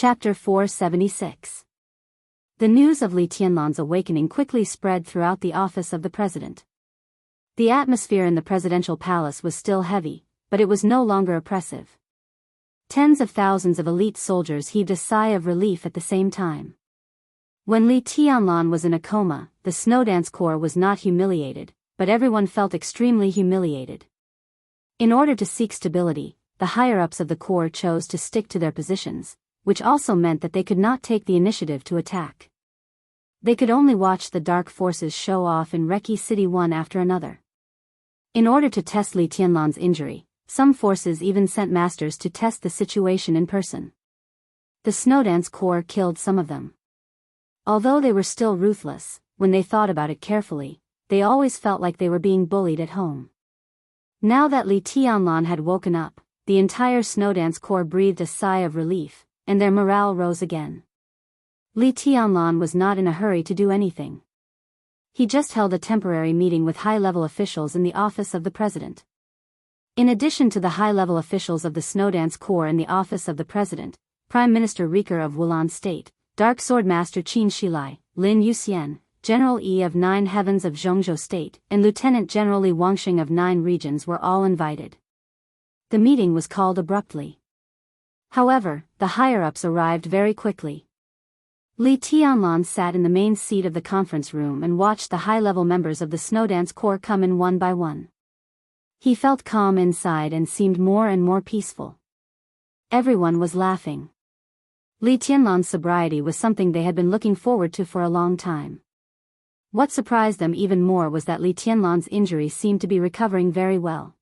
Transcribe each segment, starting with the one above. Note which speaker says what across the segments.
Speaker 1: Chapter 476. The news of Li Tianlan's awakening quickly spread throughout the office of the president. The atmosphere in the presidential palace was still heavy, but it was no longer oppressive. Tens of thousands of elite soldiers heaved a sigh of relief at the same time. When Li Tianlan was in a coma, the Snowdance Corps was not humiliated, but everyone felt extremely humiliated. In order to seek stability, the higher-ups of the Corps chose to stick to their positions, which also meant that they could not take the initiative to attack. They could only watch the dark forces show off in Reki City one after another. In order to test Li Tianlan's injury, some forces even sent masters to test the situation in person. The Snowdance Corps killed some of them. Although they were still ruthless, when they thought about it carefully, they always felt like they were being bullied at home. Now that Li Tianlan had woken up, the entire Snowdance Corps breathed a sigh of relief, and their morale rose again. Li Tianlan was not in a hurry to do anything. He just held a temporary meeting with high-level officials in the office of the president. In addition to the high-level officials of the Snowdance Corps in the office of the president, Prime Minister Riker of Wulan State, Dark Sword Master Qin Shilai, Lin Yuxian, General Yi of 9 Heavens of Zhongzhou State, and Lieutenant General Li Wangxing of 9 Regions were all invited. The meeting was called abruptly. However, the higher-ups arrived very quickly. Li Tianlan sat in the main seat of the conference room and watched the high-level members of the Snowdance Corps come in one by one. He felt calm inside and seemed more and more peaceful. Everyone was laughing. Li Tianlan's sobriety was something they had been looking forward to for a long time. What surprised them even more was that Li Tianlan's injury seemed to be recovering very well.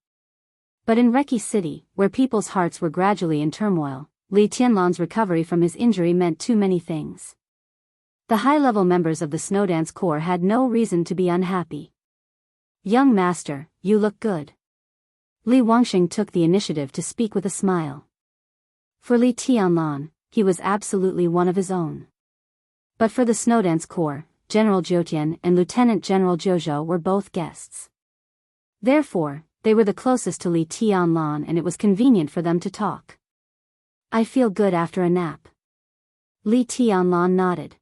Speaker 1: But in Reki City, where people's hearts were gradually in turmoil, Li Tianlan's recovery from his injury meant too many things. The high-level members of the Snowdance Corps had no reason to be unhappy. "Young master, you look good." Li Wangxing took the initiative to speak with a smile. For Li Tianlan, he was absolutely one of his own. But for the Snowdance Corps, General Zhou and Lieutenant General Zhou were both guests. Therefore, they were the closest to Li Tianlan and it was convenient for them to talk. "I feel good after a nap." Li Tianlan nodded.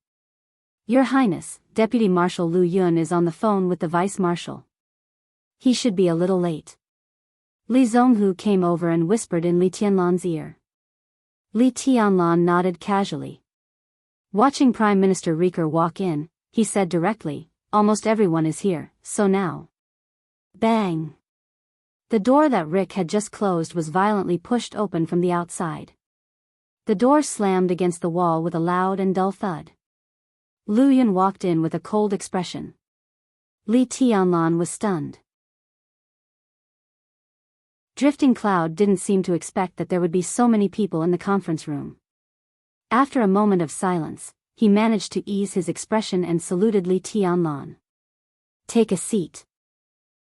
Speaker 1: "Your Highness, Deputy Marshal Lu Yun is on the phone with the Vice Marshal. He should be a little late." Li Zhonghu came over and whispered in Li Tianlan's ear. Li Tianlan nodded casually. Watching Prime Minister Riker walk in, he said directly, "Almost everyone is here, so now." Bang! The door that Rick had just closed was violently pushed open from the outside. The door slammed against the wall with a loud and dull thud. Lu Yun walked in with a cold expression. Li Tianlan was stunned. Drifting Cloud didn't seem to expect that there would be so many people in the conference room. After a moment of silence, he managed to ease his expression and saluted Li Tianlan. "Take a seat."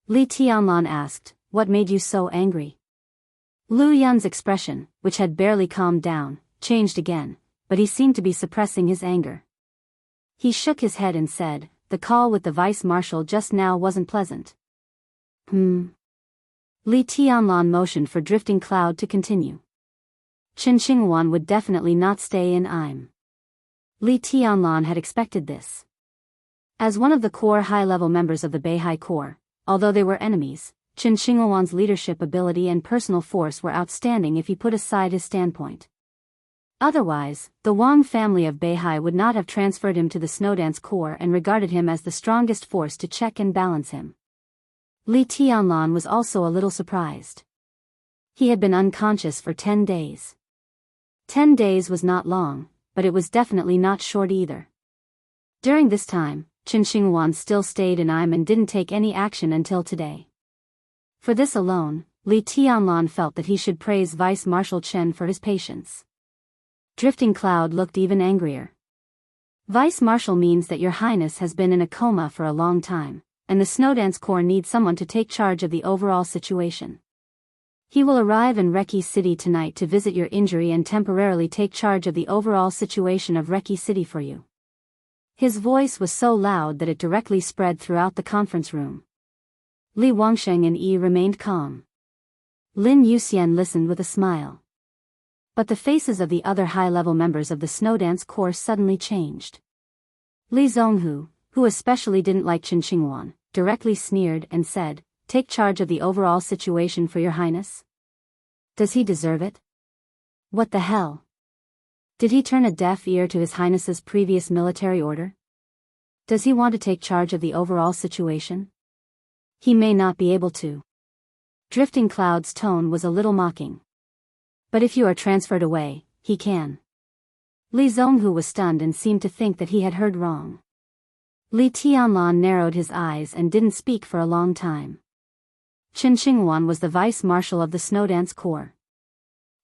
Speaker 1: Li Tianlan asked, "What made you so angry?" Lu Yun's expression, which had barely calmed down, changed again, but he seemed to be suppressing his anger. He shook his head and said, "The call with the Vice Marshal just now wasn't pleasant." Li Tianlan motioned for Drifting Cloud to continue. Chen Xinghuan would definitely not stay in Im. Li Tianlan had expected this. As one of the Corps high-level members of the Beihai Corps, although they were enemies, Chen Xinghuan's leadership ability and personal force were outstanding if he put aside his standpoint. Otherwise, the Wang family of Beihai would not have transferred him to the Snowdance Corps and regarded him as the strongest force to check and balance him. Li Tianlan was also a little surprised. He had been unconscious for 10 days. 10 days was not long, but it was definitely not short either. During this time, Chen Xinghuan still stayed in Im and didn't take any action until today. For this alone, Li Tianlan felt that he should praise Vice Marshal Chen for his patience. Drifting Cloud looked even angrier. "Vice Marshal means that your Highness has been in a coma for a long time, and the Snowdance Corps needs someone to take charge of the overall situation. He will arrive in Reki City tonight to visit your injury and temporarily take charge of the overall situation of Reki City for you." His voice was so loud that it directly spread throughout the conference room. Li Wangxing and Yi remained calm. Lin Yuxian listened with a smile. But the faces of the other high-level members of the Snowdance Corps suddenly changed. Li Zhonghu, who especially didn't like Qin Xinghuan, directly sneered and said, "Take charge of the overall situation for your highness? Does he deserve it? What the hell? Did he turn a deaf ear to his highness's previous military order? Does he want to take charge of the overall situation? He may not be able to." Drifting Cloud's tone was a little mocking. "But if you are transferred away, he can." Li Zhonghu was stunned and seemed to think that he had heard wrong. Li Tianlan narrowed his eyes and didn't speak for a long time. Qin Xinghuan was the vice-marshal of the Snowdance Corps.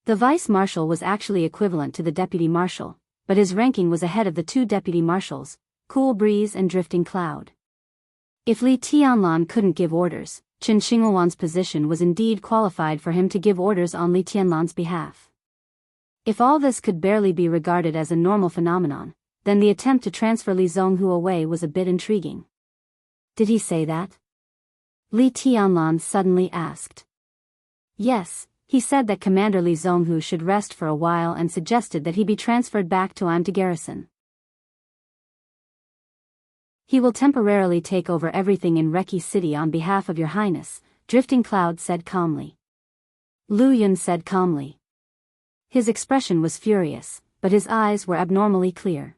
Speaker 1: The vice-marshal was actually equivalent to the deputy marshal, but his ranking was ahead of the two deputy marshals, Cool Breeze and Drifting Cloud. If Li Tianlan couldn't give orders, Qin Xinghuan's position was indeed qualified for him to give orders on Li Tianlan's behalf. If all this could barely be regarded as a normal phenomenon, then the attempt to transfer Li Zhonghu away was a bit intriguing. "Did he say that?" Li Tianlan suddenly asked. "Yes, he said that Commander Li Zhonghu should rest for a while and suggested that he be transferred back to Immerse garrison. He will temporarily take over everything in Reki City on behalf of your highness," Drifting Cloud said calmly. Lu Yun said calmly. His expression was furious, but his eyes were abnormally clear.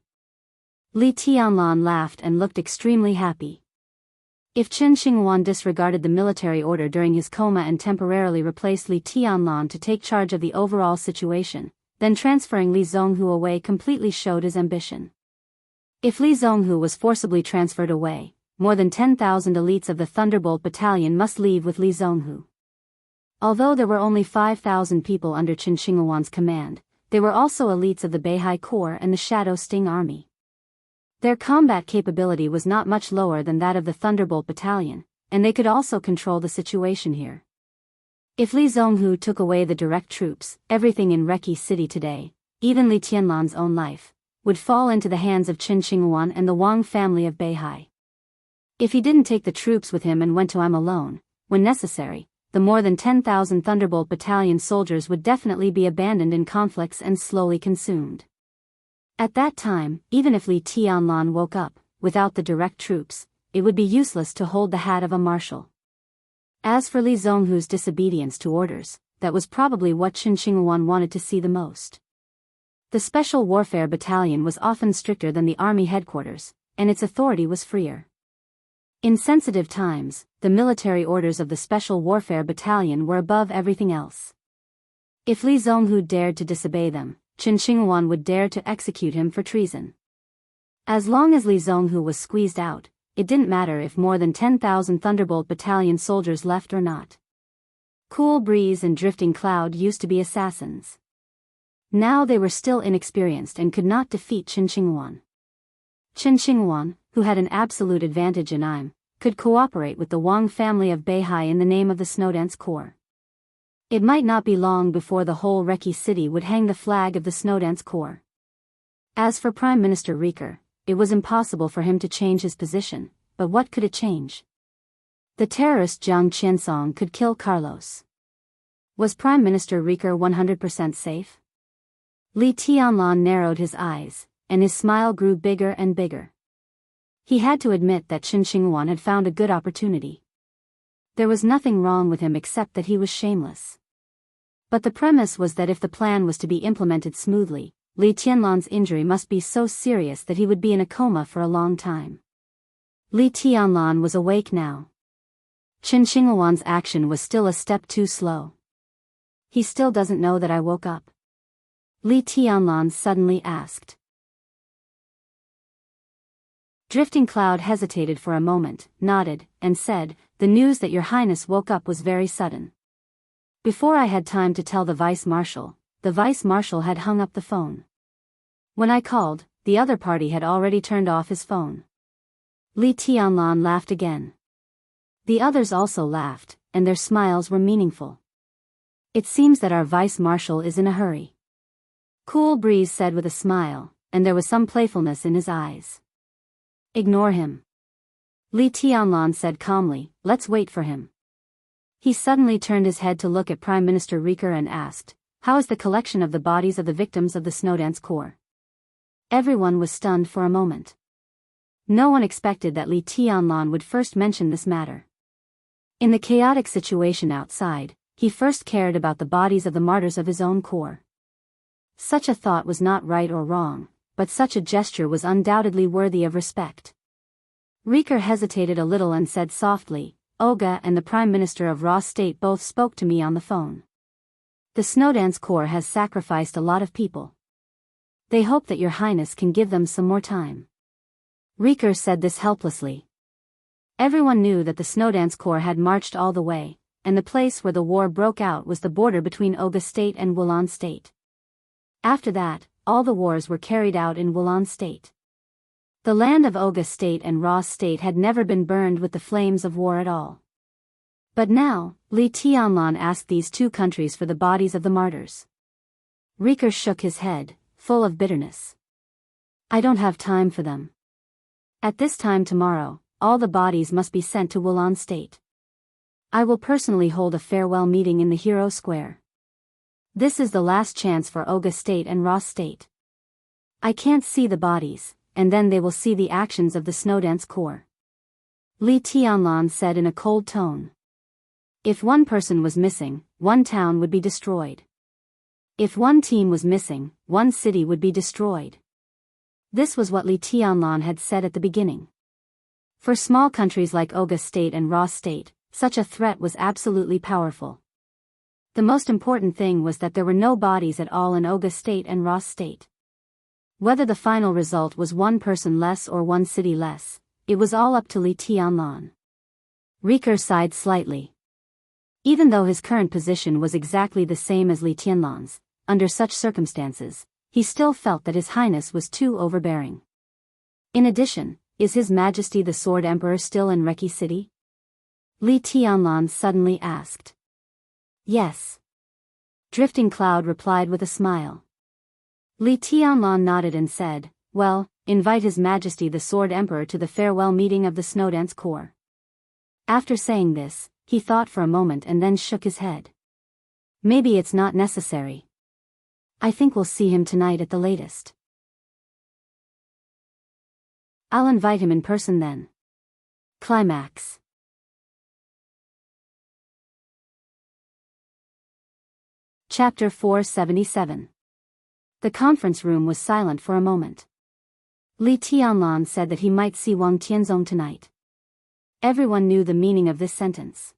Speaker 1: Li Tianlan laughed and looked extremely happy. If Qin Xinghuan disregarded the military order during his coma and temporarily replaced Li Tianlan to take charge of the overall situation, then transferring Li Zhonghu away completely showed his ambition. If Li Zhonghu was forcibly transferred away, more than 10,000 elites of the Thunderbolt Battalion must leave with Li Zhonghu. Although there were only 5,000 people under Qin Xinghuan's command, they were also elites of the Beihai Corps and the Shadow Sting Army. Their combat capability was not much lower than that of the Thunderbolt Battalion, and they could also control the situation here. If Li Zhonghu took away the direct troops, everything in Reki City today, even Li Tianlan's own life, would fall into the hands of Qin Xinghuan and the Wang family of Beihai. If he didn't take the troops with him and went to Immerse alone, when necessary, the more than 10,000 Thunderbolt Battalion soldiers would definitely be abandoned in conflicts and slowly consumed. At that time, even if Li Tianlan woke up, without the direct troops, it would be useless to hold the hat of a marshal. As for Li Zhonghu's disobedience to orders, that was probably what Qin Xinghuan wanted to see the most. The Special Warfare Battalion was often stricter than the army headquarters, and its authority was freer. In sensitive times, the military orders of the Special Warfare Battalion were above everything else. If Li Zhonghu dared to disobey them, Qin Xinghuan would dare to execute him for treason. As long as Li Zhonghu was squeezed out, it didn't matter if more than 10,000 Thunderbolt Battalion soldiers left or not. Cool Breeze and Drifting Cloud used to be assassins. Now they were still inexperienced and could not defeat Qin Xinghuan. Qin Xinghuan, who had an absolute advantage in Immerse, could cooperate with the Wang family of Beihai in the name of the Snowdance Corps. It might not be long before the whole Reki City would hang the flag of the Snowdance Corps. As for Prime Minister Rieker, it was impossible for him to change his position, but what could it change? The terrorist Jiang Qiansong could kill Carlos. Was Prime Minister Rieker 100% safe? Li Tianlan narrowed his eyes, and his smile grew bigger and bigger. He had to admit that Qin Xinghuan had found a good opportunity. There was nothing wrong with him except that he was shameless. But the premise was that if the plan was to be implemented smoothly, Li Tianlan's injury must be so serious that he would be in a coma for a long time. Li Tianlan was awake now. Qin Xinghuan's action was still a step too slow. He still doesn't know that I woke up? Li Tianlan suddenly asked. Drifting Cloud hesitated for a moment, nodded, and said, "The news that your highness woke up was very sudden. Before I had time to tell the vice-marshal, the vice-marshal had hung up the phone. When I called, the other party had already turned off his phone." Li Tianlan laughed again. The others also laughed, and their smiles were meaningful. "It seems that our vice-marshal is in a hurry," Cool Breeze said with a smile, and there was some playfulness in his eyes. "Ignore him," Li Tianlan said calmly, "let's wait for him." He suddenly turned his head to look at Prime Minister Rieker and asked, How is the collection of the bodies of the victims of the Snowdance Corps? Everyone was stunned for a moment. No one expected that Li Tianlan would first mention this matter. In the chaotic situation outside, he first cared about the bodies of the martyrs of his own corps. Such a thought was not right or wrong, but such a gesture was undoubtedly worthy of respect. Rieker hesitated a little and said softly, "Olga and the Prime Minister of Ra State both spoke to me on the phone. The Snowdance Corps has sacrificed a lot of people. They hope that Your Highness can give them some more time." Rieker said this helplessly. Everyone knew that the Snowdance Corps had marched all the way, and the place where the war broke out was the border between Olga State and Wulan State. After that, all the wars were carried out in Wulan State. The land of Olga State and Ra State had never been burned with the flames of war at all. But now, Li Tianlan asked these two countries for the bodies of the martyrs. Rieker shook his head, full of bitterness. "I don't have time for them. At this time tomorrow, all the bodies must be sent to Wulan State. I will personally hold a farewell meeting in the Hero Square. This is the last chance for Olga State and Ra State. I can't see the bodies, and then they will see the actions of the Snowdance Corps." Li Tianlan said in a cold tone. If one person was missing, one town would be destroyed. If one team was missing, one city would be destroyed. This was what Li Tianlan had said at the beginning. For small countries like Olga State and Ra State, such a threat was absolutely powerful. The most important thing was that there were no bodies at all in Olga State and Ra State. Whether the final result was one person less or one city less, it was all up to Li Tianlan. Rieker sighed slightly. Even though his current position was exactly the same as Li Tianlan's, under such circumstances, he still felt that His Highness was too overbearing. In addition, is His Majesty the Sword Emperor still in Reki City? Li Tianlan suddenly asked. Yes. Drifting Cloud replied with a smile. Li Tianlan nodded and said, "Well, invite His Majesty the Sword Emperor to the farewell meeting of the Snowdance Corps." After saying this, he thought for a moment and then shook his head. "Maybe it's not necessary. I think we'll see him tonight at the latest. I'll invite him in person then." Climax. Chapter 477. The conference room was silent for a moment. Li Tianlan said that he might see Wang Tianzong tonight. Everyone knew the meaning of this sentence.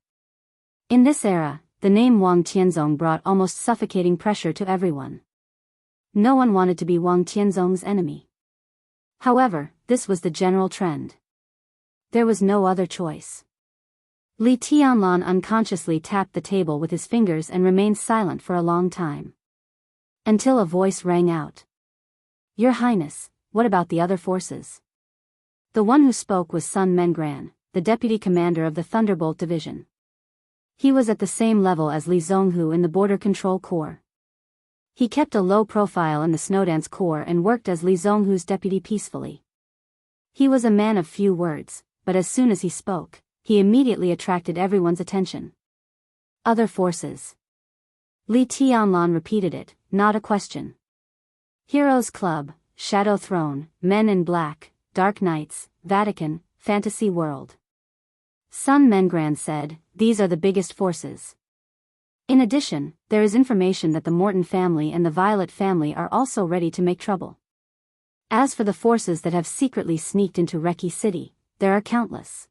Speaker 1: In this era, the name Wang Tianzong brought almost suffocating pressure to everyone. No one wanted to be Wang Tianzong's enemy. However, this was the general trend. There was no other choice. Li Tianlan unconsciously tapped the table with his fingers and remained silent for a long time. Until a voice rang out. "Your Highness, what about the other forces?" The one who spoke was Sun Mengran, the deputy commander of the Thunderbolt Division. He was at the same level as Li Zhonghu in the Border Control Corps. He kept a low profile in the Snowdance Corps and worked as Li Zhonghu's deputy peacefully. He was a man of few words, but as soon as he spoke, he immediately attracted everyone's attention. "Other forces." Li Tianlan repeated it, not a question. Heroes Club, Shadow Throne, Men in Black, Dark Knights, Vatican, Fantasy World. Sun Mengran said, "These are the biggest forces." In addition, there is information that the Morton family and the Violet family are also ready to make trouble. As for the forces that have secretly sneaked into Reki City, there are countless.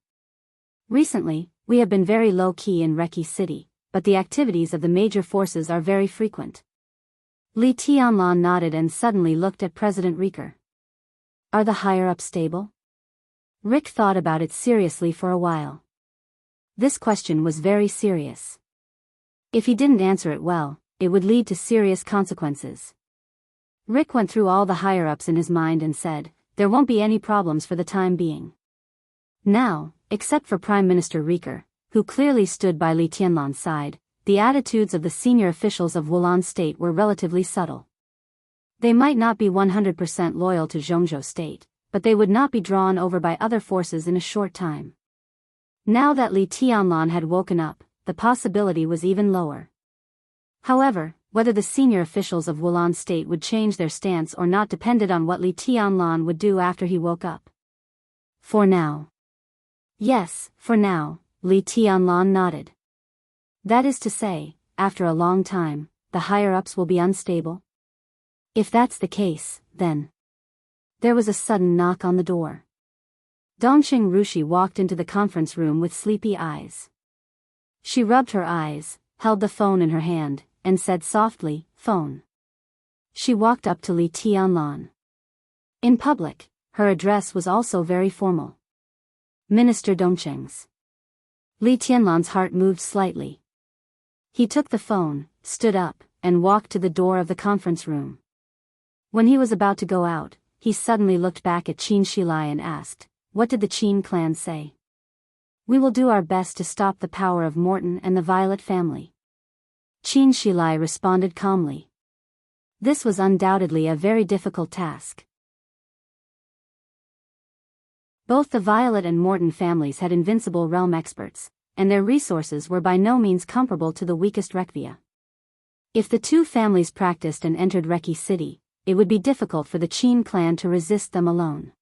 Speaker 1: Recently, we have been very low-key in Reki City, but the activities of the major forces are very frequent. Li Tianlan nodded and suddenly looked at President Rieker. "Are the higher-ups stable?" Rick thought about it seriously for a while. This question was very serious. If he didn't answer it well, it would lead to serious consequences. Rick went through all the higher-ups in his mind and said, "There won't be any problems for the time being." Now, except for Prime Minister Rieker, who clearly stood by Li Tianlan's side, the attitudes of the senior officials of Wulan State were relatively subtle. They might not be 100% loyal to Zhongzhou State, but they would not be drawn over by other forces in a short time. Now that Li Tianlan had woken up, the possibility was even lower. However, whether the senior officials of Wulan State would change their stance or not depended on what Li Tianlan would do after he woke up. For now. Yes, for now, Li Tianlan nodded. That is to say, after a long time, the higher-ups will be unstable? If that's the case, then. There was a sudden knock on the door. Dongqing Rushi walked into the conference room with sleepy eyes. She rubbed her eyes, held the phone in her hand, and said softly, "Phone." She walked up to Li Tianlan. In public, her address was also very formal. Minister Dongqing's. Li Tianlan's heart moved slightly. He took the phone, stood up, and walked to the door of the conference room. When he was about to go out, he suddenly looked back at Qin Shilai and asked, "What did the Qin clan say?" "We will do our best to stop the power of Morton and the Violet family." Qin Shilai responded calmly. This was undoubtedly a very difficult task. Both the Violet and Morton families had invincible realm experts, and their resources were by no means comparable to the weakest Rekvia. If the two families practiced and entered Reki City, it would be difficult for the Qin clan to resist them alone.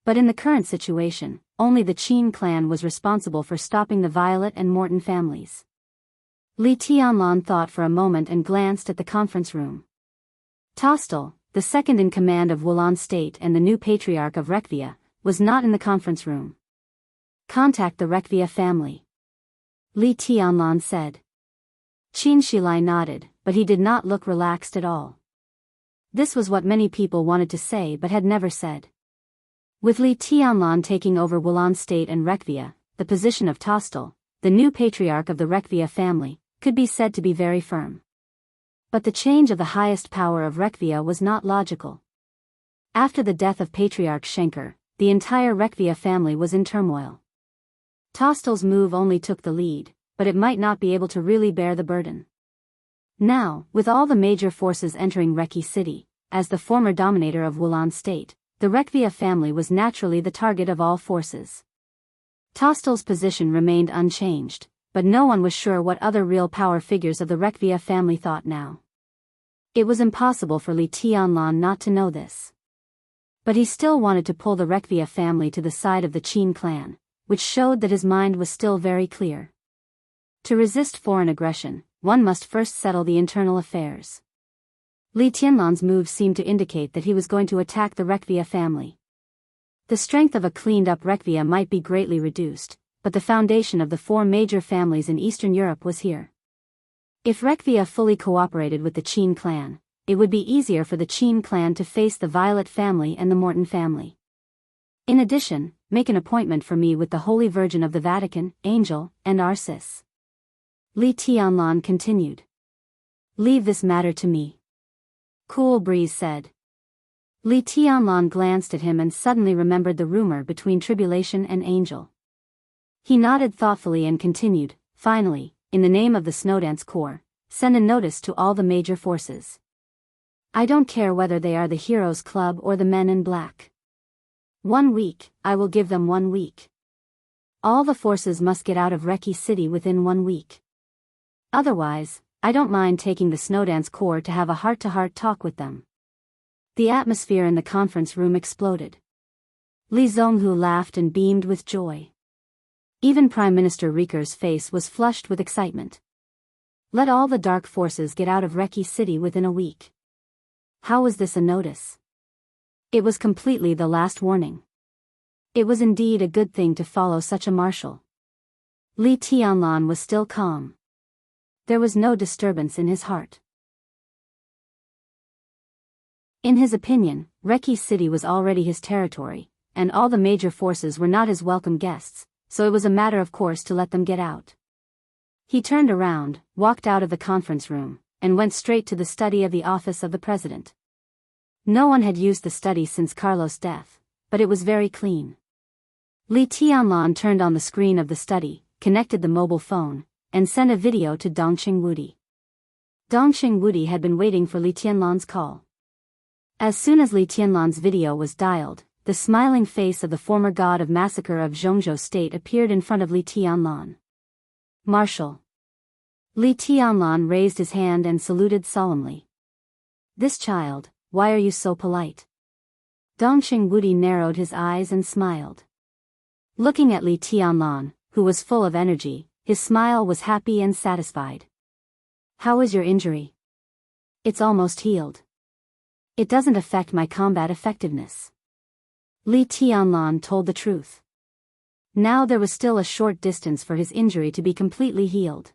Speaker 1: But in the current situation, only the Qin clan was responsible for stopping the Violet and Morton families. Li Tianlan thought for a moment and glanced at the conference room. Tostel, the second in command of Wulan State and the new patriarch of Rekvia, was not in the conference room. "Contact the Rekvia family," Li Tianlan said. Qin Shilai nodded, but he did not look relaxed at all. This was what many people wanted to say but had never said. With Li Tianlan taking over Wulan State and Rekvia, the position of Tostel, the new patriarch of the Rekvia family, could be said to be very firm. But the change of the highest power of Rekvia was not logical. After the death of Patriarch Schenker, the entire Rekvia family was in turmoil. Tostel's move only took the lead, but it might not be able to really bear the burden. Now, with all the major forces entering Reki City, as the former dominator of Wulan State, the Rekvia family was naturally the target of all forces. Tostel's position remained unchanged, but no one was sure what other real power figures of the Rekvia family thought now. It was impossible for Li Tianlan not to know this. But he still wanted to pull the Rekvia family to the side of the Qin clan, which showed that his mind was still very clear. To resist foreign aggression, one must first settle the internal affairs. Li Tianlan's move seemed to indicate that he was going to attack the Rekvia family. The strength of a cleaned-up Rekvia might be greatly reduced, but the foundation of the four major families in Eastern Europe was here. If Rekvia fully cooperated with the Qin clan, it would be easier for the Qin clan to face the Violet family and the Morton family. In addition, make an appointment for me with the Holy Virgin of the Vatican, Angel, and Arcis. Li Tianlan continued. Leave this matter to me. Cool Breeze said. Li Tianlan glanced at him and suddenly remembered the rumor between Tribulation and Angel. He nodded thoughtfully and continued, finally, in the name of the Snowdance Corps, send a notice to all the major forces. I don't care whether they are the Heroes Club or the Men in Black. 1 week, I will give them 1 week. All the forces must get out of Reki City within 1 week. Otherwise, I don't mind taking the Snowdance Corps to have a heart-to-heart talk with them. The atmosphere in the conference room exploded. Li Zhonghu laughed and beamed with joy. Even Prime Minister Riker's face was flushed with excitement. Let all the dark forces get out of Reki City within a week. How was this a notice? It was completely the last warning. It was indeed a good thing to follow such a marshal. Li Tianlan was still calm. There was no disturbance in his heart. In his opinion, Reki City was already his territory, and all the major forces were not his welcome guests, so it was a matter of course to let them get out. He turned around, walked out of the conference room, and went straight to the study of the office of the president. No one had used the study since Carlos' death, but it was very clean. Li Tianlan turned on the screen of the study, connected the mobile phone, and sent a video to Dongqing Wudi. Dongqing Wudi had been waiting for Li Tianlan's call. As soon as Li Tianlan's video was dialed, the smiling face of the former god of massacre of Zhongzhou State appeared in front of Li Tianlan. Marshal. Li Tianlan raised his hand and saluted solemnly. This child, why are you so polite? Dongqing Wudi narrowed his eyes and smiled. Looking at Li Tianlan, who was full of energy, his smile was happy and satisfied. How is your injury? It's almost healed. It doesn't affect my combat effectiveness. Li Tianlan told the truth. Now there was still a short distance for his injury to be completely healed.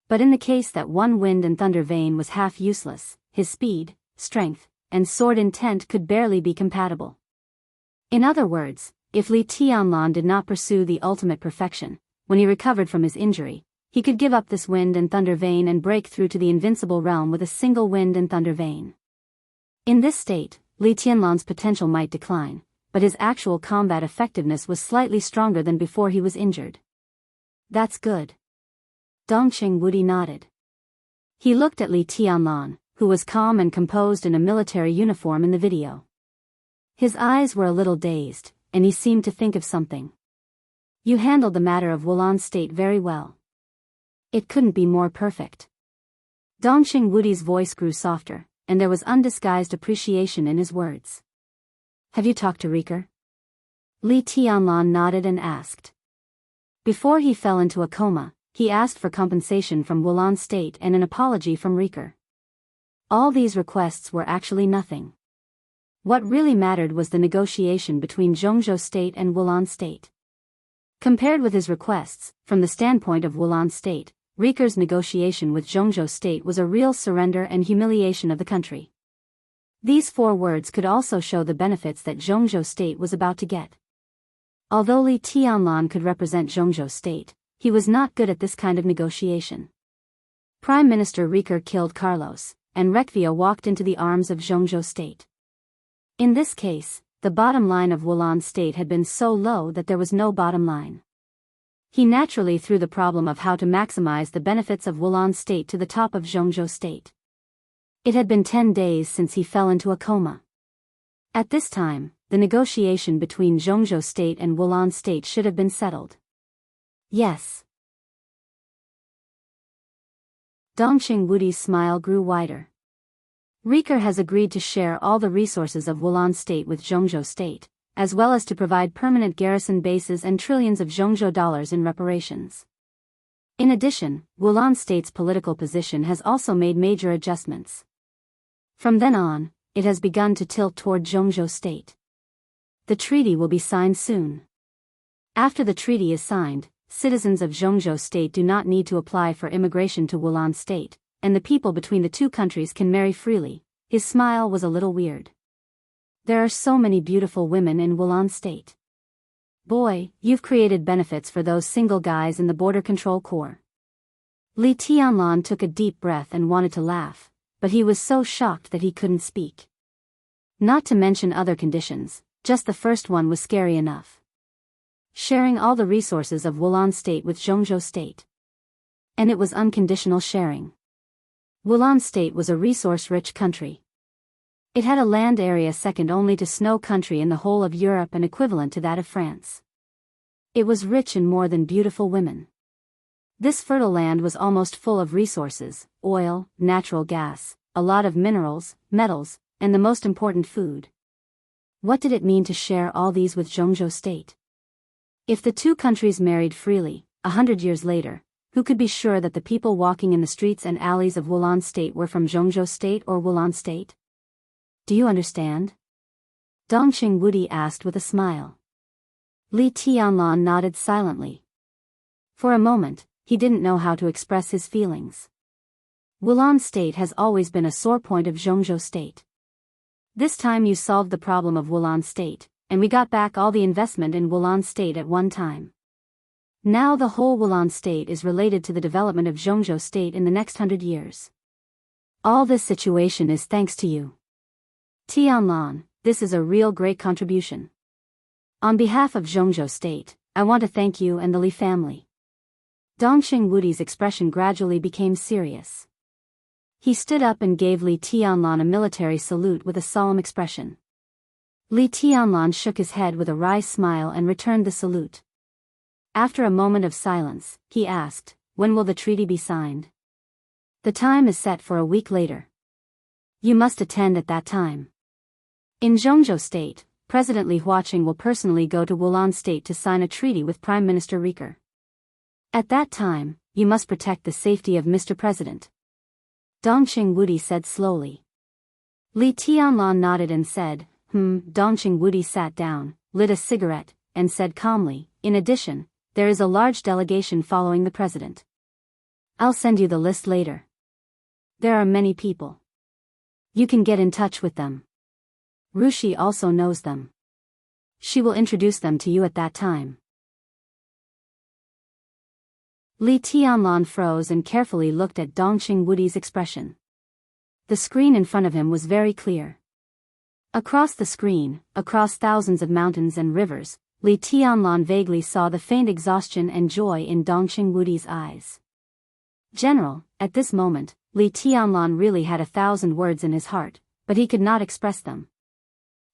Speaker 1: But in the case that one wind and thunder vein was half useless, his speed, strength, and sword intent could barely be compatible. In other words, if Li Tianlan did not pursue the ultimate perfection, when he recovered from his injury, he could give up this wind and thunder vein and break through to the invincible realm with a single wind and thunder vein. In this state, Li Tianlan's potential might decline, but his actual combat effectiveness was slightly stronger than before he was injured. That's good. Dongqing Wudi nodded. He looked at Li Tianlan, who was calm and composed in a military uniform in the video. His eyes were a little dazed, and he seemed to think of something. You handled the matter of Wulan State very well. It couldn't be more perfect. Dongqing Wudi's voice grew softer, and there was undisguised appreciation in his words. Have you talked to Rieker? Li Tianlan nodded and asked. Before he fell into a coma, he asked for compensation from Wulan State and an apology from Rieker. All these requests were actually nothing. What really mattered was the negotiation between Zhongzhou State and Wulan State. Compared with his requests, from the standpoint of Wulan State, Rieker's negotiation with Zhongzhou State was a real surrender and humiliation of the country. These 4 words could also show the benefits that Zhongzhou State was about to get. Although Li Tianlan could represent Zhongzhou State, he was not good at this kind of negotiation. Prime Minister Rieker killed Carlos, and Rekvia walked into the arms of Zhongzhou State. In this case, the bottom line of Wulan State had been so low that there was no bottom line. He naturally threw the problem of how to maximize the benefits of Wulan State to the top of Zhongzhou State. It had been 10 days since he fell into a coma. At this time, the negotiation between Zhongzhou State and Wulan State should have been settled. Yes. Dongqing Wudi's smile grew wider. Rieker has agreed to share all the resources of Wulan State with Zhongzhou State, as well as to provide permanent garrison bases and trillions of Zhongzhou dollars in reparations. In addition, Wulan State's political position has also made major adjustments. From then on, it has begun to tilt toward Zhongzhou State. The treaty will be signed soon. After the treaty is signed, citizens of Zhongzhou State do not need to apply for immigration to Wulan State, and the people between the two countries can marry freely. His smile was a little weird. There are so many beautiful women in Wulan State. Boy, you've created benefits for those single guys in the Border Control Corps. Li Tianlan took a deep breath and wanted to laugh, but he was so shocked that he couldn't speak. Not to mention other conditions, just the first one was scary enough. Sharing all the resources of Wulan State with Zhongzhou State. And it was unconditional sharing. Wulan State was a resource-rich country. It had a land area second only to Snow Country in the whole of Europe and equivalent to that of France. It was rich in more than beautiful women. This fertile land was almost full of resources, oil, natural gas, a lot of minerals, metals, and the most important food. What did it mean to share all these with Zhongzhou State? If the two countries married freely, 100 years later, who could be sure that the people walking in the streets and alleys of Wulan State were from Zhongzhou State or Wulan State? Do you understand? Dongqing Wudi asked with a smile. Li Tianlan nodded silently. For a moment, he didn't know how to express his feelings. Wulan State has always been a sore point of Zhongzhou State. This time you solved the problem of Wulan State, and we got back all the investment in Wulan State at one time. Now the whole Wulan State is related to the development of Zhongzhou State in the next 100 years. All this situation is thanks to you. Tianlan, this is a real great contribution. On behalf of Zhongzhou State, I want to thank you and the Li family. Dongqing Wudi's expression gradually became serious. He stood up and gave Li Tianlan a military salute with a solemn expression. Li Tianlan shook his head with a wry smile and returned the salute. After a moment of silence, he asked, when will the treaty be signed? The time is set for a week later. You must attend at that time. In Zhongzhou State, President Li Huaqing will personally go to Wulan State to sign a treaty with Prime Minister Riker. At that time, you must protect the safety of Mr. President. Dongqing Wudi said slowly. Li Tianlan nodded and said, Dongqing Wudi sat down, lit a cigarette, and said calmly, in addition, there is a large delegation following the president. I'll send you the list later. There are many people. You can get in touch with them. Rushi also knows them. She will introduce them to you at that time. Li Tianlan froze and carefully looked at Dongqing Wudi's expression. The screen in front of him was very clear. Across the screen, across thousands of mountains and rivers, Li Tianlan vaguely saw the faint exhaustion and joy in Dongqing Wudi's eyes. General, at this moment, Li Tianlan really had 1,000 words in his heart, but he could not express them.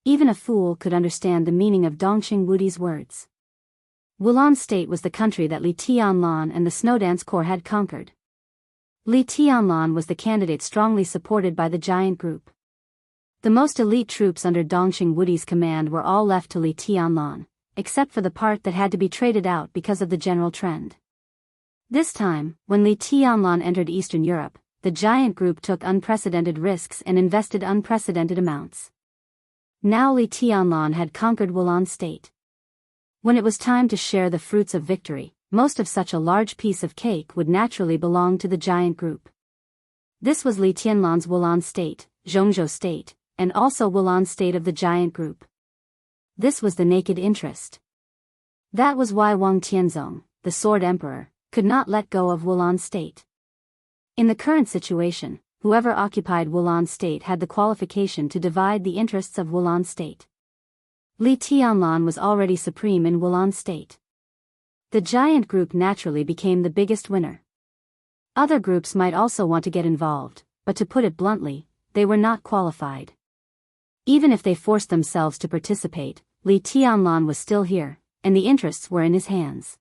Speaker 1: Even a fool could understand the meaning of Dongqing Wudi's words. Wulan State was the country that Li Tianlan and the Snowdance Corps had conquered. Li Tianlan was the candidate strongly supported by the giant group. The most elite troops under Dongqing Wudi's command were all left to Li Tianlan, except for the part that had to be traded out because of the general trend. This time, when Li Tianlan entered Eastern Europe, the giant group took unprecedented risks and invested unprecedented amounts. Now Li Tianlan had conquered Wulan State. When it was time to share the fruits of victory, most of such a large piece of cake would naturally belong to the giant group. This was Li Tianlan's Wulan State, Zhongzhou State, and also Wulan State of the giant group. This was the naked interest. That was why Wang Tianzong, the Sword Emperor, could not let go of Wulan State. In the current situation, whoever occupied Wulan State had the qualification to divide the interests of Wulan State. Li Tianlan was already supreme in Wulan State. The giant group naturally became the biggest winner. Other groups might also want to get involved, but to put it bluntly, they were not qualified. Even if they forced themselves to participate, Li Tianlan was still here, and the interests were in his hands.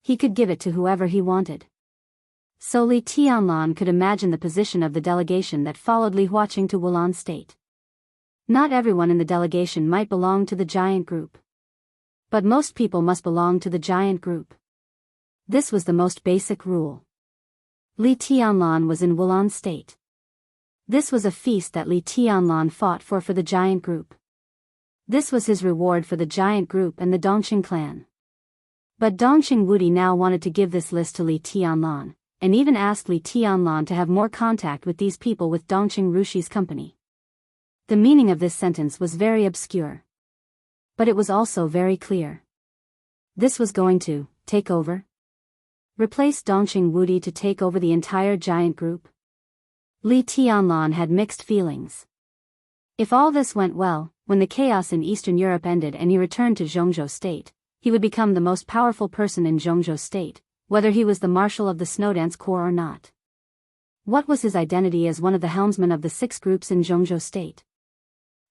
Speaker 1: He could give it to whoever he wanted. So Li Tianlan could imagine the position of the delegation that followed Li Huaqing to Wulan State. Not everyone in the delegation might belong to the giant group. But most people must belong to the giant group. This was the most basic rule. Li Tianlan was in Wulan State. This was a feast that Li Tianlan fought for the giant group. This was his reward for the giant group and the Dongqing clan. But Dongqing Wudi now wanted to give this list to Li Tianlan, and even asked Li Tianlan to have more contact with these people with Dongqing Rushi's company. The meaning of this sentence was very obscure. But it was also very clear. This was going to take over? Replace Dongqing Wudi to take over the entire giant group? Li Tianlan had mixed feelings. If all this went well, when the chaos in Eastern Europe ended and he returned to Zhongzhou State, he would become the most powerful person in Zhongzhou State, whether he was the marshal of the Snowdance Corps or not. What was his identity as one of the helmsmen of the 6 groups in Zhongzhou State?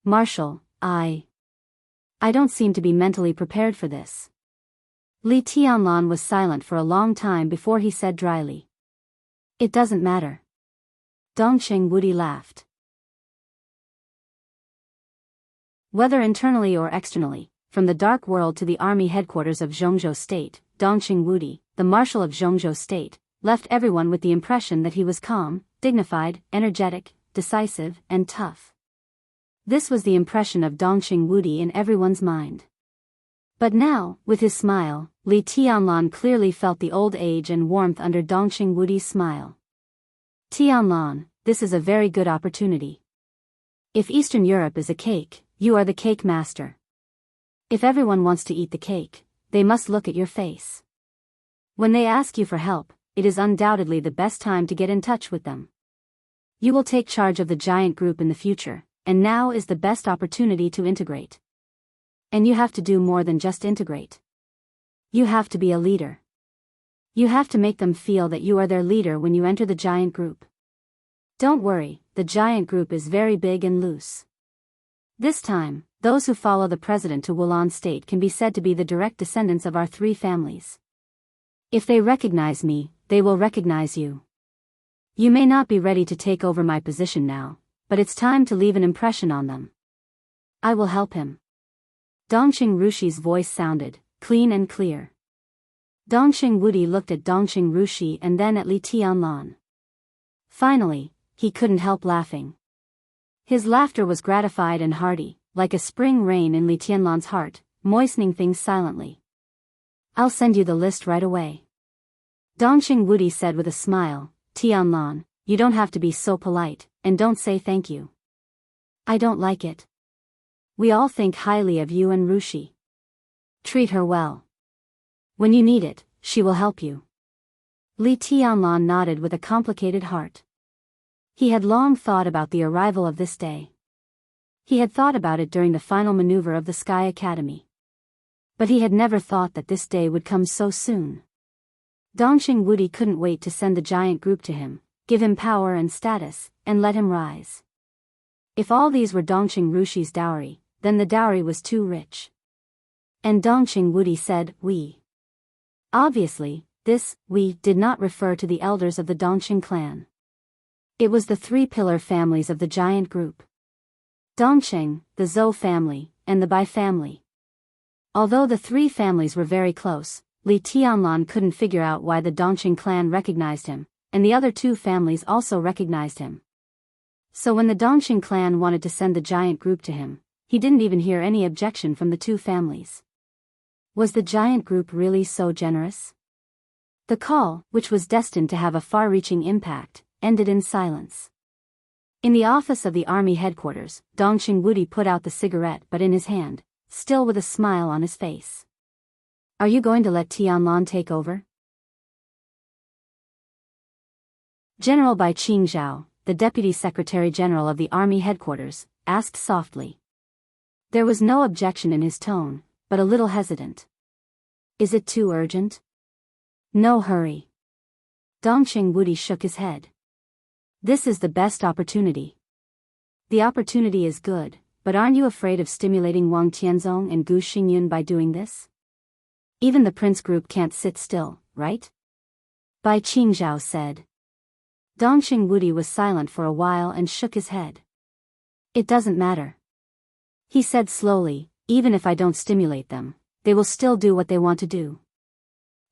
Speaker 1: Marshal, I don't seem to be mentally prepared for this. Li Tianlan was silent for a long time before he said dryly. It doesn't matter. Dongqing Wudi laughed. Whether internally or externally, from the dark world to the army headquarters of Zhongzhou State, Dongqing Wudi, the marshal of Zhongzhou State, left everyone with the impression that he was calm, dignified, energetic, decisive, and tough. This was the impression of Dongqing Wudi in everyone's mind. But now, with his smile, Li Tianlan clearly felt the old age and warmth under Dongqing Wudi's smile. Tianlan, this is a very good opportunity. If Eastern Europe is a cake, you are the cake master. If everyone wants to eat the cake, they must look at your face. When they ask you for help, it is undoubtedly the best time to get in touch with them. You will take charge of the giant group in the future, and now is the best opportunity to integrate. And you have to do more than just integrate. You have to be a leader. You have to make them feel that you are their leader when you enter the giant group. Don't worry, the giant group is very big and loose. This time, those who follow the president to Wulan State can be said to be the direct descendants of our 3 families. If they recognize me, they will recognize you. You may not be ready to take over my position now, but it's time to leave an impression on them. I will help him. Dongqing Rushi's voice sounded, clean and clear. Dongqing Wudi looked at Dongqing Rushi and then at Li Tianlan. Finally, he couldn't help laughing. His laughter was gratified and hearty, like a spring rain in Li Tianlan's heart, moistening things silently. I'll send you the list right away. Dongqing Wudi said with a smile, Tianlan, you don't have to be so polite, and don't say thank you. I don't like it. We all think highly of you and Rushi. Treat her well. When you need it, she will help you. Li Tianlan nodded with a complicated heart. He had long thought about the arrival of this day. He had thought about it during the final maneuver of the Sky Academy. But he had never thought that this day would come so soon. Dongqing Wudi couldn't wait to send the giant group to him, give him power and status, and let him rise. If all these were Dongqing Rushi's dowry, then the dowry was too rich. And Dongqing Wudi said, we. Obviously, this we did not refer to the elders of the Dongqing clan. It was the three-pillar families of the giant group. Dongqing, the Zhou family, and the Bai family. Although the three families were very close, Li Tianlan couldn't figure out why the Dongqing clan recognized him, and the other two families also recognized him. So when the Dongqing clan wanted to send the giant group to him, he didn't even hear any objection from the two families. Was the giant group really so generous? The call, which was destined to have a far-reaching impact, ended in silence. In the office of the army headquarters, Dongqing Wudi put out the cigarette but in his hand, still with a smile on his face. Are you going to let Tianlan take over? General Bai Qingzhao, the Deputy Secretary General of the Army Headquarters, asked softly. There was no objection in his tone, but a little hesitant. Is it too urgent? No hurry. Dongqing Wudi shook his head. This is the best opportunity. The opportunity is good, but aren't you afraid of stimulating Wang Tianzong and Gu Xingyun by doing this? Even the prince group can't sit still, right? Bai Qingzhao said. Dongqing Wudi was silent for a while and shook his head. It doesn't matter. He said slowly, even if I don't stimulate them, they will still do what they want to do.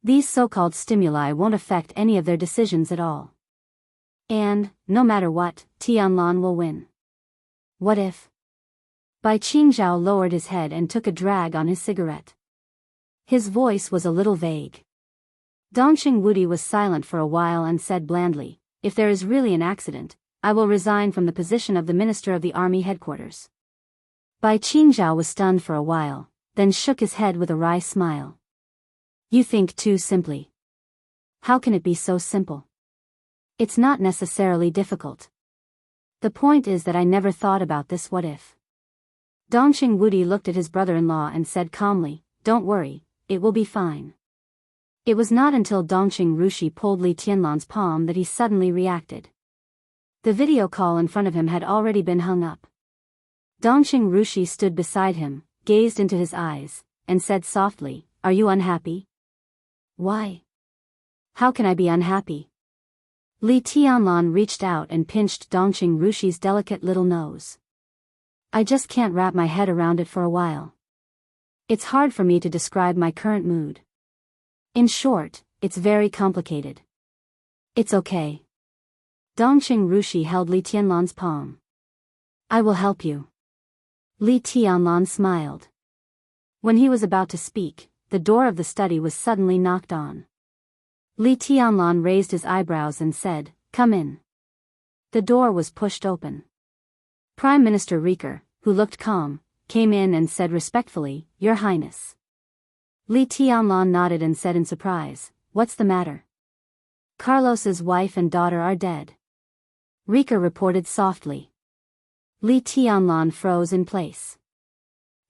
Speaker 1: These so-called stimuli won't affect any of their decisions at all. And, no matter what, Tianlan will win. What if? Bai Qingzhao lowered his head and took a drag on his cigarette. His voice was a little vague. Dongqing Wudi was silent for a while and said blandly, if there is really an accident, I will resign from the position of the Minister of the Army Headquarters. Bai Qingzhao was stunned for a while, then shook his head with a wry smile. You think too simply. How can it be so simple? It's not necessarily difficult. The point is that I never thought about this what if. Dongqing Wudi looked at his brother-in-law and said calmly, don't worry, it will be fine. It was not until Dongqing Rushi pulled Li Tianlan's palm that he suddenly reacted. The video call in front of him had already been hung up. Dongqing Rushi stood beside him, gazed into his eyes, and said softly, are you unhappy? Why? How can I be unhappy? Li Tianlan reached out and pinched Dongqing Rushi's delicate little nose. I just can't wrap my head around it for a while. It's hard for me to describe my current mood. In short, it's very complicated. It's okay. Dongqing Rushi held Li Tianlan's palm. I will help you. Li Tianlan smiled. When he was about to speak, the door of the study was suddenly knocked on. Li Tianlan raised his eyebrows and said, come in. The door was pushed open. Prime Minister Rieker, who looked calm, came in and said respectfully, Your Highness. Li Tianlan nodded and said in surprise, what's the matter? Carlos's wife and daughter are dead. Rieker reported softly. Li Tianlan froze in place.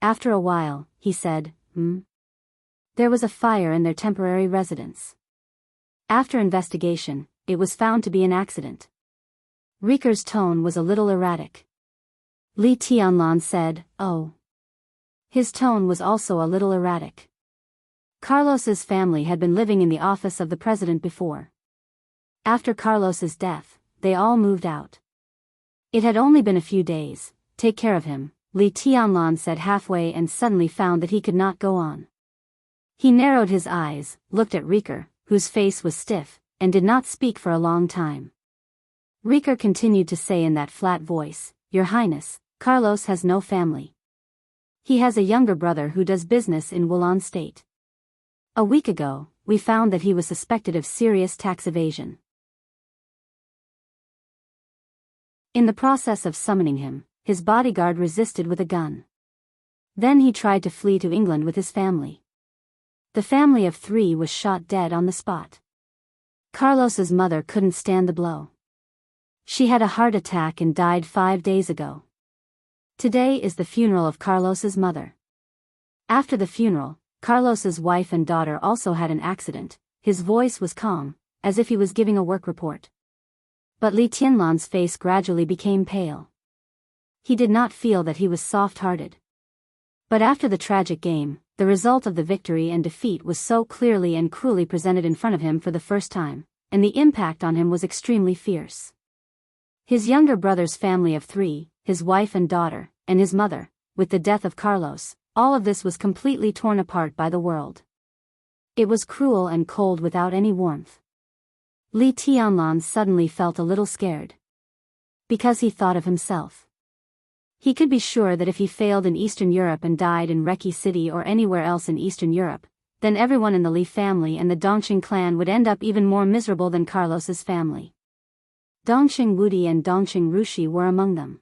Speaker 1: After a while, he said, There was a fire in their temporary residence. After investigation, it was found to be an accident. Rieker's tone was a little erratic. Li Tianlan said, oh. His tone was also a little erratic. Carlos's family had been living in the office of the president before. After Carlos's death, they all moved out. It had only been a few days. Take care of him, Li Tianlan said halfway and suddenly found that he could not go on. He narrowed his eyes, looked at Rieker, whose face was stiff, and did not speak for a long time. Rieker continued to say in that flat voice, Your Highness, Carlos has no family. He has a younger brother who does business in Wulan State. A week ago, we found that he was suspected of serious tax evasion. In the process of summoning him, his bodyguard resisted with a gun. Then he tried to flee to England with his family. The family of 3 was shot dead on the spot. Carlos's mother couldn't stand the blow. She had a heart attack and died 5 days ago. Today is the funeral of Carlos's mother. After the funeral, Carlos's wife and daughter also had an accident. His voice was calm, as if he was giving a work report. But Li Tianlan's face gradually became pale. He did not feel that he was soft-hearted. But after the tragic game, the result of the victory and defeat was so clearly and cruelly presented in front of him for the first time, and the impact on him was extremely fierce. His younger brother's family of 3, his wife and daughter, and his mother, with the death of Carlos, all of this was completely torn apart by the world. It was cruel and cold without any warmth. Li Tianlan suddenly felt a little scared. Because he thought of himself. He could be sure that if he failed in Eastern Europe and died in Reki City or anywhere else in Eastern Europe, then everyone in the Li family and the Dongqing clan would end up even more miserable than Carlos's family. Dongqing Wudi and Dongqing Rushi were among them.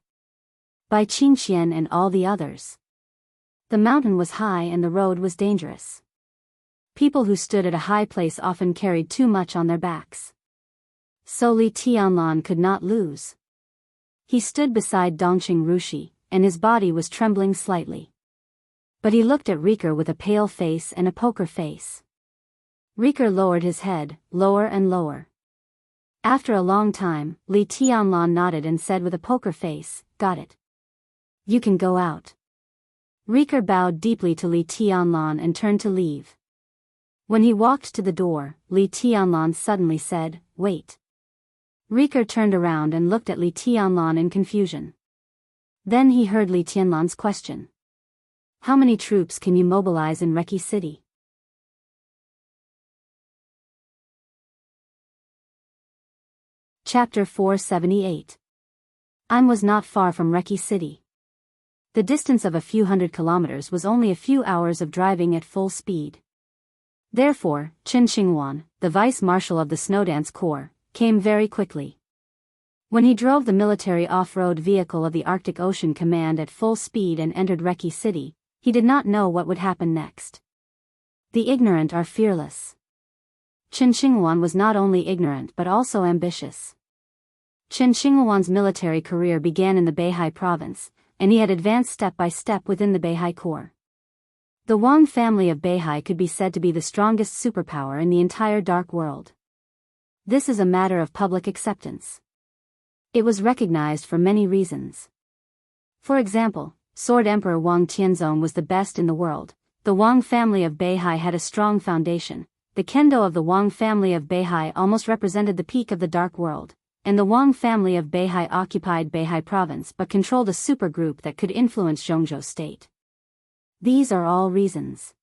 Speaker 1: By Qingqian and all the others. The mountain was high and the road was dangerous. People who stood at a high place often carried too much on their backs. So Li Tianlan could not lose. He stood beside Dongqing Rushi, and his body was trembling slightly. But he looked at Rieker with a pale face and a poker face. Rieker lowered his head, lower and lower. After a long time, Li Tianlan nodded and said with a poker face, Got it. You can go out. Rieker bowed deeply to Li Tianlan and turned to leave. When he walked to the door, Li Tianlan suddenly said, Wait. Rieker turned around and looked at Li Tianlan in confusion. Then he heard Li Tianlan's question. How many troops can you mobilize in Reki City? Chapter 478. I was not far from Reki City. The distance of a few hundred kilometers was only a few hours of driving at full speed. Therefore, Chen Xinghuan, the vice-marshal of the Snowdance Corps, came very quickly. When he drove the military off-road vehicle of the Arctic Ocean Command at full speed and entered Reki City, he did not know what would happen next. The ignorant are fearless. Chen Xinghuan was not only ignorant but also ambitious. Chen Xinghuan's military career began in the Beihai province, and he had advanced step by step within the Beihai Corps. The Wang family of Beihai could be said to be the strongest superpower in the entire Dark World. This is a matter of public acceptance. It was recognized for many reasons. For example, Sword Emperor Wang Tianzong was the best in the world. The Wang family of Beihai had a strong foundation. The kendo of the Wang family of Beihai almost represented the peak of the Dark World, and the Wang family of Beihai occupied Beihai province but controlled a supergroup that could influence Zhongzhou state. These are all reasons.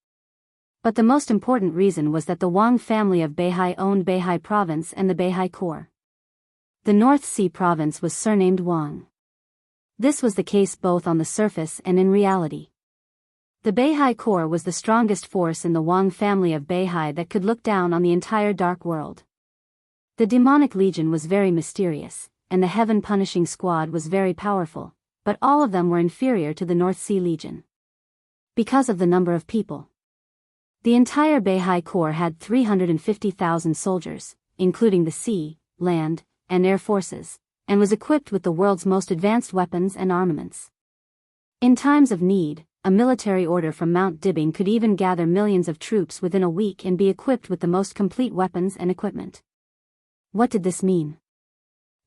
Speaker 1: But the most important reason was that the Wang family of Beihai owned Beihai province and the Beihai Corps. The North Sea province was surnamed Wang. This was the case both on the surface and in reality. The Beihai Corps was the strongest force in the Wang family of Beihai that could look down on the entire Dark World. The Demonic Legion was very mysterious, and the Heaven Punishing Squad was very powerful, but all of them were inferior to the North Sea Legion. Because of the number of people. The entire Beihai Corps had 350,000 soldiers, including the sea, land, and air forces, and was equipped with the world's most advanced weapons and armaments. In times of need, a military order from Mount Dibbing could even gather millions of troops within a week and be equipped with the most complete weapons and equipment. What did this mean?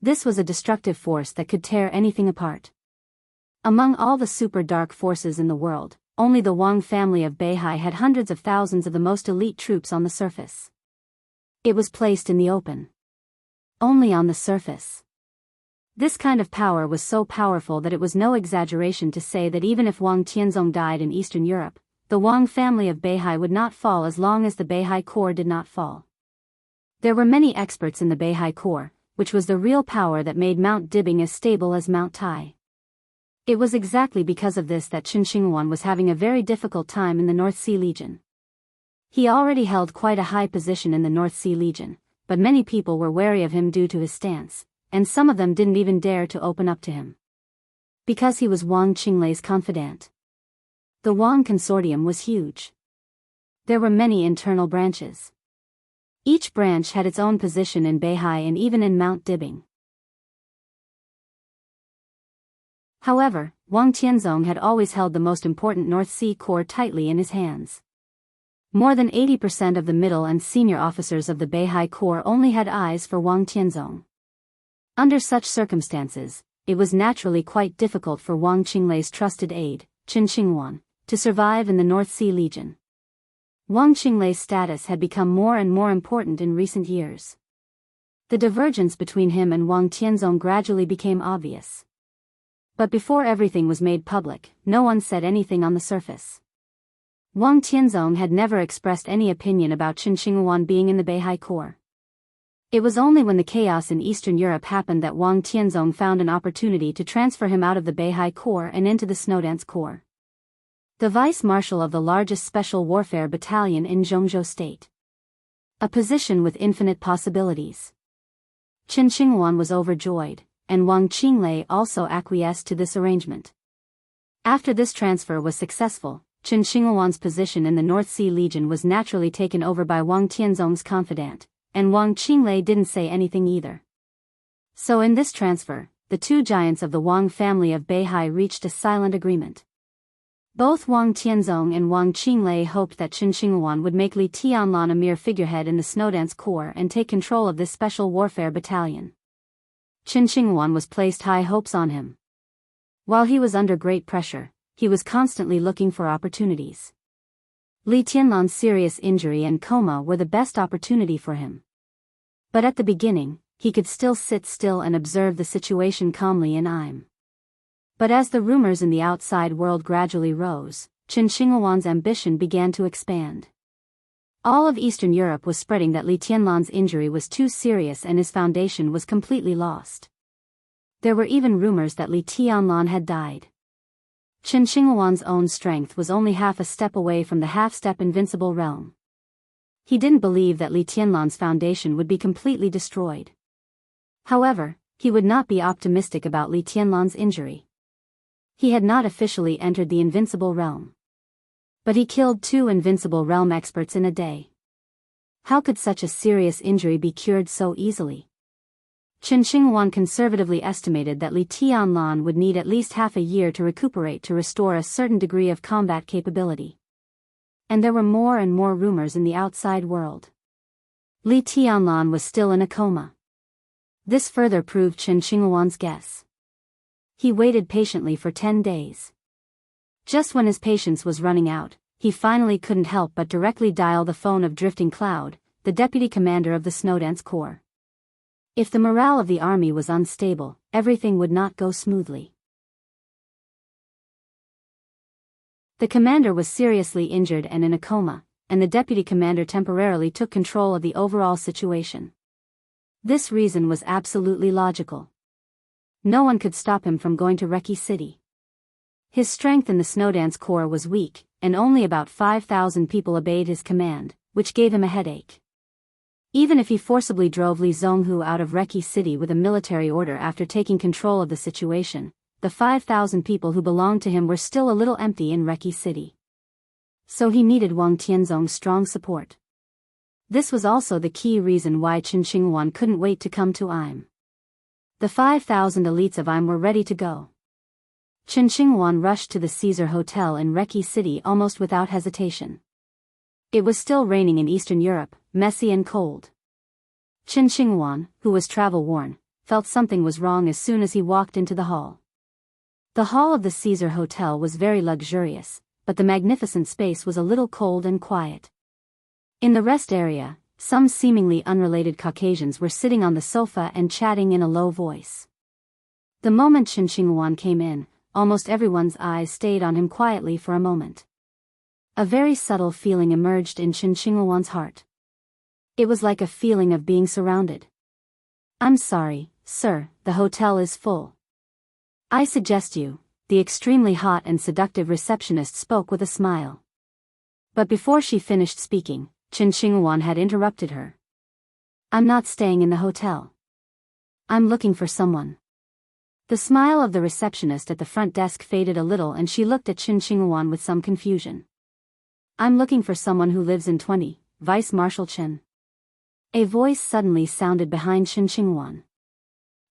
Speaker 1: This was a destructive force that could tear anything apart. Among all the super dark forces in the world, only the Wang family of Beihai had hundreds of thousands of the most elite troops on the surface. It was placed in the open. only on the surface. This kind of power was so powerful that it was no exaggeration to say that even if Wang Tianzong died in Eastern Europe, the Wang family of Beihai would not fall as long as the Beihai core did not fall. There were many experts in the Beihai core, which was the real power that made Mount Dibing as stable as Mount Tai. It was exactly because of this that Qin Shinghuan was having a very difficult time in the North Sea Legion. He already held quite a high position in the North Sea Legion, but many people were wary of him due to his stance, and some of them didn't even dare to open up to him. Because he was Wang Qinglei's confidant. The Wang consortium was huge. There were many internal branches. Each branch had its own position in Beihai and even in Mount Dibing. However, Wang Tianzong had always held the most important North Sea core tightly in his hands. More than 80% of the middle and senior officers of the Beihai Corps only had eyes for Wang Tianzong. Under such circumstances, it was naturally quite difficult for Wang Qinglei's trusted aide, Qin Shinghuan, to survive in the North Sea Legion. Wang Qinglei's status had become more and more important in recent years. The divergence between him and Wang Tianzong gradually became obvious. But before everything was made public, no one said anything on the surface. Wang Tianzong had never expressed any opinion about Qin Shinghuan being in the Beihai Corps. It was only when the chaos in Eastern Europe happened that Wang Tianzong found an opportunity to transfer him out of the Beihai Corps and into the Snowdance Corps, the vice-marshal of the largest special warfare battalion in Zhongzhou State. A position with infinite possibilities. Qin Shinghuan was overjoyed, and Wang Qinglei also acquiesced to this arrangement. After this transfer was successful, Qin Shinghuan's position in the North Sea Legion was naturally taken over by Wang Tianzong's confidant, and Wang Qinglei didn't say anything either. So in this transfer, the two giants of the Wang family of Beihai reached a silent agreement. Both Wang Tianzong and Wang Qinglei hoped that Qin Shinghuan would make Li Tianlan a mere figurehead in the Snowdance Corps and take control of this special warfare battalion. Qin Shinghuan was placed high hopes on him. While he was under great pressure, he was constantly looking for opportunities. Li Tianlan's serious injury and coma were the best opportunity for him. But at the beginning, he could still sit still and observe the situation calmly in Im. But as the rumors in the outside world gradually rose, Qin Shinghuan's ambition began to expand. All of Eastern Europe was spreading that Li Tianlan's injury was too serious and his foundation was completely lost. There were even rumors that Li Tianlan had died. Qin Shinghuan's own strength was only half a step away from the half-step invincible realm. He didn't believe that Li Tianlan's foundation would be completely destroyed. However, he would not be optimistic about Li Tianlan's injury. He had not officially entered the invincible realm. But he killed 2 invincible realm experts in a day. How could such a serious injury be cured so easily? Qin Shinghuan conservatively estimated that Li Tianlan would need at least half a year to recuperate to restore a certain degree of combat capability. And there were more and more rumors in the outside world. Li Tianlan was still in a coma. This further proved Qin Shinghuan's guess. He waited patiently for 10 days. Just when his patience was running out, he finally couldn't help but directly dial the phone of Drifting Cloud, the deputy commander of the Snowdance Corps. If the morale of the army was unstable, everything would not go smoothly. The commander was seriously injured and in a coma, and the deputy commander temporarily took control of the overall situation. This reason was absolutely logical. No one could stop him from going to Reki City. His strength in the Snowdance Corps was weak, and only about 5,000 people obeyed his command, which gave him a headache. Even if he forcibly drove Li Zhonghu out of Reki City with a military order after taking control of the situation, the 5,000 people who belonged to him were still a little empty in Reki City. So he needed Wang Tianzong's strong support. This was also the key reason why Qin Shinghuan couldn't wait to come to Im. The 5,000 elites of Im were ready to go. Qin Shinghuan rushed to the Caesar Hotel in Reki City almost without hesitation. It was still raining in Eastern Europe, messy and cold. Qin Shinghuan, who was travel-worn, felt something was wrong as soon as he walked into the hall. The hall of the Caesar Hotel was very luxurious, but the magnificent space was a little cold and quiet. In the rest area, Some seemingly unrelated Caucasians were sitting on the sofa and chatting in a low voice. The moment Chen Xinghuan came in, almost everyone's eyes stayed on him quietly for a moment. A very subtle feeling emerged in Chen Xinghuan's heart. It was like a feeling of being surrounded. "I'm sorry, sir, the hotel is full. I suggest you," the extremely hot and seductive receptionist spoke with a smile. But before she finished speaking, Chen Xinghuan had interrupted her. "I'm not staying in the hotel. I'm looking for someone." The smile of the receptionist at the front desk faded a little and she looked at Chen Xinghuan with some confusion. "I'm looking for someone who lives in 20, Vice Marshal Chen." A voice suddenly sounded behind Chen Xinghuan.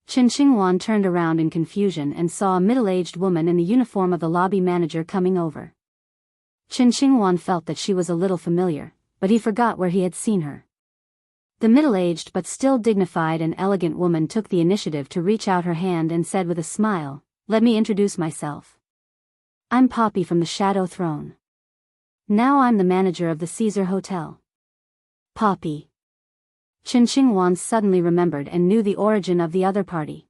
Speaker 1: Chen Xinghuan turned around in confusion and saw a middle-aged woman in the uniform of the lobby manager coming over. Chen Xinghuan felt that she was a little familiar, but he forgot where he had seen her. The middle-aged but still dignified and elegant woman took the initiative to reach out her hand and said with a smile, "Let me introduce myself. I'm Poppy from the Shadow Throne. Now I'm the manager of the Caesar Hotel." Poppy. Chen Xinghuan suddenly remembered and knew the origin of the other party.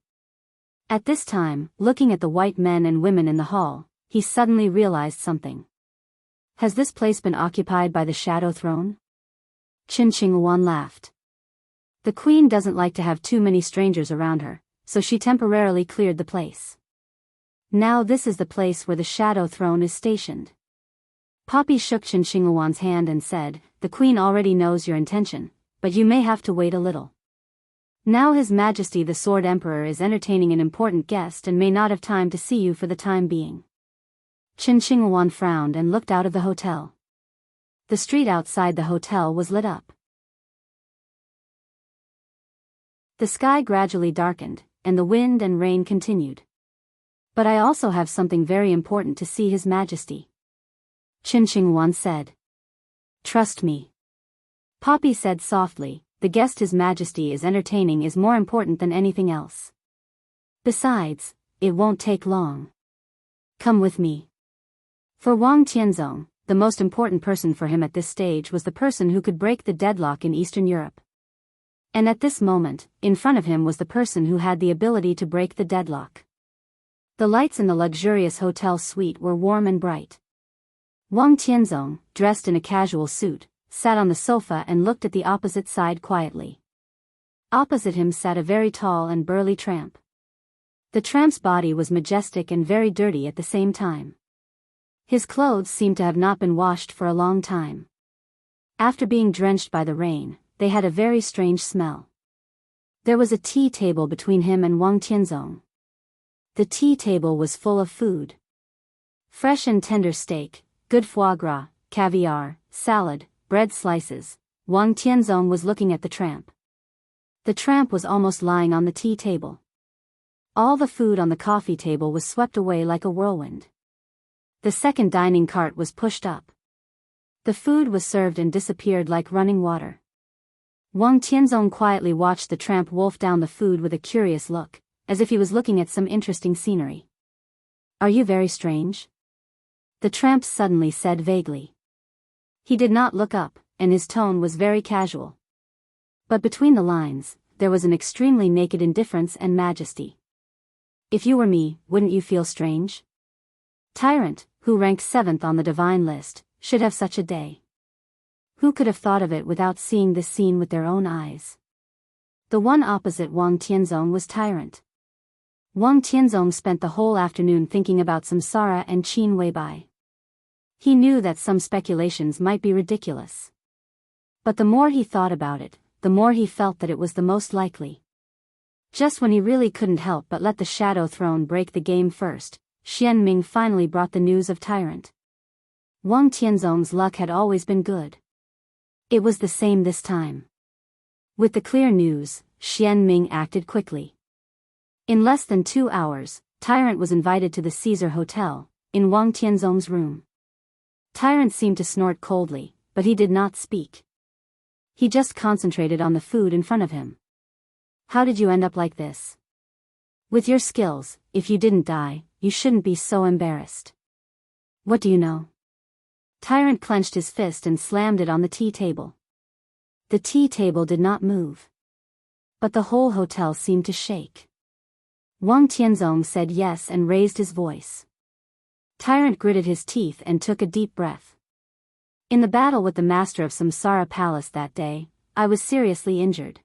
Speaker 1: At this time, looking at the white men and women in the hall, he suddenly realized something. Has this place been occupied by the Shadow Throne? Chen Xinghuan laughed. The queen doesn't like to have too many strangers around her, so she temporarily cleared the place. Now this is the place where the Shadow Throne is stationed. Poppy shook Chen Xinghuan's hand and said, "The queen already knows your intention, but you may have to wait a little. Now His Majesty the Sword Emperor is entertaining an important guest and may not have time to see you for the time being." Chen Xinghuan frowned and looked out of the hotel. The street outside the hotel was lit up. The sky gradually darkened, and the wind and rain continued. "But I also have something very important to see His Majesty," Chen Xinghuan said. "Trust me," Poppy said softly, "the guest His Majesty is entertaining is more important than anything else. Besides, it won't take long. Come with me." For Wang Tianzong, the most important person for him at this stage was the person who could break the deadlock in Eastern Europe. And at this moment, in front of him was the person who had the ability to break the deadlock. The lights in the luxurious hotel suite were warm and bright. Wang Tianzong, dressed in a casual suit, sat on the sofa and looked at the opposite side quietly. Opposite him sat a very tall and burly tramp. The tramp's body was majestic and very dirty at the same time. His clothes seemed to have not been washed for a long time. After being drenched by the rain, they had a very strange smell. There was a tea table between him and Wang Tianzong. The tea table was full of food. Fresh and tender steak, good foie gras, caviar, salad, bread slices. Wang Tianzong was looking at the tramp. The tramp was almost lying on the tea table. All the food on the coffee table was swept away like a whirlwind. The second dining cart was pushed up. The food was served and disappeared like running water. Wang Tianzong quietly watched the tramp wolf down the food with a curious look, as if he was looking at some interesting scenery. "Are you very strange?" the tramp suddenly said vaguely. He did not look up, and his tone was very casual. But between the lines, there was an extremely naked indifference and majesty. "If you were me, wouldn't you feel strange? Tyrant, who ranked 7th on the divine list, should have such a day. Who could have thought of it without seeing this scene with their own eyes?" The one opposite Wang Tianzong was Tyrant. Wang Tianzong spent the whole afternoon thinking about Samsara and Qin Weibai. He knew that some speculations might be ridiculous. But the more he thought about it, the more he felt that it was the most likely. Just when he really couldn't help but let the Shadow Throne break the game first, Xian Ming finally brought the news of Tyrant. Wang Tianzong's luck had always been good. It was the same this time. With the clear news, Xian Ming acted quickly. In less than 2 hours, Tyrant was invited to the Caesar Hotel, in Wang Tianzong's room. Tyrant seemed to snort coldly, but he did not speak. He just concentrated on the food in front of him. "How did you end up like this? With your skills, if you didn't die, you shouldn't be so embarrassed. What do you know?" Tyrant clenched his fist and slammed it on the tea table. The tea table did not move. But the whole hotel seemed to shake. Wang Tianzong said yes and raised his voice. Tyrant gritted his teeth and took a deep breath. In the battle with the master of Samsara Palace that day, I was seriously injured.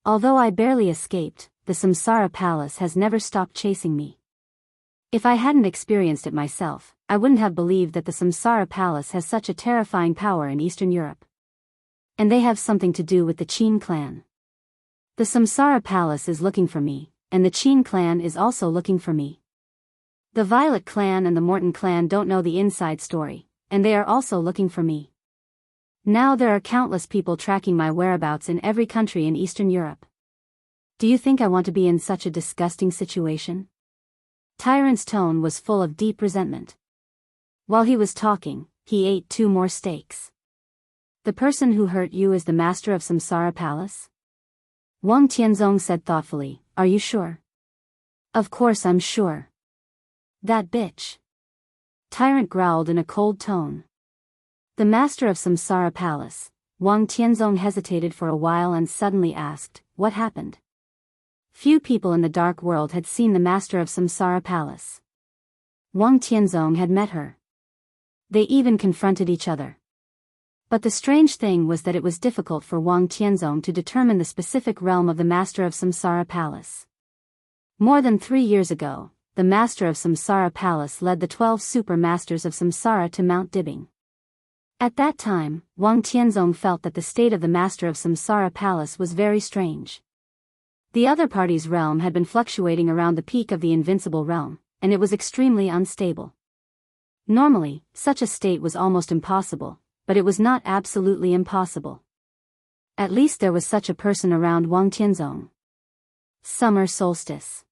Speaker 1: Although I barely escaped, the Samsara Palace has never stopped chasing me. If I hadn't experienced it myself, I wouldn't have believed that the Samsara Palace has such a terrifying power in Eastern Europe. And they have something to do with the Qin clan. The Samsara Palace is looking for me, and the Qin clan is also looking for me. The Violet clan and the Morton clan don't know the inside story, and they are also looking for me. Now there are countless people tracking my whereabouts in every country in Eastern Europe. Do you think I want to be in such a disgusting situation? Tyrant's tone was full of deep resentment. While he was talking, he ate 2 more steaks. The person who hurt you is the master of Samsara Palace? Wang Tianzong said thoughtfully, are you sure? Of course I'm sure. That bitch. Tyrant growled in a cold tone. The master of Samsara Palace. Wang Tianzong hesitated for a while and suddenly asked, what happened? Few people in the dark world had seen the master of Samsara Palace. Wang Tianzong had met her. They even confronted each other. But the strange thing was that it was difficult for Wang Tianzong to determine the specific realm of the master of Samsara Palace. More than 3 years ago, the master of Samsara Palace led the 12 super masters of Samsara to Mount Dibbing. At that time, Wang Tianzong felt that the state of the master of Samsara Palace was very strange. The other party's realm had been fluctuating around the peak of the invincible realm, and it was extremely unstable. Normally, such a state was almost impossible, but it was not absolutely impossible. At least there was such a person around Wang Tianzong. Summer solstice.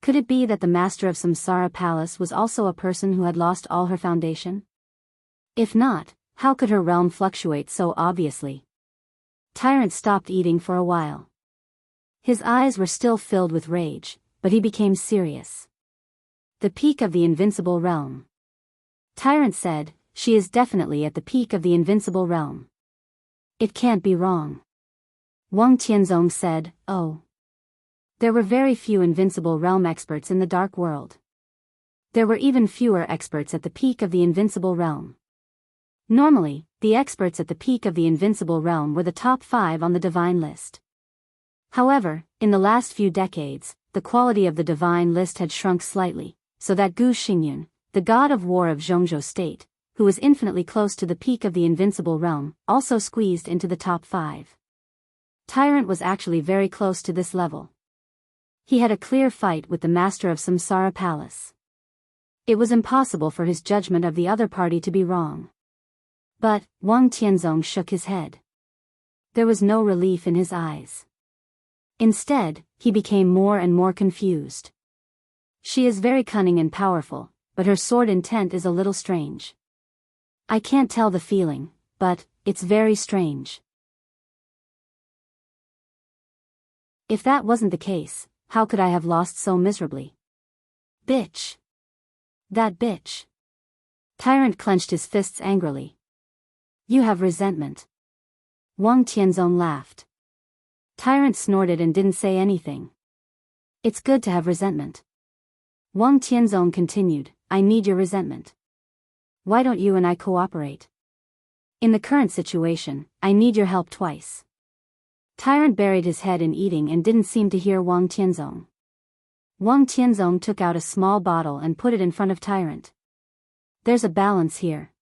Speaker 1: Could it be that the master of Samsara Palace was also a person who had lost all her foundation? If not, how could her realm fluctuate so obviously? Tyrant stopped eating for a while. His eyes were still filled with rage, but he became serious. The peak of the invincible realm. Tyrant said, she is definitely at the peak of the invincible realm. It can't be wrong. Wang Tianzong said, oh. There were very few invincible realm experts in the dark world. There were even fewer experts at the peak of the invincible realm. Normally, the experts at the peak of the invincible realm were the top 5 on the divine list. However, in the last few decades, the quality of the divine list had shrunk slightly, so that Gu Xingyun, the god of war of Zhongzhou state, who was infinitely close to the peak of the invincible realm, also squeezed into the top 5. Tyrant was actually very close to this level. He had a clear fight with the master of Samsara Palace. It was impossible for his judgment of the other party to be wrong. But, Wang Tianzong shook his head. There was no relief in his eyes. Instead, he became more and more confused. She is very cunning and powerful, but her sword intent is a little strange. I can't tell the feeling, but it's very strange. If that wasn't the case, how could I have lost so miserably? Bitch. That bitch. Tyrant clenched his fists angrily. You have resentment. Wang Tianzong laughed. Tyrant snorted and didn't say anything. It's good to have resentment. Wang Tianzong continued, I need your resentment. Why don't you and I cooperate? In the current situation, I need your help twice. Tyrant buried his head in eating and didn't seem to hear Wang Tianzong. Wang Tianzong took out a small bottle and put it in front of Tyrant. There's a balance here.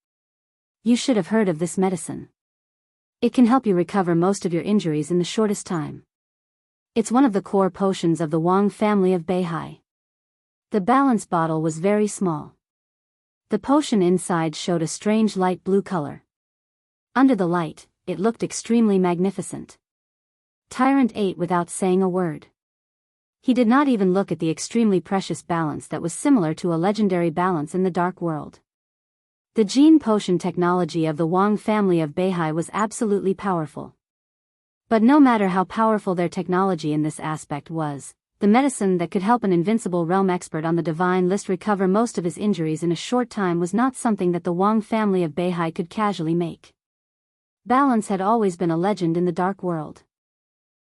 Speaker 1: You should have heard of this medicine. It can help you recover most of your injuries in the shortest time. It's one of the core potions of the Wang family of Beihai. The balance bottle was very small. The potion inside showed a strange light blue color. Under the light, it looked extremely magnificent. Tyrant ate without saying a word. He did not even look at the extremely precious balance that was similar to a legendary balance in the dark world. The gene potion technology of the Wang family of Beihai was absolutely powerful. But no matter how powerful their technology in this aspect was, the medicine that could help an invincible realm expert on the divine list recover most of his injuries in a short time was not something that the Wang family of Beihai could casually make. Balance had always been a legend in the dark world.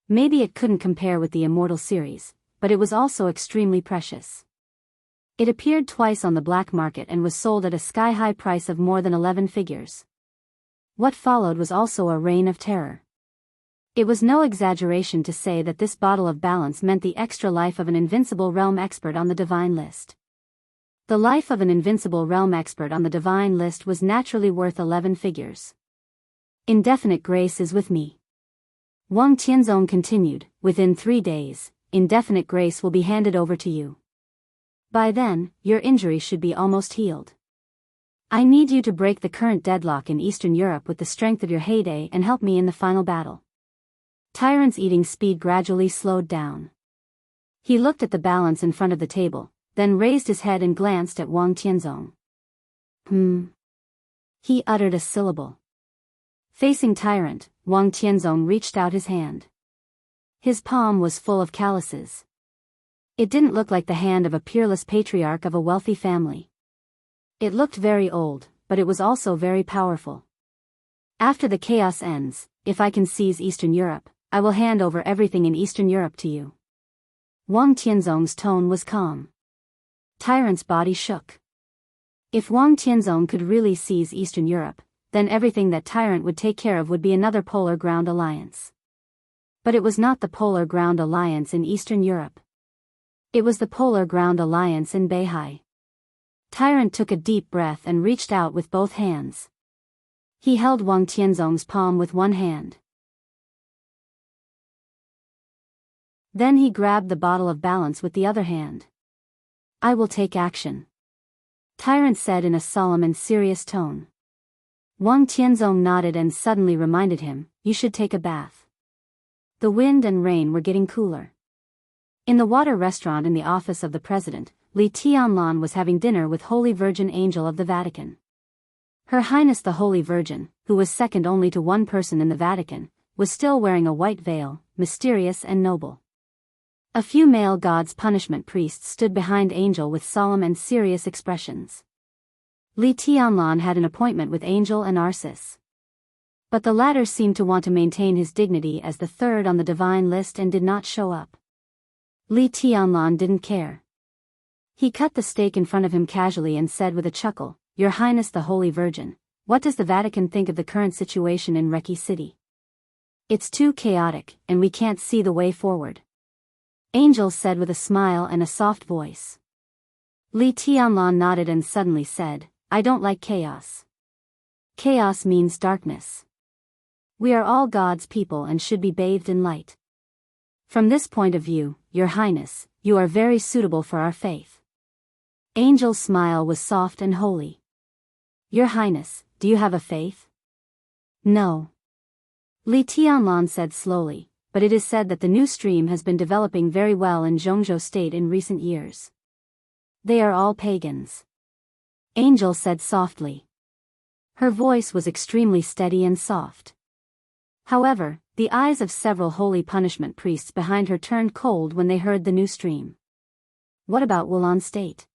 Speaker 1: Maybe it couldn't compare with the Immortal series, but it was also extremely precious. It appeared twice on the black market and was sold at a sky-high price of more than 11 figures. What followed was also a reign of terror. It was no exaggeration to say that this bottle of balance meant the extra life of an invincible realm expert on the divine list. The life of an invincible realm expert on the divine list was naturally worth 11 figures. Indefinite grace is with me. Wang Tianzong continued, within 3 days, indefinite grace will be handed over to you. By then, your injury should be almost healed. I need you to break the current deadlock in Eastern Europe with the strength of your heyday and help me in the final battle. Tyrant's eating speed gradually slowed down. He looked at the balance in front of the table, then raised his head and glanced at Wang Tianzong. He uttered a syllable. Facing Tyrant, Wang Tianzong reached out his hand. His palm was full of calluses. It didn't look like the hand of a peerless patriarch of a wealthy family. It looked very old, but it was also very powerful. After the chaos ends, if I can seize Eastern Europe, I will hand over everything in Eastern Europe to you. Wang Tianzong's tone was calm. Tyrant's body shook. If Wang Tianzong could really seize Eastern Europe, then everything that Tyrant would take care of would be another Polar Ground Alliance. But it was not the Polar Ground Alliance in Eastern Europe. It was the Polar Ground Alliance in Beihai. Tyrant took a deep breath and reached out with both hands. He held Wang Tianzong's palm with one hand. Then he grabbed the bottle of balance with the other hand. I will take action, Tyrant said in a solemn and serious tone. Wang Tianzong nodded and suddenly reminded him, you should take a bath. The wind and rain were getting cooler. In the water restaurant in the office of the president, Li Tianlan was having dinner with Holy Virgin Angel of the Vatican. Her Highness the Holy Virgin, who was second only to one person in the Vatican, was still wearing a white veil, mysterious and noble. A few male gods' punishment priests stood behind Angel with solemn and serious expressions. Li Tianlan had an appointment with Angel and Arsis. But the latter seemed to want to maintain his dignity as the third on the divine list and did not show up. Li Tianlan didn't care. He cut the steak in front of him casually and said with a chuckle, Your Highness the Holy Virgin, what does the Vatican think of the current situation in Reki City? It's too chaotic, and we can't see the way forward. Angel said with a smile and a soft voice. Li Tianlan nodded and suddenly said, I don't like chaos. Chaos means darkness. We are all God's people and should be bathed in light. From this point of view, Your Highness, you are very suitable for our faith. Angel's smile was soft and holy. Your Highness, do you have a faith? No. Li Tianlan said slowly, but it is said that the new stream has been developing very well in Zhongzhou State in recent years. They are all pagans. Angel said softly. Her voice was extremely steady and soft. However, the eyes of several holy punishment priests behind her turned cold when they heard the new stream. What about Wulan State?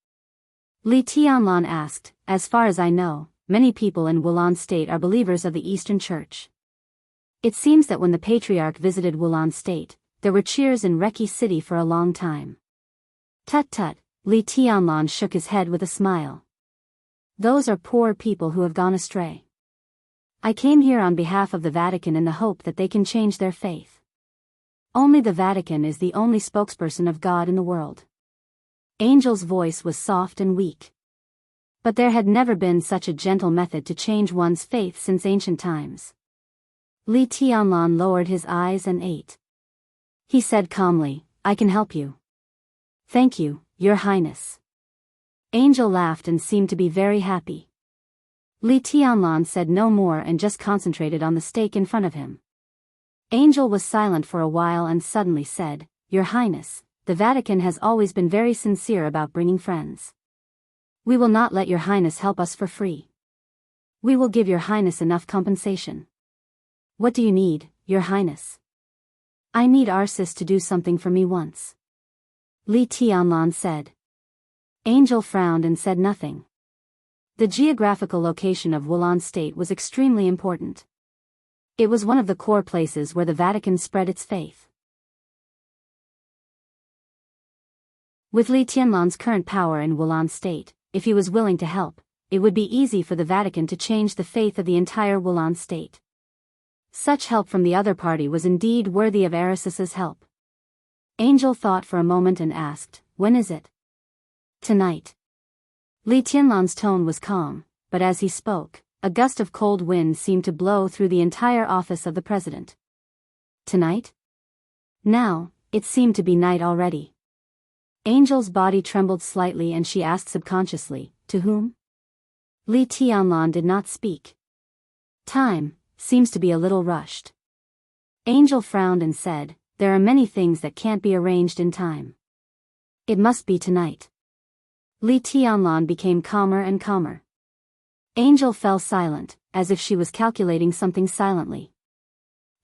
Speaker 1: Li Tianlan asked. As far as I know, many people in Wulan State are believers of the Eastern Church. It seems that when the Patriarch visited Wulan State, there were cheers in Reki City for a long time. Tut tut, Li Tianlan shook his head with a smile. Those are poor people who have gone astray. I came here on behalf of the Vatican in the hope that they can change their faith. Only the Vatican is the only spokesperson of God in the world. Angel's voice was soft and weak. But there had never been such a gentle method to change one's faith since ancient times. Li Tianlan lowered his eyes and ate. He said calmly, I can help you. Thank you, Your Highness. Angel laughed and seemed to be very happy. Li Tianlan said no more and just concentrated on the steak in front of him. Angel was silent for a while and suddenly said, Your Highness, the Vatican has always been very sincere about bringing friends. We will not let Your Highness help us for free. We will give Your Highness enough compensation. What do you need, Your Highness? I need Arsis to do something for me once. Li Tianlan said. Angel frowned and said nothing. The geographical location of Wulan State was extremely important. It was one of the core places where the Vatican spread its faith. With Li Tianlan's current power in Wulan State, if he was willing to help, it would be easy for the Vatican to change the faith of the entire Wulan State. Such help from the other party was indeed worthy of Erisis's help. Angel thought for a moment and asked, "When is it?" "Tonight." Li Tianlan's tone was calm, but as he spoke, a gust of cold wind seemed to blow through the entire office of the president. Tonight? Now, it seemed to be night already. Angel's body trembled slightly and she asked subconsciously, "To whom?" Li Tianlan did not speak. "Time seems to be a little rushed." Angel frowned and said, "There are many things that can't be arranged in time. It must be tonight." Li Tianlan became calmer and calmer. Angel fell silent, as if she was calculating something silently.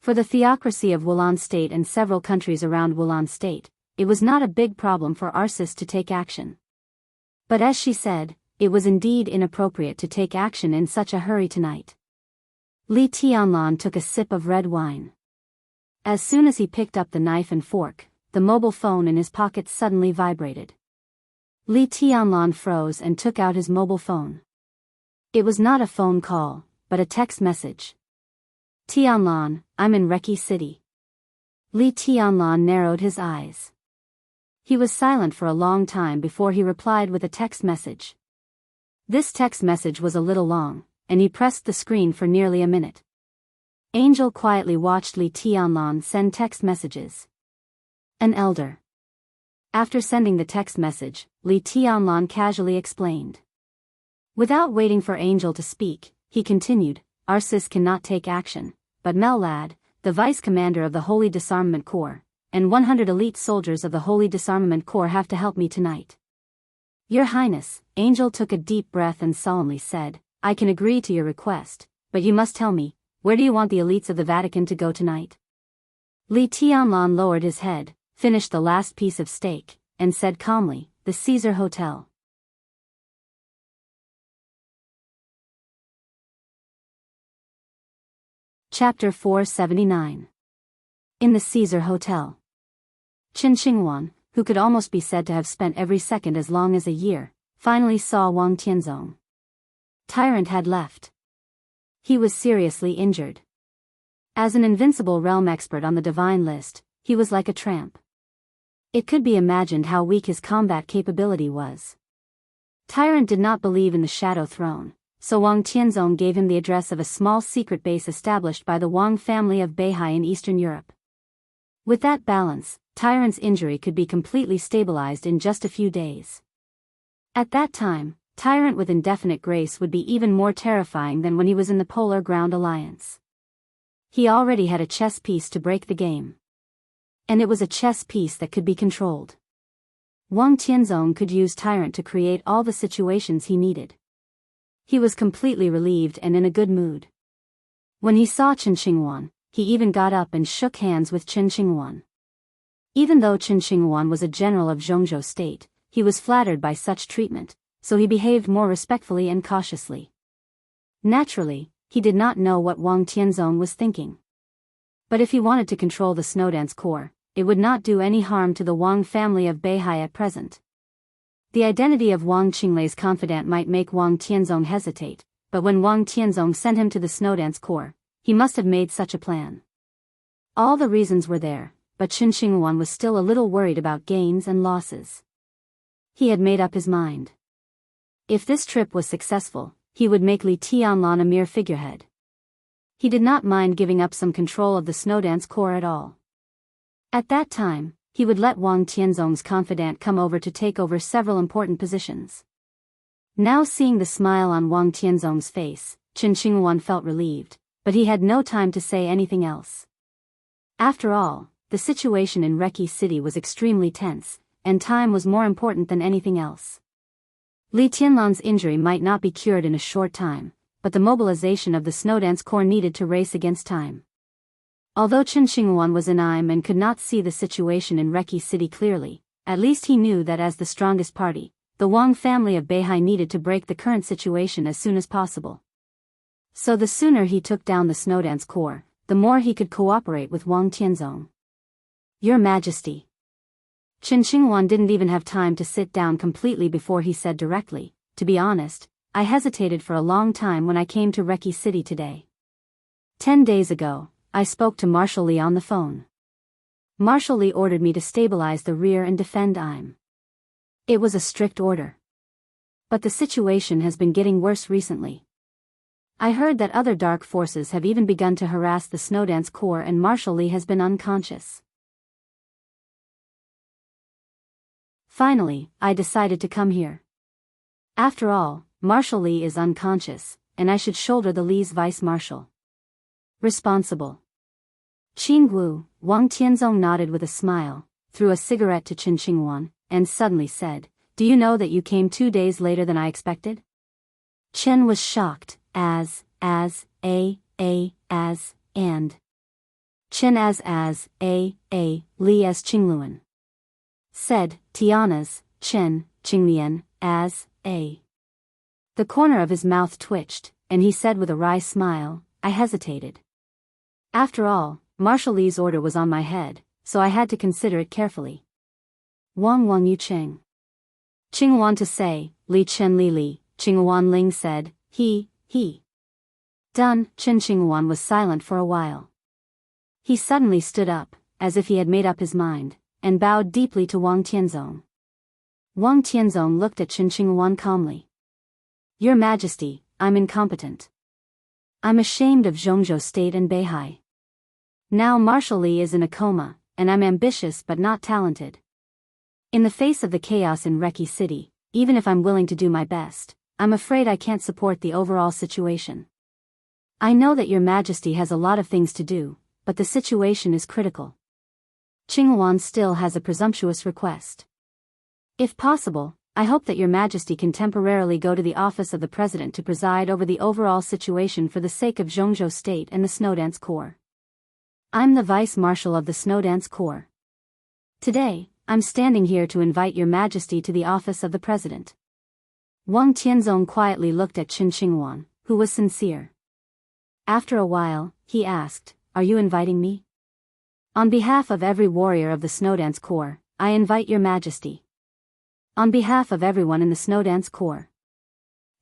Speaker 1: For the theocracy of Wulan State and several countries around Wulan State, it was not a big problem for Arsis to take action. But as she said, it was indeed inappropriate to take action in such a hurry tonight. Li Tianlan took a sip of red wine. As soon as he picked up the knife and fork, the mobile phone in his pocket suddenly vibrated. Li Tianlan froze and took out his mobile phone. It was not a phone call, but a text message. "Tianlan, I'm in Reki City." Li Tianlan narrowed his eyes. He was silent for a long time before he replied with a text message. This text message was a little long, and he pressed the screen for nearly a minute. Angel quietly watched Li Tianlan send text messages. An elder. After sending the text message, Li Tianlan casually explained. Without waiting for Angel to speak, he continued, "Arsis cannot take action, but Mellad, the vice commander of the Holy Disarmament Corps, and 100 elite soldiers of the Holy Disarmament Corps have to help me tonight." "Your Highness," Angel took a deep breath and solemnly said, "I can agree to your request, but you must tell me, where do you want the elites of the Vatican to go tonight?" Li Tianlan lowered his head, finished the last piece of steak, and said calmly, "The Caesar Hotel." Chapter 479. In the Caesar Hotel. Qin Xinghuan, who could almost be said to have spent every second as long as a year, finally saw Wang Tianzong. Tyrant had left. He was seriously injured. As an invincible realm expert on the divine list, he was like a tramp. It could be imagined how weak his combat capability was. Tyrant did not believe in the Shadow Throne, so Wang Tianzong gave him the address of a small secret base established by the Wang family of Beihai in Eastern Europe. With that balance, Tyrant's injury could be completely stabilized in just a few days. At that time, Tyrant with indefinite grace would be even more terrifying than when he was in the Polar Ground Alliance. He already had a chess piece to break the game. And it was a chess piece that could be controlled. Wang Tianzong could use Tyrant to create all the situations he needed. He was completely relieved and in a good mood. When he saw Qin Xinghuan, he even got up and shook hands with Qin Xinghuan. Even though Qin Xinghuan was a general of Zhongzhou State, he was flattered by such treatment, so he behaved more respectfully and cautiously. Naturally, he did not know what Wang Tianzong was thinking. But if he wanted to control the Snowdance Corps, it would not do any harm to the Wang family of Beihai at present. The identity of Wang Qinglei's confidant might make Wang Tianzong hesitate, but when Wang Tianzong sent him to the Snowdance Corps, he must have made such a plan. All the reasons were there, but Qin Xinghuan was still a little worried about gains and losses. He had made up his mind. If this trip was successful, he would make Li Tianlan a mere figurehead. He did not mind giving up some control of the Snowdance Corps at all. At that time, he would let Wang Tianzong's confidant come over to take over several important positions. Now seeing the smile on Wang Tianzong's face, Qin Xinghuan felt relieved, but he had no time to say anything else. After all, the situation in Reki City was extremely tense, and time was more important than anything else. Li Tianlan's injury might not be cured in a short time, but the mobilization of the Snowdance Corps needed to race against time. Although Qin Xinghuan was in Im and could not see the situation in Reki City clearly, at least he knew that as the strongest party, the Wang family of Beihai needed to break the current situation as soon as possible. So the sooner he took down the Snowdance Corps, the more he could cooperate with Wang Tianzong. Your Majesty. Qin Xinghuan didn't even have time to sit down completely before he said directly, to be honest, I hesitated for a long time when I came to Reki City today. 10 days ago, I spoke to Marshal Li on the phone. Marshal Li ordered me to stabilize the rear and defend Im. It was a strict order. But the situation has been getting worse recently. I heard that other dark forces have even begun to harass the Snowdance Corps and Marshal Li has been unconscious. Finally, I decided to come here. After all, Marshal Li is unconscious, and I should shoulder the Li's vice-marshal. Responsible. Qinggu, Wang Tianzong nodded with a smile, threw a cigarette to Qin Xinghuan, and suddenly said, Do you know that you came 2 days later than I expected? Chen was shocked, and. Chen Li as Qingluan. Said, Tiana's, Chen, Qinglian, The corner of his mouth twitched, and he said with a wry smile, I hesitated. After all, Marshal Li's order was on my head, so I had to consider it carefully. Wang Yu Cheng. Qinghuan to say, Li Chen Li, Qinghuan Ling said, he. Done. Qin Xinghuan was silent for a while. He suddenly stood up, as if he had made up his mind, and bowed deeply to Wang Tianzong. Wang Tianzong looked at Qin Xinghuan calmly. Your Majesty, I'm incompetent. I'm ashamed of Zhongzhou State and Beihai. Now Marshal Li is in a coma, and I'm ambitious but not talented. In the face of the chaos in Reki City, even if I'm willing to do my best, I'm afraid I can't support the overall situation. I know that Your Majesty has a lot of things to do, but the situation is critical. Qinghuan still has a presumptuous request. If possible, I hope that Your Majesty can temporarily go to the office of the President to preside over the overall situation for the sake of Zhongzhou State and the Snowdance Corps. I'm the Vice-Marshal of the Snowdance Corps. Today, I'm standing here to invite Your Majesty to the office of the President. Wang Tianzong quietly looked at Qin Xinghuan, who was sincere. After a while, he asked, Are you inviting me? On behalf of every warrior of the Snowdance Corps, I invite Your Majesty. On behalf of everyone in the Snowdance Corps.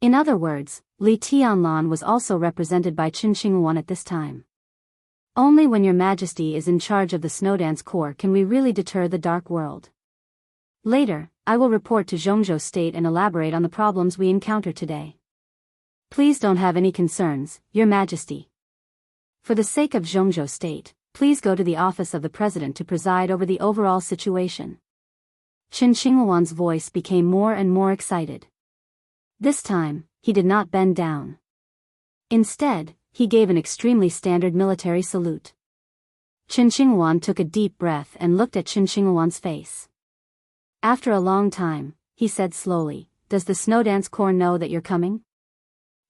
Speaker 1: In other words, Li Tianlan was also represented by Qin Xinghuan at this time. Only when Your Majesty is in charge of the Snowdance Corps can we really deter the dark world. Later, I will report to Zhongzhou State and elaborate on the problems we encounter today. Please don't have any concerns, Your Majesty. For the sake of Zhongzhou State, please go to the office of the President to preside over the overall situation. Qin Xinghuan's voice became more and more excited. This time, he did not bend down. Instead, he gave an extremely standard military salute. Qin Xinghuan took a deep breath and looked at Qin Xinghuan's face. After a long time, he said slowly, Does the Snowdance Corps know that you're coming?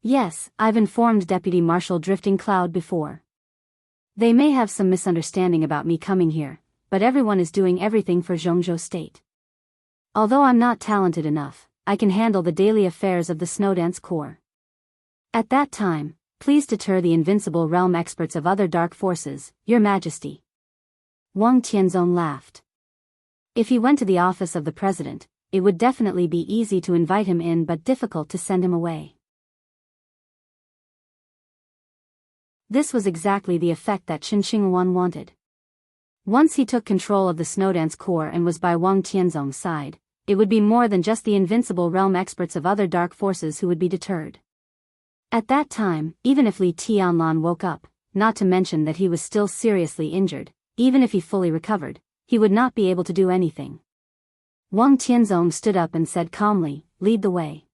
Speaker 1: Yes, I've informed Deputy Marshal Drifting Cloud before. They may have some misunderstanding about me coming here, but everyone is doing everything for Zhongzhou State. Although I'm not talented enough, I can handle the daily affairs of the Snowdance Corps. At that time, please deter the invincible realm experts of other dark forces, Your Majesty. Wang Tianzong laughed. If he went to the office of the President, it would definitely be easy to invite him in but difficult to send him away. This was exactly the effect that Qin Xinghuan wanted. Once he took control of the Snowdance Corps and was by Wang Tianzong's side, it would be more than just the invincible realm experts of other dark forces who would be deterred. At that time, even if Li Tianlan woke up, not to mention that he was still seriously injured, even if he fully recovered, he would not be able to do anything. Wang Tianzong stood up and said calmly, Lead the way.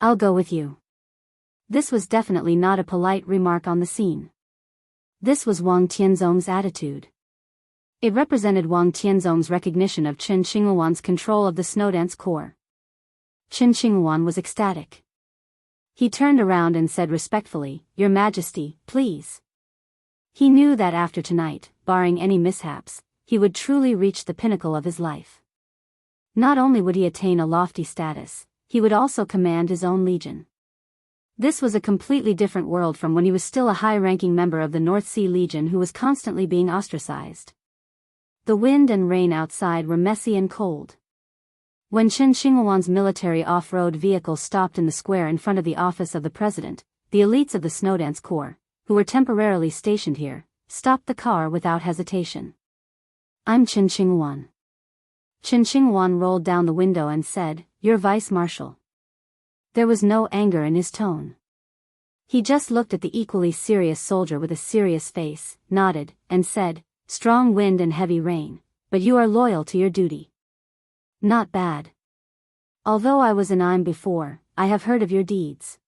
Speaker 1: I'll go with you. This was definitely not a polite remark on the scene. This was Wang Tianzong's attitude. It represented Wang Tianzong's recognition of Qin Xinghuan's control of the Snowdance Corps. Qin Xinghuan was ecstatic. He turned around and said respectfully, Your Majesty, please. He knew that after tonight, barring any mishaps, he would truly reach the pinnacle of his life. Not only would he attain a lofty status, he would also command his own legion. This was a completely different world from when he was still a high-ranking member of the North Sea Legion who was constantly being ostracized. The wind and rain outside were messy and cold. When Qin Shinghuan's military off-road vehicle stopped in the square in front of the office of the president, the elites of the Snowdance Corps, who were temporarily stationed here, stopped the car without hesitation. "I'm Qin Shinghuan." Qin Shinghuan rolled down the window and said, "You're Vice Marshal." There was no anger in his tone. He just looked at the equally serious soldier with a serious face, nodded, and said, "Strong wind and heavy rain, but you are loyal to your duty." "Not bad. Although I was in Im before, I have heard of your deeds.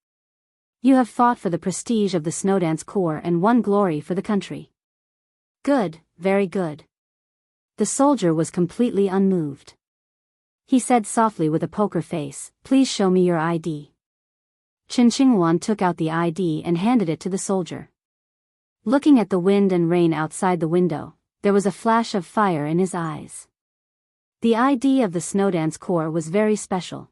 Speaker 1: You have fought for the prestige of the Snowdance Corps and won glory for the country." "Good, very good." The soldier was completely unmoved. He said softly with a poker face, "Please show me your ID." Qin Shinghuan took out the ID and handed it to the soldier. Looking at the wind and rain outside the window, there was a flash of fire in his eyes. The ID of the Snowdance Corps was very special.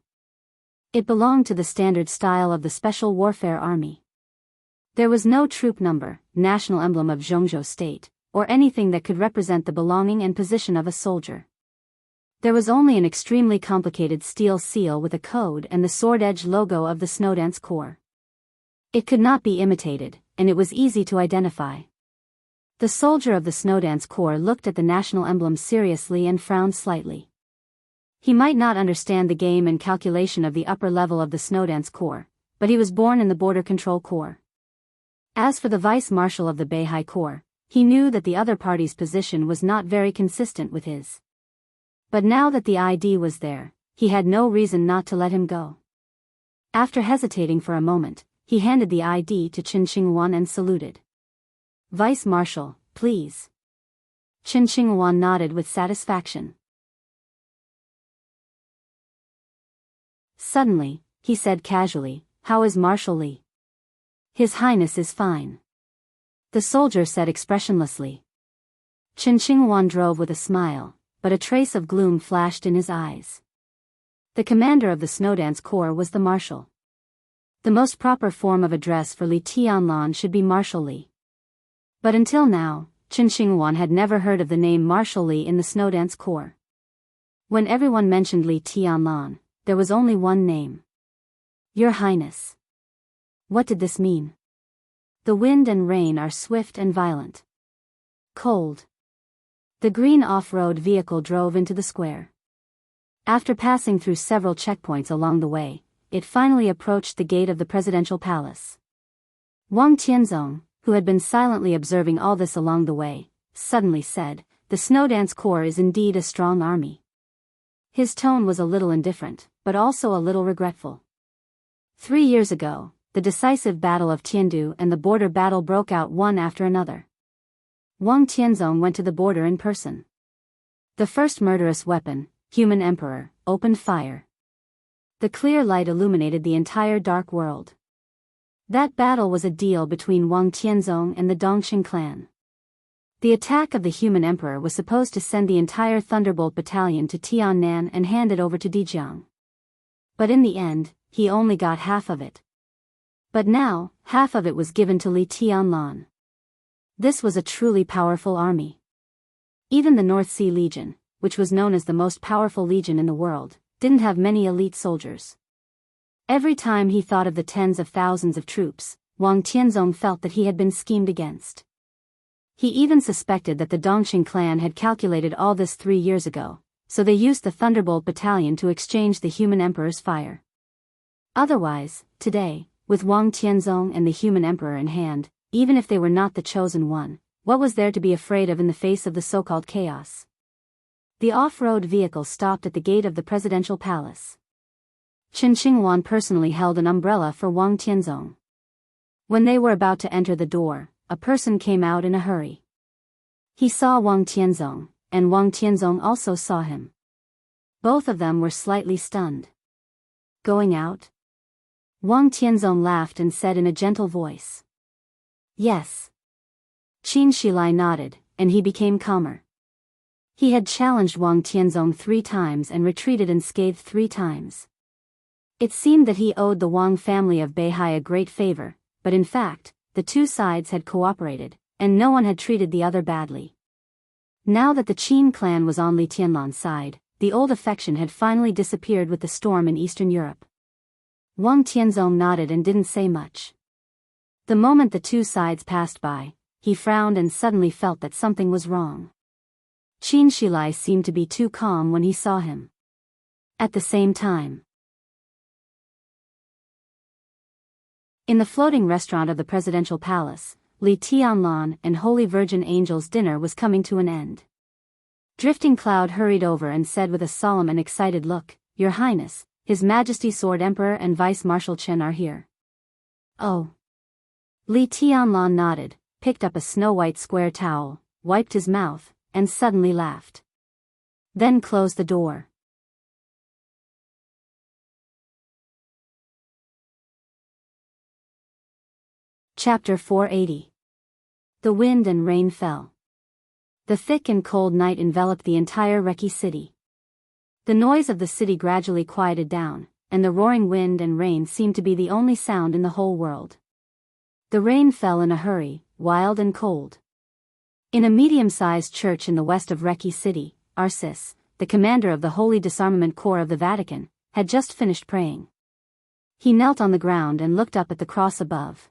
Speaker 1: It belonged to the standard style of the Special Warfare Army. There was no troop number, national emblem of Zhongzhou State, or anything that could represent the belonging and position of a soldier. There was only an extremely complicated steel seal with a code and the sword-edge logo of the Snowdance Corps. It could not be imitated, and it was easy to identify. The soldier of the Snowdance Corps looked at the national emblem seriously and frowned slightly. He might not understand the game and calculation of the upper level of the Snowdance Corps, but he was born in the Border Control Corps. As for the Vice Marshal of the Beihai Corps, he knew that the other party's position was not very consistent with his. But now that the ID was there, he had no reason not to let him go. After hesitating for a moment, he handed the ID to Qin Shinghuan and saluted. "Vice Marshal, please." Qin Shinghuan nodded with satisfaction. Suddenly, he said casually, "How is Marshal Li?" "His Highness is fine." The soldier said expressionlessly. Qin Shinghuan drove with a smile, but a trace of gloom flashed in his eyes. The commander of the Snowdance Corps was the Marshal. The most proper form of address for Li Tianlan should be Marshal Li. But until now, Qin Shinghuan had never heard of the name Marshal Li in the Snowdance Corps. When everyone mentioned Li Tianlan, there was only one name. "Your Highness." What did this mean? The wind and rain are swift and violent. Cold. The green off-road vehicle drove into the square. After passing through several checkpoints along the way, it finally approached the gate of the presidential palace. Wang Tianzong, who had been silently observing all this along the way, suddenly said, "The Snowdance Corps is indeed a strong army." His tone was a little indifferent, but also a little regretful. 3 years ago, the decisive Battle of Tiandu and the border battle broke out one after another. Wang Tianzong went to the border in person. The first murderous weapon, Human Emperor, opened fire. The clear light illuminated the entire dark world. That battle was a deal between Wang Tianzong and the Dongqing clan. The attack of the Human Emperor was supposed to send the entire Thunderbolt battalion to Tiannan and hand it over to Dijiang. But in the end, he only got half of it. But now, half of it was given to Li Tianlan. This was a truly powerful army. Even the North Sea Legion, which was known as the most powerful legion in the world, didn't have many elite soldiers. Every time he thought of the tens of thousands of troops, Wang Tianzong felt that he had been schemed against. He even suspected that the Dongqing clan had calculated all this 3 years ago, so they used the Thunderbolt battalion to exchange the Human Emperor's fire. Otherwise, today, with Wang Tianzong and the Human Emperor in hand, even if they were not the chosen one, what was there to be afraid of in the face of the so-called chaos? The off-road vehicle stopped at the gate of the presidential palace. Qin Shinghuan personally held an umbrella for Wang Tianzong. When they were about to enter the door, a person came out in a hurry. He saw Wang Tianzong, and Wang Tianzong also saw him. Both of them were slightly stunned. "Going out?" Wang Tianzong laughed and said in a gentle voice. "Yes." Qin Shilai nodded, and he became calmer. He had challenged Wang Tianzong 3 times and retreated unscathed 3 times. It seemed that he owed the Wang family of Beihai a great favor, but in fact, the two sides had cooperated, and no one had treated the other badly. Now that the Qin clan was on Li Tianlan's side, the old affection had finally disappeared with the storm in Eastern Europe. Wang Tianzong nodded and didn't say much. The moment the two sides passed by, he frowned and suddenly felt that something was wrong. Qin Shilai seemed to be too calm when he saw him. At the same time, in the floating restaurant of the presidential palace, Li Tianlan and Holy Virgin Angel's dinner was coming to an end. Drifting Cloud hurried over and said with a solemn and excited look, "Your Highness, His Majesty Sword Emperor and Vice Marshal Chen are here." "Oh." Li Tianlan nodded, picked up a snow-white square towel, wiped his mouth, and suddenly laughed. Then closed the door. Chapter 480. The wind and rain fell. The thick and cold night enveloped the entire Reki city. The noise of the city gradually quieted down, and the roaring wind and rain seemed to be the only sound in the whole world. The rain fell in a hurry, wild and cold. In a medium-sized church in the west of Reki city, Arcis, the commander of the Holy Disarmament Corps of the Vatican, had just finished praying. He knelt on the ground and looked up at the cross above.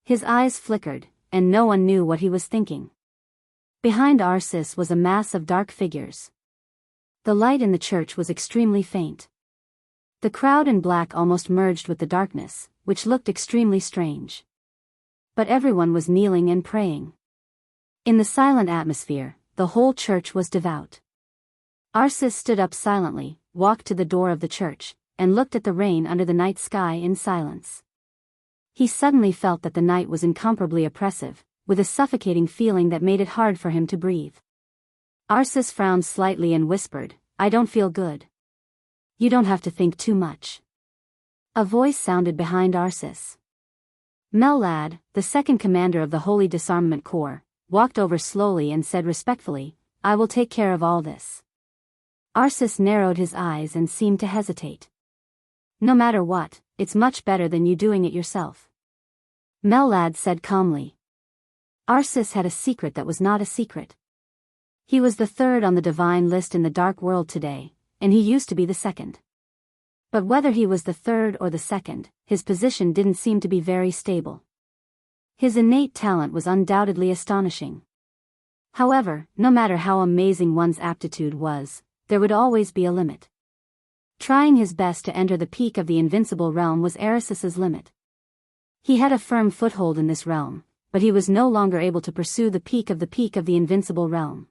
Speaker 1: His eyes flickered, and no one knew what he was thinking. Behind Arcis was a mass of dark figures. The light in the church was extremely faint. The crowd in black almost merged with the darkness, which looked extremely strange. But everyone was kneeling and praying. In the silent atmosphere, the whole church was devout. Arcis stood up silently, walked to the door of the church, and looked at the rain under the night sky in silence. He suddenly felt that the night was incomparably oppressive, with a suffocating feeling that made it hard for him to breathe. Arcis frowned slightly and whispered, "I don't feel good." "You don't have to think too much." A voice sounded behind Arcis. Mellad, the second commander of the Holy Disarmament Corps, walked over slowly and said respectfully, "I will take care of all this." Arcis narrowed his eyes and seemed to hesitate. "No matter what, it's much better than you doing it yourself," Mellad said calmly. Arcis had a secret that was not a secret. He was the third on the divine list in the dark world today, and he used to be the second. But whether he was the third or the second, his position didn't seem to be very stable. His innate talent was undoubtedly astonishing. However, no matter how amazing one's aptitude was, there would always be a limit. Trying his best to enter the peak of the invincible realm was Aracis's limit. He had a firm foothold in this realm, but he was no longer able to pursue the peak of the invincible realm.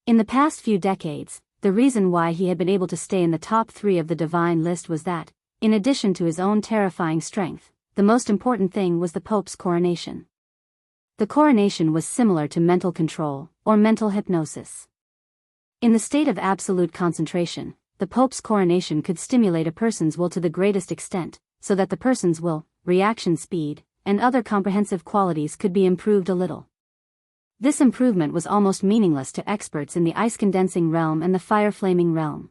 Speaker 1: In the past few decades, the reason why he had been able to stay in the top 3 of the divine list was that, in addition to his own terrifying strength, the most important thing was the Pope's coronation. The coronation was similar to mental control, or mental hypnosis. In the state of absolute concentration, the Pope's coronation could stimulate a person's will to the greatest extent, so that the person's will, reaction speed, and other comprehensive qualities could be improved a little. This improvement was almost meaningless to experts in the ice-condensing realm and the fire-flaming realm.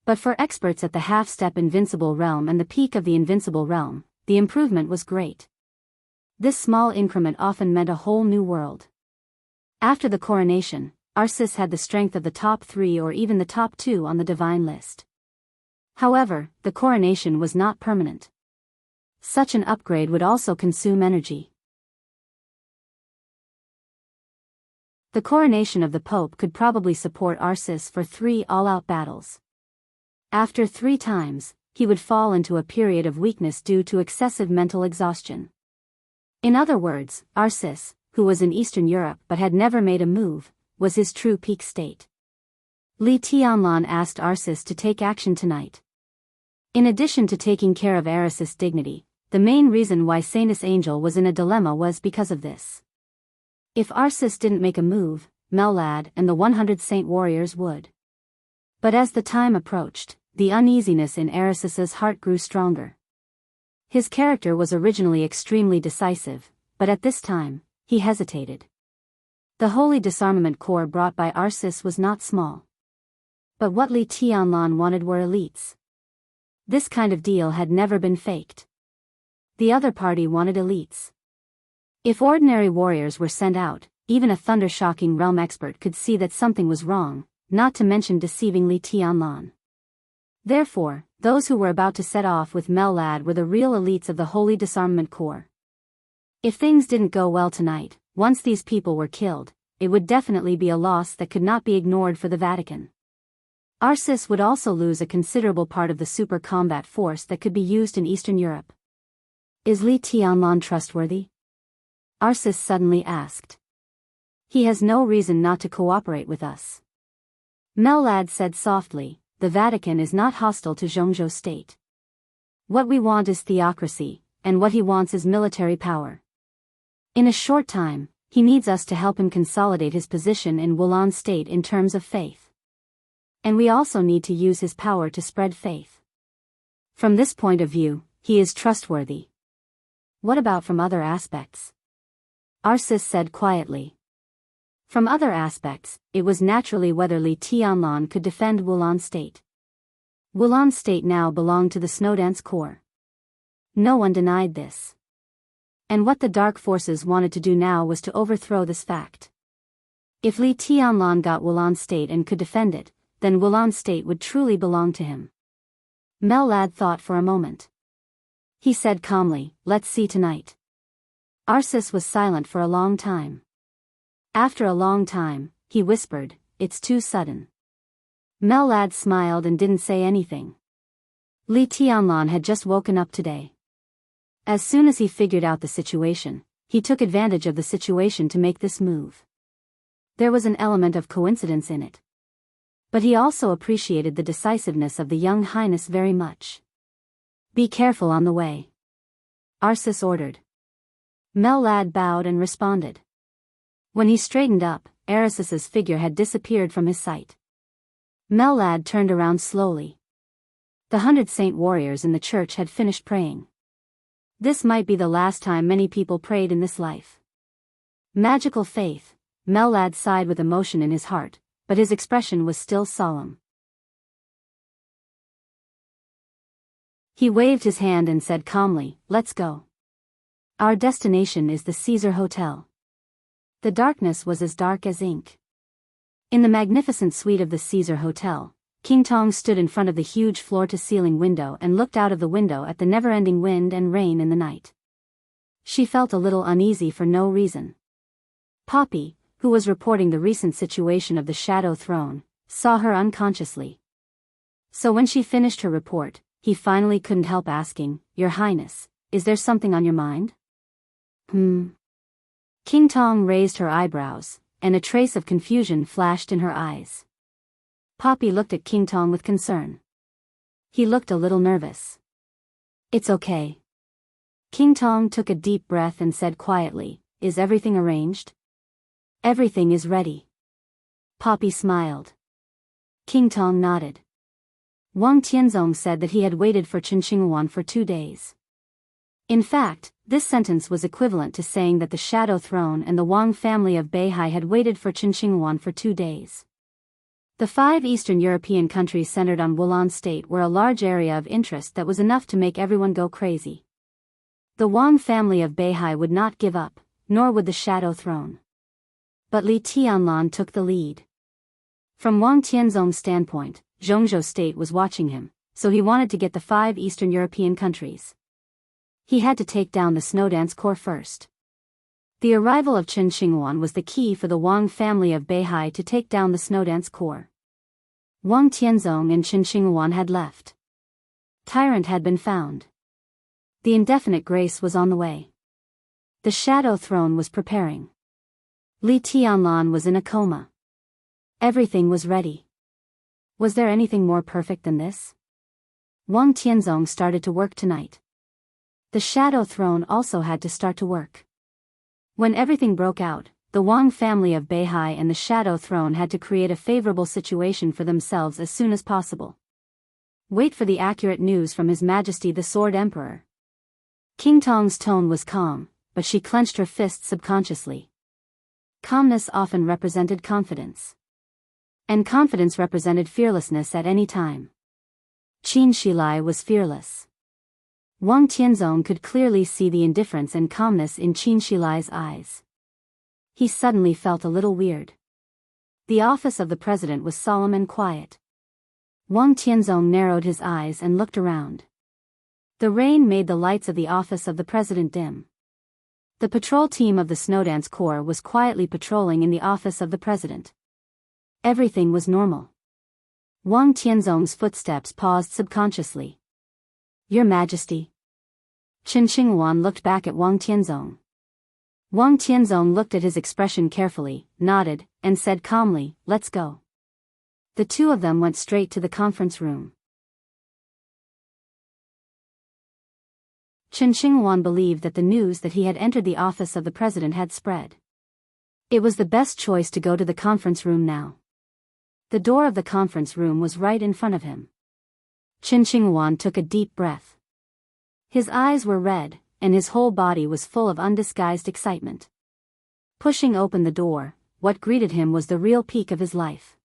Speaker 1: But for experts at the half-step invincible realm and the peak of the invincible realm, the improvement was great. This small increment often meant a whole new world. After the coronation, Arcis had the strength of the top 3 or even the top 2 on the divine list. However, the coronation was not permanent. Such an upgrade would also consume energy. The coronation of the Pope could probably support Arcis for 3 all-out battles. After 3 times, he would fall into a period of weakness due to excessive mental exhaustion. In other words, Arcis, who was in Eastern Europe but had never made a move, was his true peak state. Li Tianlan asked Arcis to take action tonight. In addition to taking care of Aracis' dignity, the main reason why Saintess Angel was in a dilemma was because of this. If Arcis didn't make a move, Mellad and the 100 Saint warriors would. But as the time approached, the uneasiness in Aracis's heart grew stronger. His character was originally extremely decisive, but at this time, he hesitated. The Holy Disarmament Corps brought by Arsis was not small. But what Li Tianlan wanted were elites. This kind of deal had never been faked. The other party wanted elites. If ordinary warriors were sent out, even a thunder-shocking realm expert could see that something was wrong, not to mention deceiving Li Tianlan. Therefore, those who were about to set off with Mellad were the real elites of the Holy Disarmament Corps. If things didn't go well tonight, once these people were killed, it would definitely be a loss that could not be ignored for the Vatican. Arsis would also lose a considerable part of the super combat force that could be used in Eastern Europe. Is Li Tianlan trustworthy? Arsis suddenly asked. He has no reason not to cooperate with us. Mellad said softly, the Vatican is not hostile to Zhongzhou state. What we want is theocracy, and what he wants is military power. In a short time, he needs us to help him consolidate his position in Wulan state in terms of faith. And we also need to use his power to spread faith. From this point of view, he is trustworthy. What about from other aspects? Arsis said quietly. From other aspects, it was naturally whether Li Tianlan could defend Wulan state. Wulan state now belonged to the Snowdance Corps. No one denied this. And what the dark forces wanted to do now was to overthrow this fact. If Li Tianlan got Wulan state and could defend it, then Wulan state would truly belong to him. Mellad thought for a moment. He said calmly, let's see tonight. Arsis was silent for a long time. After a long time, he whispered, it's too sudden. Mellad smiled and didn't say anything. Li Tianlan had just woken up today. As soon as he figured out the situation, he took advantage of the situation to make this move. There was an element of coincidence in it. But he also appreciated the decisiveness of the young highness very much. Be careful on the way. Arsis ordered. Mellad bowed and responded. When he straightened up, Arisis's figure had disappeared from his sight. Mellad turned around slowly. The 100 saint warriors in the church had finished praying. This might be the last time many people prayed in this life. Magical faith, Mellad sighed with emotion in his heart, but his expression was still solemn. He waved his hand and said calmly, let's go. Our destination is the Caesar Hotel. The darkness was as dark as ink. In the magnificent suite of the Caesar Hotel, King Tong stood in front of the huge floor-to-ceiling window and looked out of the window at the never-ending wind and rain in the night. She felt a little uneasy for no reason. Poppy, who was reporting the recent situation of the Shadow Throne, saw her unconsciously. So when she finished her report, he finally couldn't help asking, Your Highness, is there something on your mind? King Tong raised her eyebrows, and a trace of confusion flashed in her eyes. Poppy looked at King Tong with concern. He looked a little nervous. It's okay. King Tong took a deep breath and said quietly, Is everything arranged? Everything is ready. Poppy smiled. King Tong nodded. Wang Tianzong said that he had waited for Chen Xinghuan for 2 days. In fact, this sentence was equivalent to saying that the Shadow Throne and the Wang family of Beihai had waited for Chen Xinghuan for 2 days. The 5 Eastern European countries centered on Wulan state were a large area of interest that was enough to make everyone go crazy. The Wang family of Beihai would not give up, nor would the Shadow Throne. But Li Tianlan took the lead. From Wang Tianzong's standpoint, Zhongzhou state was watching him, so he wanted to get the 5 Eastern European countries. He had to take down the Snowdance Corps first. The arrival of Chen Xinghuan was the key for the Wang family of Beihai to take down the Snowdance Corps. Wang Tianzong and Chen Xinghuan had left. Tyrant had been found. The indefinite grace was on the way. The Shadow Throne was preparing. Li Tianlan was in a coma. Everything was ready. Was there anything more perfect than this? Wang Tianzong started to work tonight. The Shadow Throne also had to start to work. When everything broke out, the Wang family of Beihai and the Shadow Throne had to create a favorable situation for themselves as soon as possible. Wait for the accurate news from His Majesty the Sword Emperor. King Tong's tone was calm, but she clenched her fists subconsciously. Calmness often represented confidence. And confidence represented fearlessness at any time. Qin Shilai was fearless. Wang Tianzong could clearly see the indifference and calmness in Qin Shilai's eyes. He suddenly felt a little weird. The office of the president was solemn and quiet. Wang Tianzong narrowed his eyes and looked around. The rain made the lights of the office of the president dim. The patrol team of the Snowdance Corps was quietly patrolling in the office of the president. Everything was normal. Wang Tianzong's footsteps paused subconsciously. Your Majesty. Qin Xinghuan looked back at Wang Tianzong. Wang Tianzong looked at his expression carefully, nodded, and said calmly, "Let's go." The two of them went straight to the conference room. Qin Xinghuan believed that the news that he had entered the office of the president had spread. It was the best choice to go to the conference room now. The door of the conference room was right in front of him. Qin Xinghuan took a deep breath. His eyes were red, and his whole body was full of undisguised excitement. Pushing open the door, what greeted him was the real peak of his life.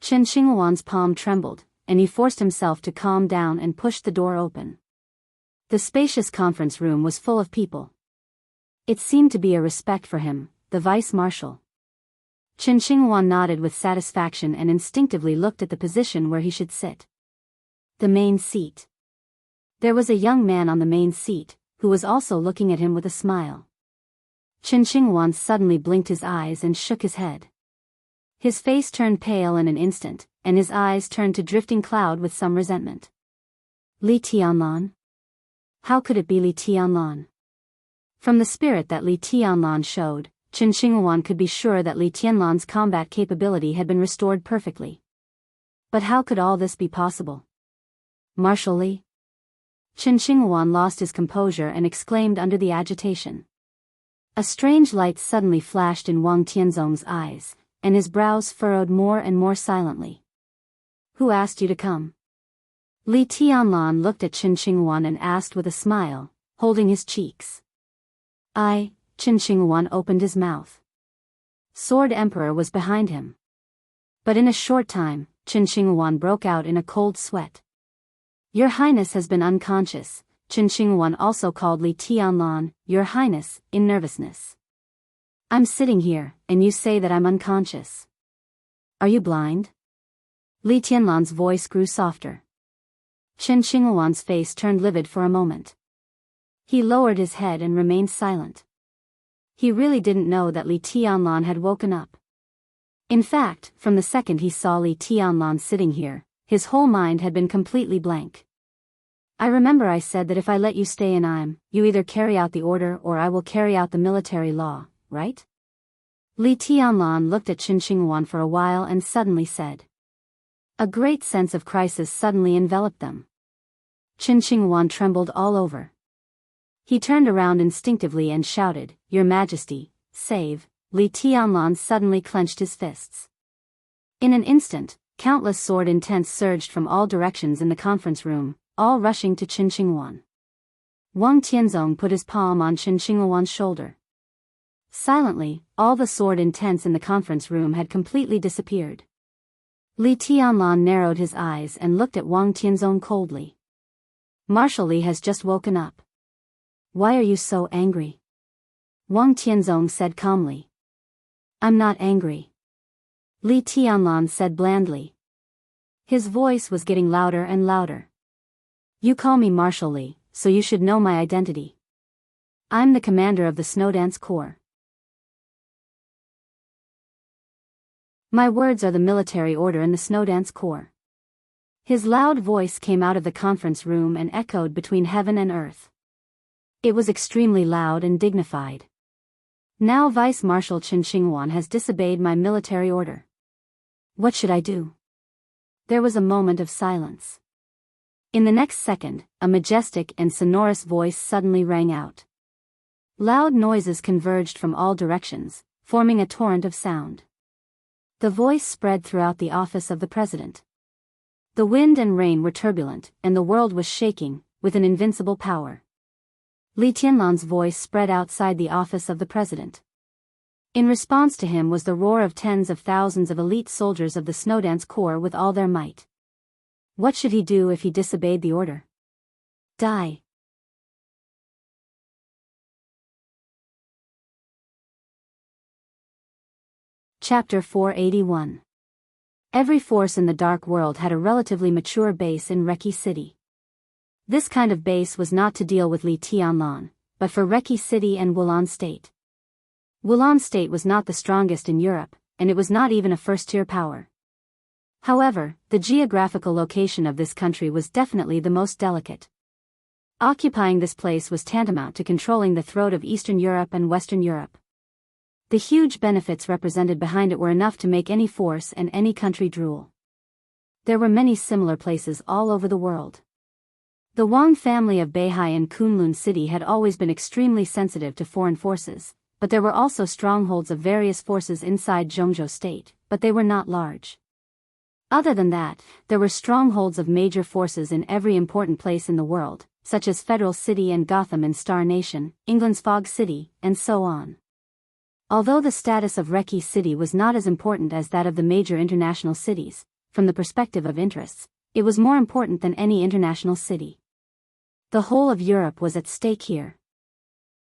Speaker 1: Qin Xinghuan's palm trembled, and he forced himself to calm down and pushed the door open. The spacious conference room was full of people. It seemed to be a respect for him, the vice-marshal. Qin Xinghuan nodded with satisfaction and instinctively looked at the position where he should sit. The main seat. There was a young man on the main seat, who was also looking at him with a smile. Qin Xinghuan suddenly blinked his eyes and shook his head. His face turned pale in an instant, and his eyes turned to drifting cloud with some resentment. Li Tianlan? How could it be Li Tianlan? From the spirit that Li Tianlan showed, Qin Xinghuan could be sure that Li Tianlan's combat capability had been restored perfectly. But how could all this be possible? Marshal Li? Qin Xinghuan lost his composure and exclaimed under the agitation. A strange light suddenly flashed in Wang Tianzong's eyes, and his brows furrowed more and more silently. Who asked you to come? Li Tianlan looked at Qin Xinghuan and asked with a smile, holding his cheeks. Qin Xinghuan opened his mouth. Sword Emperor was behind him. But in a short time, Qin Xinghuan broke out in a cold sweat. Your Highness has been unconscious, Qin Xinghuan also called Li Tianlan, Your Highness, in nervousness. I'm sitting here, and you say that I'm unconscious. Are you blind? Li Tianlan's voice grew softer. Qin Xinghuan's face turned livid for a moment. He lowered his head and remained silent. He really didn't know that Li Tianlan had woken up. In fact, from the second he saw Li Tianlan sitting here, his whole mind had been completely blank. I remember I said that if I let you stay in you either carry out the order or I will carry out the military law, right? Li Tianlan looked at Qin Xinghuan for a while and suddenly said. A great sense of crisis suddenly enveloped them. Qin Xinghuan trembled all over. He turned around instinctively and shouted, Your Majesty, save. Li Tianlan suddenly clenched his fists. In an instant, countless sword intents surged from all directions in the conference room, all rushing to Qin Xinghuan. Wang Tianzong put his palm on Qin Xinghuan's shoulder. Silently, all the sword intents in the conference room had completely disappeared. Li Tianlan narrowed his eyes and looked at Wang Tianzong coldly. Marshal Li has just woken up. Why are you so angry? Wang Tianzong said calmly. I'm not angry. Li Tianlan said blandly. His voice was getting louder and louder. You call me Marshal Li, so you should know my identity. I'm the commander of the Snowdance Corps. My words are the military order in the Snowdance Corps. His loud voice came out of the conference room and echoed between heaven and earth. It was extremely loud and dignified. Now Vice Marshal Qin Xinghuan has disobeyed my military order. What should I do? There was a moment of silence. In the next second, a majestic and sonorous voice suddenly rang out. Loud noises converged from all directions, forming a torrent of sound. The voice spread throughout the office of the president. The wind and rain were turbulent, and the world was shaking, with an invincible power. Li Tianlan's voice spread outside the office of the president. In response to him was the roar of tens of thousands of elite soldiers of the Snowdance Corps with all their might. What should he do if he disobeyed the order? Die. Chapter 481. Every force in the Dark World had a relatively mature base in Reki City. This kind of base was not to deal with Li Tianlan, but for Reki City and Wulan State. Wulan State was not the strongest in Europe, and it was not even a first-tier power. However, the geographical location of this country was definitely the most delicate. Occupying this place was tantamount to controlling the throat of Eastern Europe and Western Europe. The huge benefits represented behind it were enough to make any force and any country drool. There were many similar places all over the world. The Wang family of Beihai and Kunlun City had always been extremely sensitive to foreign forces, but there were also strongholds of various forces inside Zhongzhou State, but they were not large. Other than that, there were strongholds of major forces in every important place in the world, such as Federal City and Gotham in Star Nation, England's Fog City, and so on. Although the status of Reki City was not as important as that of the major international cities, from the perspective of interests, it was more important than any international city. The whole of Europe was at stake here.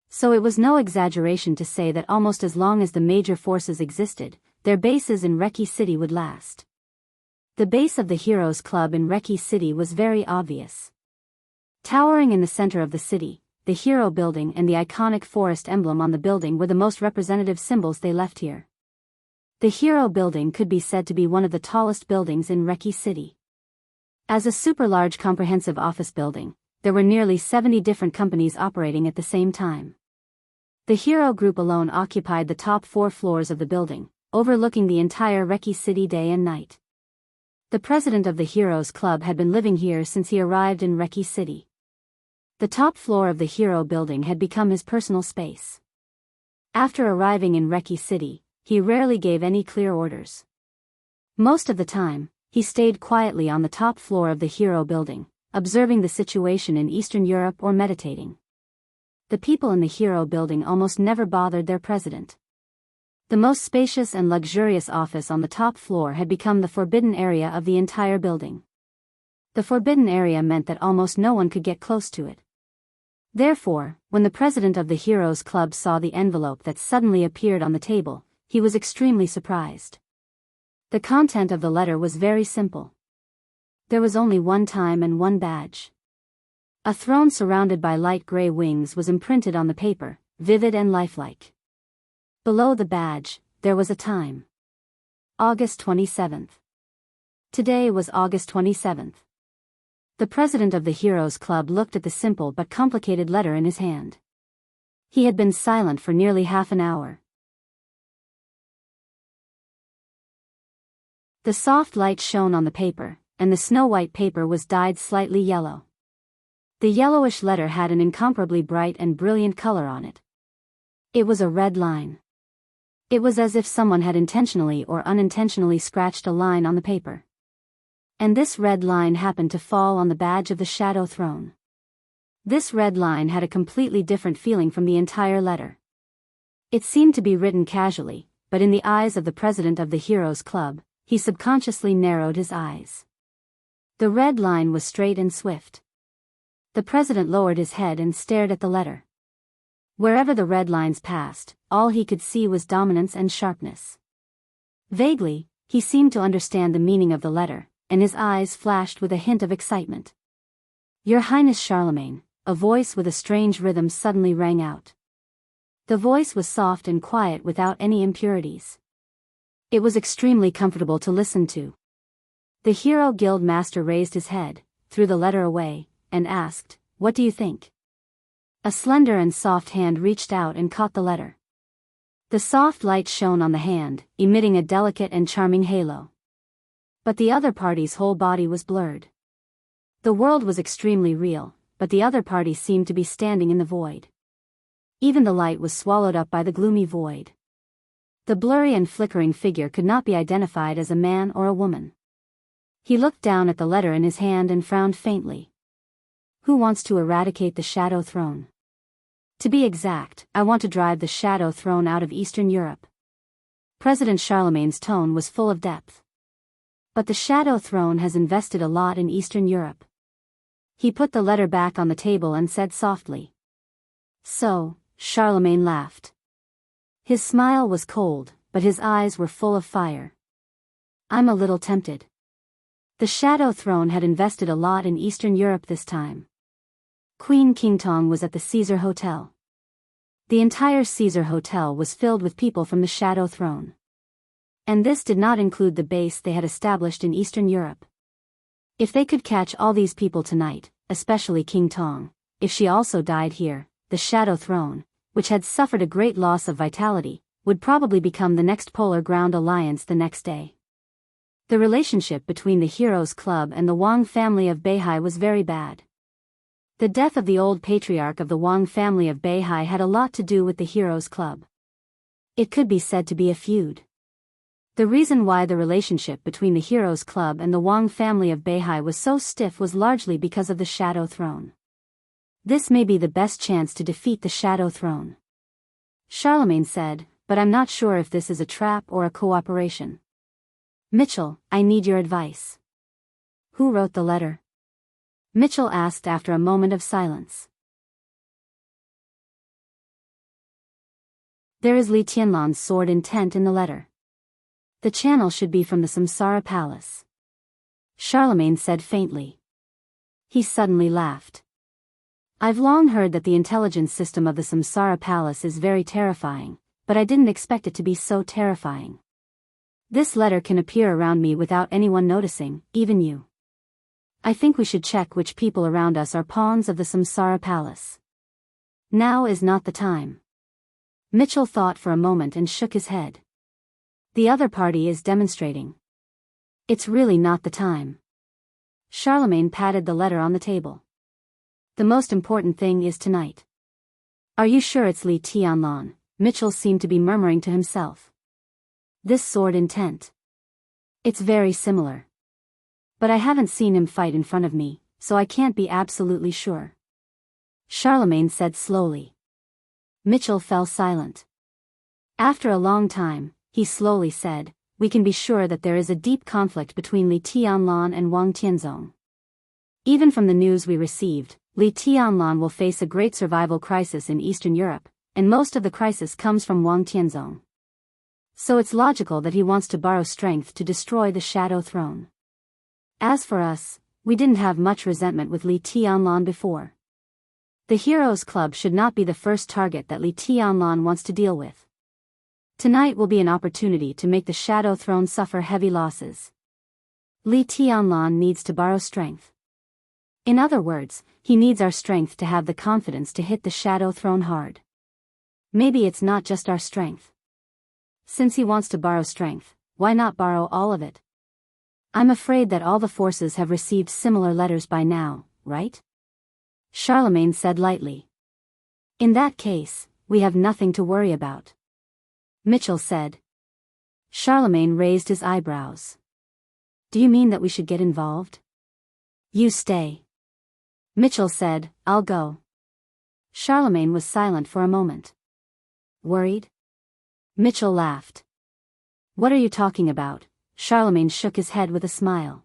Speaker 1: So it was no exaggeration to say that almost as long as the major forces existed, their bases in Reki City would last. The base of the Heroes Club in Reki City was very obvious. Towering in the center of the city, the Hero Building and the iconic forest emblem on the building were the most representative symbols they left here. The Hero Building could be said to be one of the tallest buildings in Reki City. As a super-large comprehensive office building, there were nearly 70 different companies operating at the same time. The Hero Group alone occupied the top 4 floors of the building, overlooking the entire Reki City day and night. The president of the Heroes Club had been living here since he arrived in Reki City. The top floor of the Hero Building had become his personal space. After arriving in Reki City, he rarely gave any clear orders. Most of the time, he stayed quietly on the top floor of the Hero Building, observing the situation in Eastern Europe or meditating. The people in the Hero Building almost never bothered their president. The most spacious and luxurious office on the top floor had become the forbidden area of the entire building. The forbidden area meant that almost no one could get close to it. Therefore, when the president of the Heroes Club saw the envelope that suddenly appeared on the table, he was extremely surprised. The content of the letter was very simple. There was only one time and one badge. A throne surrounded by light gray wings was imprinted on the paper, vivid and lifelike. Below the badge, there was a time. August 27th. Today was August 27th. The president of the Heroes Club looked at the simple but complicated letter in his hand. He had been silent for nearly half an hour. The soft light shone on the paper, and the snow-white paper was dyed slightly yellow. The yellowish letter had an incomparably bright and brilliant color on it. It was a red line. It was as if someone had intentionally or unintentionally scratched a line on the paper. And this red line happened to fall on the badge of the Shadow Throne. This red line had a completely different feeling from the entire letter. It seemed to be written casually, but in the eyes of the president of the Heroes Club, he subconsciously narrowed his eyes. The red line was straight and swift. The president lowered his head and stared at the letter. Wherever the red lines passed, all he could see was dominance and sharpness. Vaguely, he seemed to understand the meaning of the letter, and his eyes flashed with a hint of excitement. "Your Highness Charlemagne," a voice with a strange rhythm suddenly rang out. The voice was soft and quiet without any impurities. It was extremely comfortable to listen to. The Hero Guild Master raised his head, threw the letter away, and asked, "What do you think?" A slender and soft hand reached out and caught the letter. The soft light shone on the hand, emitting a delicate and charming halo. But the other party's whole body was blurred. The world was extremely real, but the other party seemed to be standing in the void. Even the light was swallowed up by the gloomy void. The blurry and flickering figure could not be identified as a man or a woman. He looked down at the letter in his hand and frowned faintly. "Who wants to eradicate the Shadow Throne?" "To be exact, I want to drive the Shadow Throne out of Eastern Europe." President Charlemagne's tone was full of depth. But the Shadow Throne has invested a lot in Eastern Europe. He put the letter back on the table and said softly. So, Charlemagne laughed. His smile was cold, but his eyes were full of fire. I'm a little tempted. The Shadow Throne had invested a lot in Eastern Europe this time. Queen Qingtong was at the Caesar Hotel. The entire Caesar Hotel was filled with people from the Shadow Throne. And this did not include the base they had established in Eastern Europe. If they could catch all these people tonight, especially Qingtong, if she also died here, the Shadow Throne, which had suffered a great loss of vitality, would probably become the next Polar Ground Alliance the next day. The relationship between the Heroes Club and the Wang family of Beihai was very bad. The death of the old patriarch of the Wang family of Beihai had a lot to do with the Heroes Club. It could be said to be a feud. The reason why the relationship between the Heroes Club and the Wang family of Beihai was so stiff was largely because of the Shadow Throne. This may be the best chance to defeat the Shadow Throne. Charlemagne said, but I'm not sure if this is a trap or a cooperation. Mitchell, I need your advice. Who wrote the letter? Mitchell asked after a moment of silence. There is Li Tianlan's sword intent in the letter. The channel should be from the Samsara Palace. Charlemagne said faintly. He suddenly laughed. I've long heard that the intelligence system of the Samsara Palace is very terrifying, but I didn't expect it to be so terrifying. This letter can appear around me without anyone noticing, even you. I think we should check which people around us are pawns of the Samsara Palace. Now is not the time. Mitchell thought for a moment and shook his head. The other party is demonstrating. It's really not the time. Charlemagne patted the letter on the table. The most important thing is tonight. Are you sure it's Li Tianlan? Mitchell seemed to be murmuring to himself. This sword intent. It's very similar. But I haven't seen him fight in front of me, so I can't be absolutely sure. Charlemagne said slowly. Mitchell fell silent. After a long time, he slowly said, we can be sure that there is a deep conflict between Li Tianlan and Wang Tianzong. Even from the news we received, Li Tianlan will face a great survival crisis in Eastern Europe, and most of the crisis comes from Wang Tianzong. So it's logical that he wants to borrow strength to destroy the Shadow Throne. As for us, we didn't have much resentment with Li Tianlan before. The Heroes Club should not be the first target that Li Tianlan wants to deal with. Tonight will be an opportunity to make the Shadow Throne suffer heavy losses. Li Tianlan needs to borrow strength. In other words, he needs our strength to have the confidence to hit the Shadow Throne hard. Maybe it's not just our strength. Since he wants to borrow strength, why not borrow all of it? I'm afraid that all the forces have received similar letters by now, right? Charlemagne said lightly. In that case, we have nothing to worry about. Mitchell said. Charlemagne raised his eyebrows. Do you mean that we should get involved? You stay. Mitchell said, I'll go. Charlemagne was silent for a moment. Worried? Mitchell laughed. What are you talking about? Charlemagne shook his head with a smile.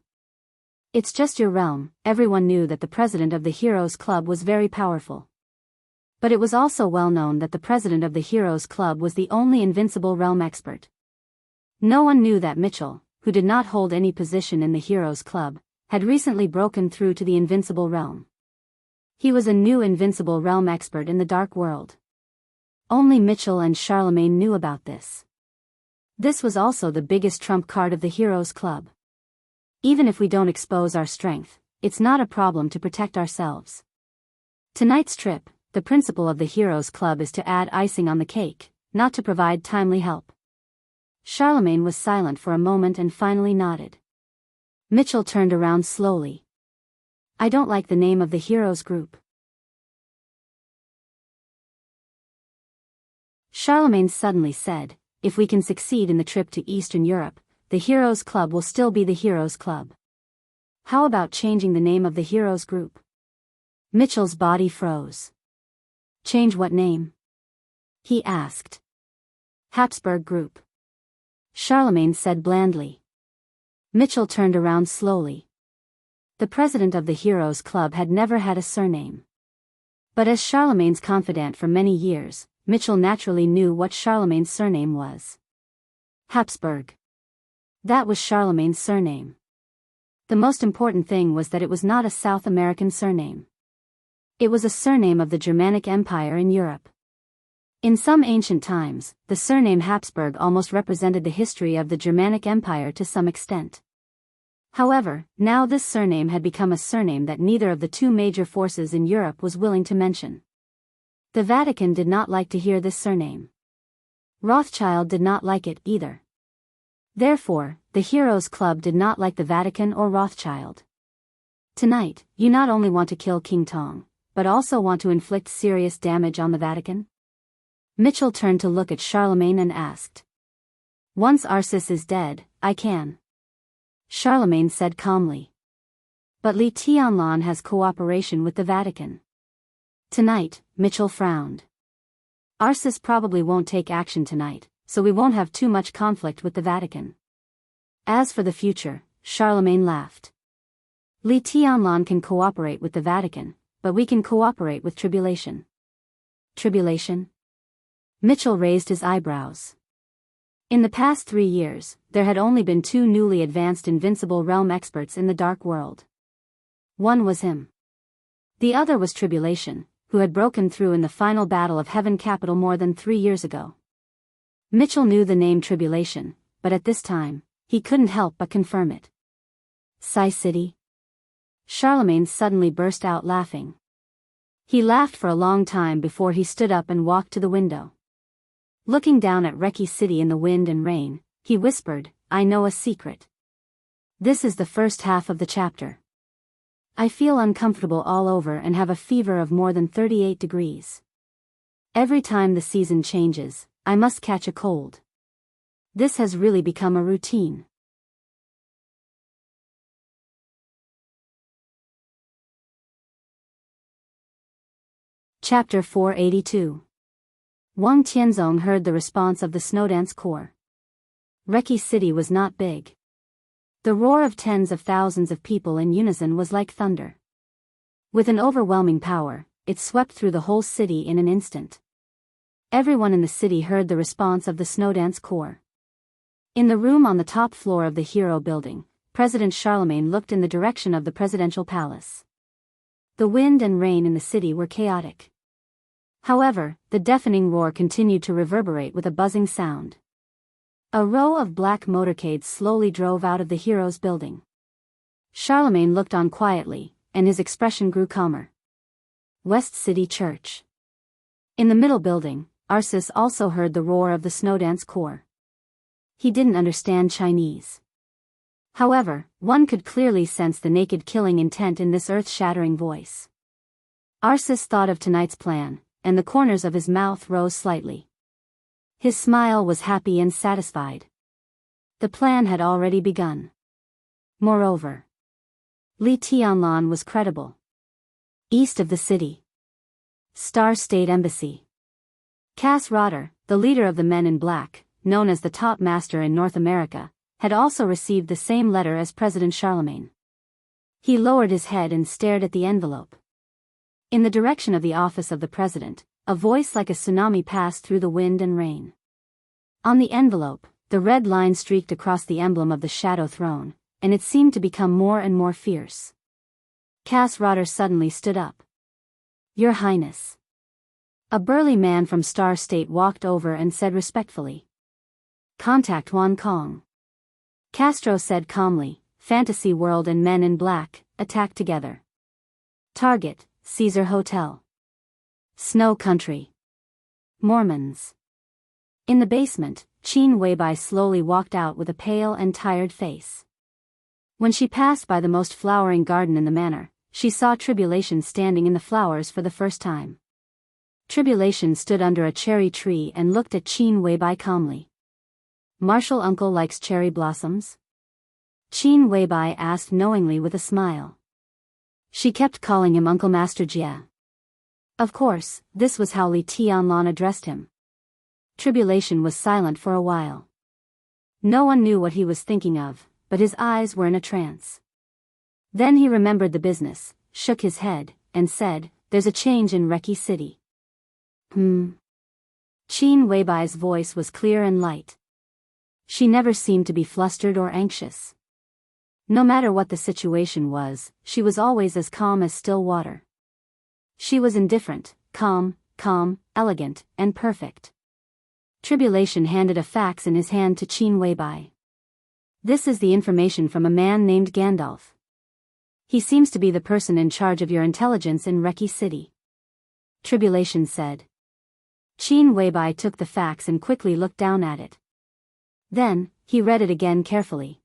Speaker 1: It's just your realm. Everyone knew that the president of the Heroes Club was very powerful. But it was also well known that the president of the Heroes Club was the only invincible realm expert. No one knew that Mitchell, who did not hold any position in the Heroes Club, had recently broken through to the invincible realm. He was a new invincible realm expert in the dark world. Only Mitchell and Charlemagne knew about this. This was also the biggest trump card of the Heroes Club. Even if we don't expose our strength, it's not a problem to protect ourselves. Tonight's trip, the principle of the Heroes Club is to add icing on the cake, not to provide timely help. Charlemagne was silent for a moment and finally nodded. Mitchell turned around slowly. I don't like the name of the Heroes group. Charlemagne suddenly said, if we can succeed in the trip to Eastern Europe, the Heroes Club will still be the Heroes Club. How about changing the name of the Heroes group? Mitchell's body froze. Change what name? He asked. Habsburg Group. Charlemagne said blandly. Mitchell turned around slowly. The president of the Heroes Club had never had a surname. But as Charlemagne's confidant for many years, Mitchell naturally knew what Charlemagne's surname was. Habsburg. That was Charlemagne's surname. The most important thing was that it was not a South American surname. It was a surname of the Germanic Empire in Europe. In some ancient times, the surname Habsburg almost represented the history of the Germanic Empire to some extent. However, now this surname had become a surname that neither of the two major forces in Europe was willing to mention. The Vatican did not like to hear this surname. Rothschild did not like it either. Therefore, the Heroes Club did not like the Vatican or Rothschild. Tonight, you not only want to kill King Tong, but also want to inflict serious damage on the Vatican? Mitchell turned to look at Charlemagne and asked. Once Arcis is dead, I can. Charlemagne said calmly. But Li Tianlan has cooperation with the Vatican. Tonight, Mitchell frowned. Arcis probably won't take action tonight, so we won't have too much conflict with the Vatican. As for the future, Charlemagne laughed. Li Tianlan can cooperate with the Vatican, but we can cooperate with tribulation. Tribulation? Mitchell raised his eyebrows. In the past 3 years, there had only been 2 newly advanced invincible realm experts in the dark world. One was him. The other was Tribulation, who had broken through in the final battle of Heaven Capital more than 3 years ago. Mitchell knew the name Tribulation, but at this time, he couldn't help but confirm it. Sai City? Charlemagne suddenly burst out laughing. He laughed for a long time before he stood up and walked to the window. Looking down at Reki City in the wind and rain, he whispered, I know a secret. This is the first half of the chapter. I feel uncomfortable all over and have a fever of more than 38 degrees. Every time the season changes, I must catch a cold. This has really become a routine. Chapter 482. Wang Tianzong heard the response of the Snowdance Corps. Reki City was not big. The roar of tens of thousands of people in unison was like thunder. With an overwhelming power, it swept through the whole city in an instant. Everyone in the city heard the response of the Snowdance Corps. In the room on the top floor of the Hero Building, President Charlemagne looked in the direction of the presidential palace. The wind and rain in the city were chaotic. However, the deafening roar continued to reverberate with a buzzing sound. A row of black motorcades slowly drove out of the Heroes Building. Charlemagne looked on quietly, and his expression grew calmer. West City Church. In the middle building, Arcis also heard the roar of the Snowdance Corps. He didn't understand Chinese. However, one could clearly sense the naked killing intent in this earth-shattering voice. Arcis thought of tonight's plan, and the corners of his mouth rose slightly. His smile was happy and satisfied. The plan had already begun. Moreover, Li Tianlan was credible. East of the city. Star State Embassy. Cass Rotter, the leader of the Men in Black, known as the top master in North America, had also received the same letter as President Charlemagne. He lowered his head and stared at the envelope. In the direction of the office of the president, a voice like a tsunami passed through the wind and rain. On the envelope, the red line streaked across the emblem of the Shadow Throne, and it seemed to become more and more fierce. Cass Rotter suddenly stood up. Your Highness. A burly man from Star State walked over and said respectfully. Contact Hong Kong. Castro said calmly, Fantasy World and Men in Black, attack together. Target, Caesar Hotel. Snow Country. Mormons. In the basement, Qin Weibai slowly walked out with a pale and tired face. When she passed by the most flowering garden in the manor, she saw Tribulation standing in the flowers for the first time. Tribulation stood under a cherry tree and looked at Qin Weibai calmly. Marshal Uncle likes cherry blossoms? Qin Weibai asked knowingly with a smile. She kept calling him Uncle Master Jia. Of course, this was how Li Tianlan addressed him. Tribulation was silent for a while. No one knew what he was thinking of, but his eyes were in a trance. Then he remembered the business, shook his head, and said, "There's a change in Reki City." Qin Weibai's voice was clear and light. She never seemed to be flustered or anxious. No matter what the situation was, she was always as calm as still water. She was indifferent, calm, elegant, and perfect. Tribulation handed a fax in his hand to Qin Weibai. "This is the information from a man named Gandalf. He seems to be the person in charge of your intelligence in Reki City," Tribulation said. Qin Weibai took the fax and quickly looked down at it. Then, he read it again carefully.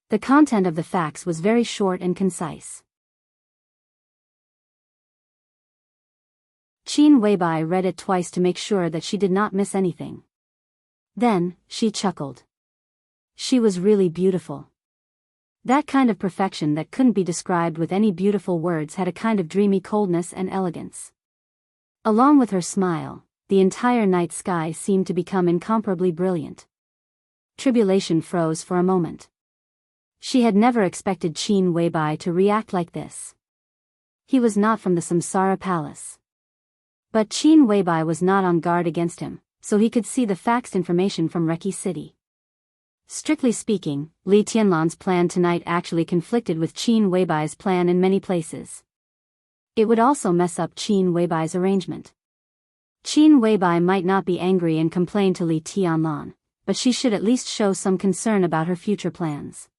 Speaker 1: The content of the fax was very short and concise. Qin Weibai read it twice to make sure that she did not miss anything. Then, she chuckled. She was really beautiful. That kind of perfection that couldn't be described with any beautiful words had a kind of dreamy coldness and elegance. Along with her smile, the entire night sky seemed to become incomparably brilliant. Tribulation froze for a moment. She had never expected Qin Weibai to react like this. He was not from the Samsara Palace. But Qin Weibai was not on guard against him, so he could see the faxed information from Reki City. Strictly speaking, Li Tianlan's plan tonight actually conflicted with Qin Weibai's plan in many places. It would also mess up Qin Weibai's arrangement. Qin Weibai might not be angry and complain to Li Tianlan, but she should at least show some concern about her future plans.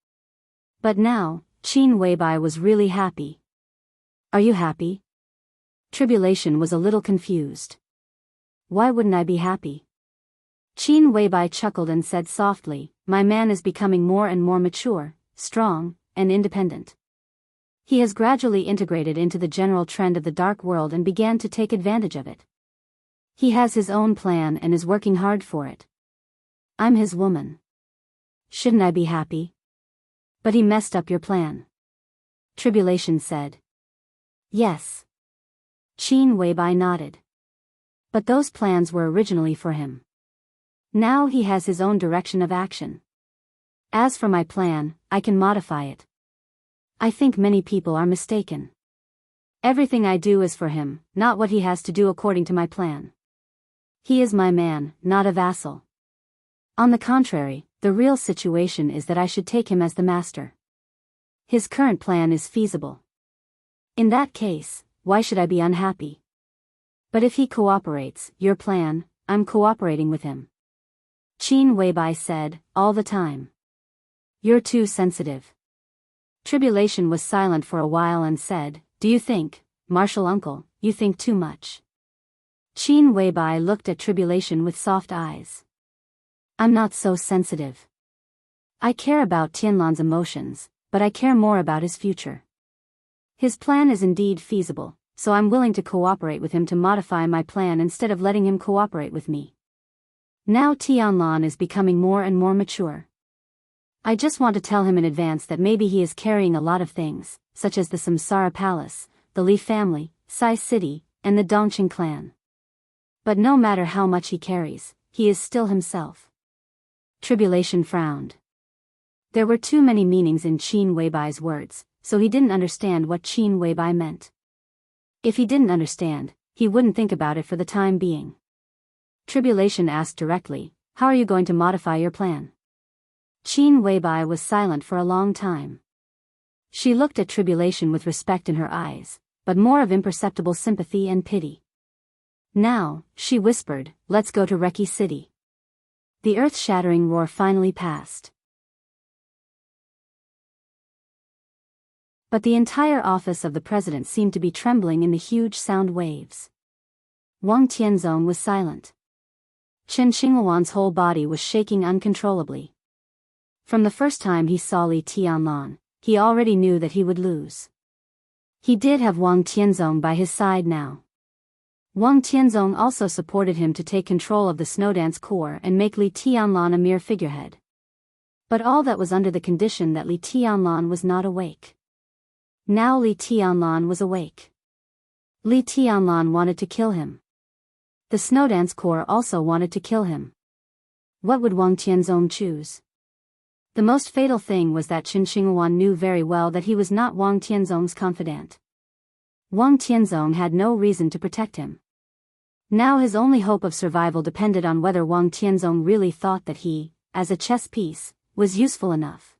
Speaker 1: But now, Qin Weibai was really happy. "Are you happy?" Tribulation was a little confused. "Why wouldn't I be happy?" Qin Weibai chuckled and said softly, "My man is becoming more and more mature, strong, and independent. He has gradually integrated into the general trend of the dark world and began to take advantage of it. He has his own plan and is working hard for it. I'm his woman. Shouldn't I be happy?" "But he messed up your plan," Tribulation said. "Yes." Qin Weibai nodded. "But those plans were originally for him. Now he has his own direction of action. As for my plan, I can modify it. I think many people are mistaken. Everything I do is for him, not what he has to do according to my plan. He is my man, not a vassal. On the contrary, the real situation is that I should take him as the master. His current plan is feasible. In that case, why should I be unhappy? But if he cooperates, your plan, I'm cooperating with him." Qin Weibai said, "All the time. You're too sensitive." Tribulation was silent for a while and said, "Do you think, Martial Uncle, you think too much?" Qin Weibai looked at Tribulation with soft eyes. "I'm not so sensitive. I care about Tianlan's emotions, but I care more about his future. His plan is indeed feasible, so I'm willing to cooperate with him to modify my plan instead of letting him cooperate with me. Now Tianlan is becoming more and more mature. I just want to tell him in advance that maybe he is carrying a lot of things, such as the Samsara Palace, the Li family, Sai City, and the Dongqing clan. But no matter how much he carries, he is still himself." Tribulation frowned. There were too many meanings in Qin Weibai's words, so he didn't understand what Qin Weibai meant. If he didn't understand, he wouldn't think about it for the time being. Tribulation asked directly, "How are you going to modify your plan?" Qin Weibai was silent for a long time. She looked at Tribulation with respect in her eyes, but more of imperceptible sympathy and pity. Now, she whispered, "Let's go to Reki City." The earth-shattering roar finally passed. But the entire office of the president seemed to be trembling in the huge sound waves. Wang Tianzong was silent. Chen Xingluan's whole body was shaking uncontrollably. From the first time he saw Li Tianlan, he already knew that he would lose. He did have Wang Tianzong by his side now. Wang Tianzong also supported him to take control of the Snowdance Corps and make Li Tianlan a mere figurehead. But all that was under the condition that Li Tianlan was not awake. Now Li Tianlan was awake. Li Tianlan wanted to kill him. The Snowdance Corps also wanted to kill him. What would Wang Tianzong choose? The most fatal thing was that Qin Xinghuan knew very well that he was not Wang Tianzong's confidant. Wang Tianzong had no reason to protect him. Now his only hope of survival depended on whether Wang Tianzong really thought that he, as a chess piece, was useful enough.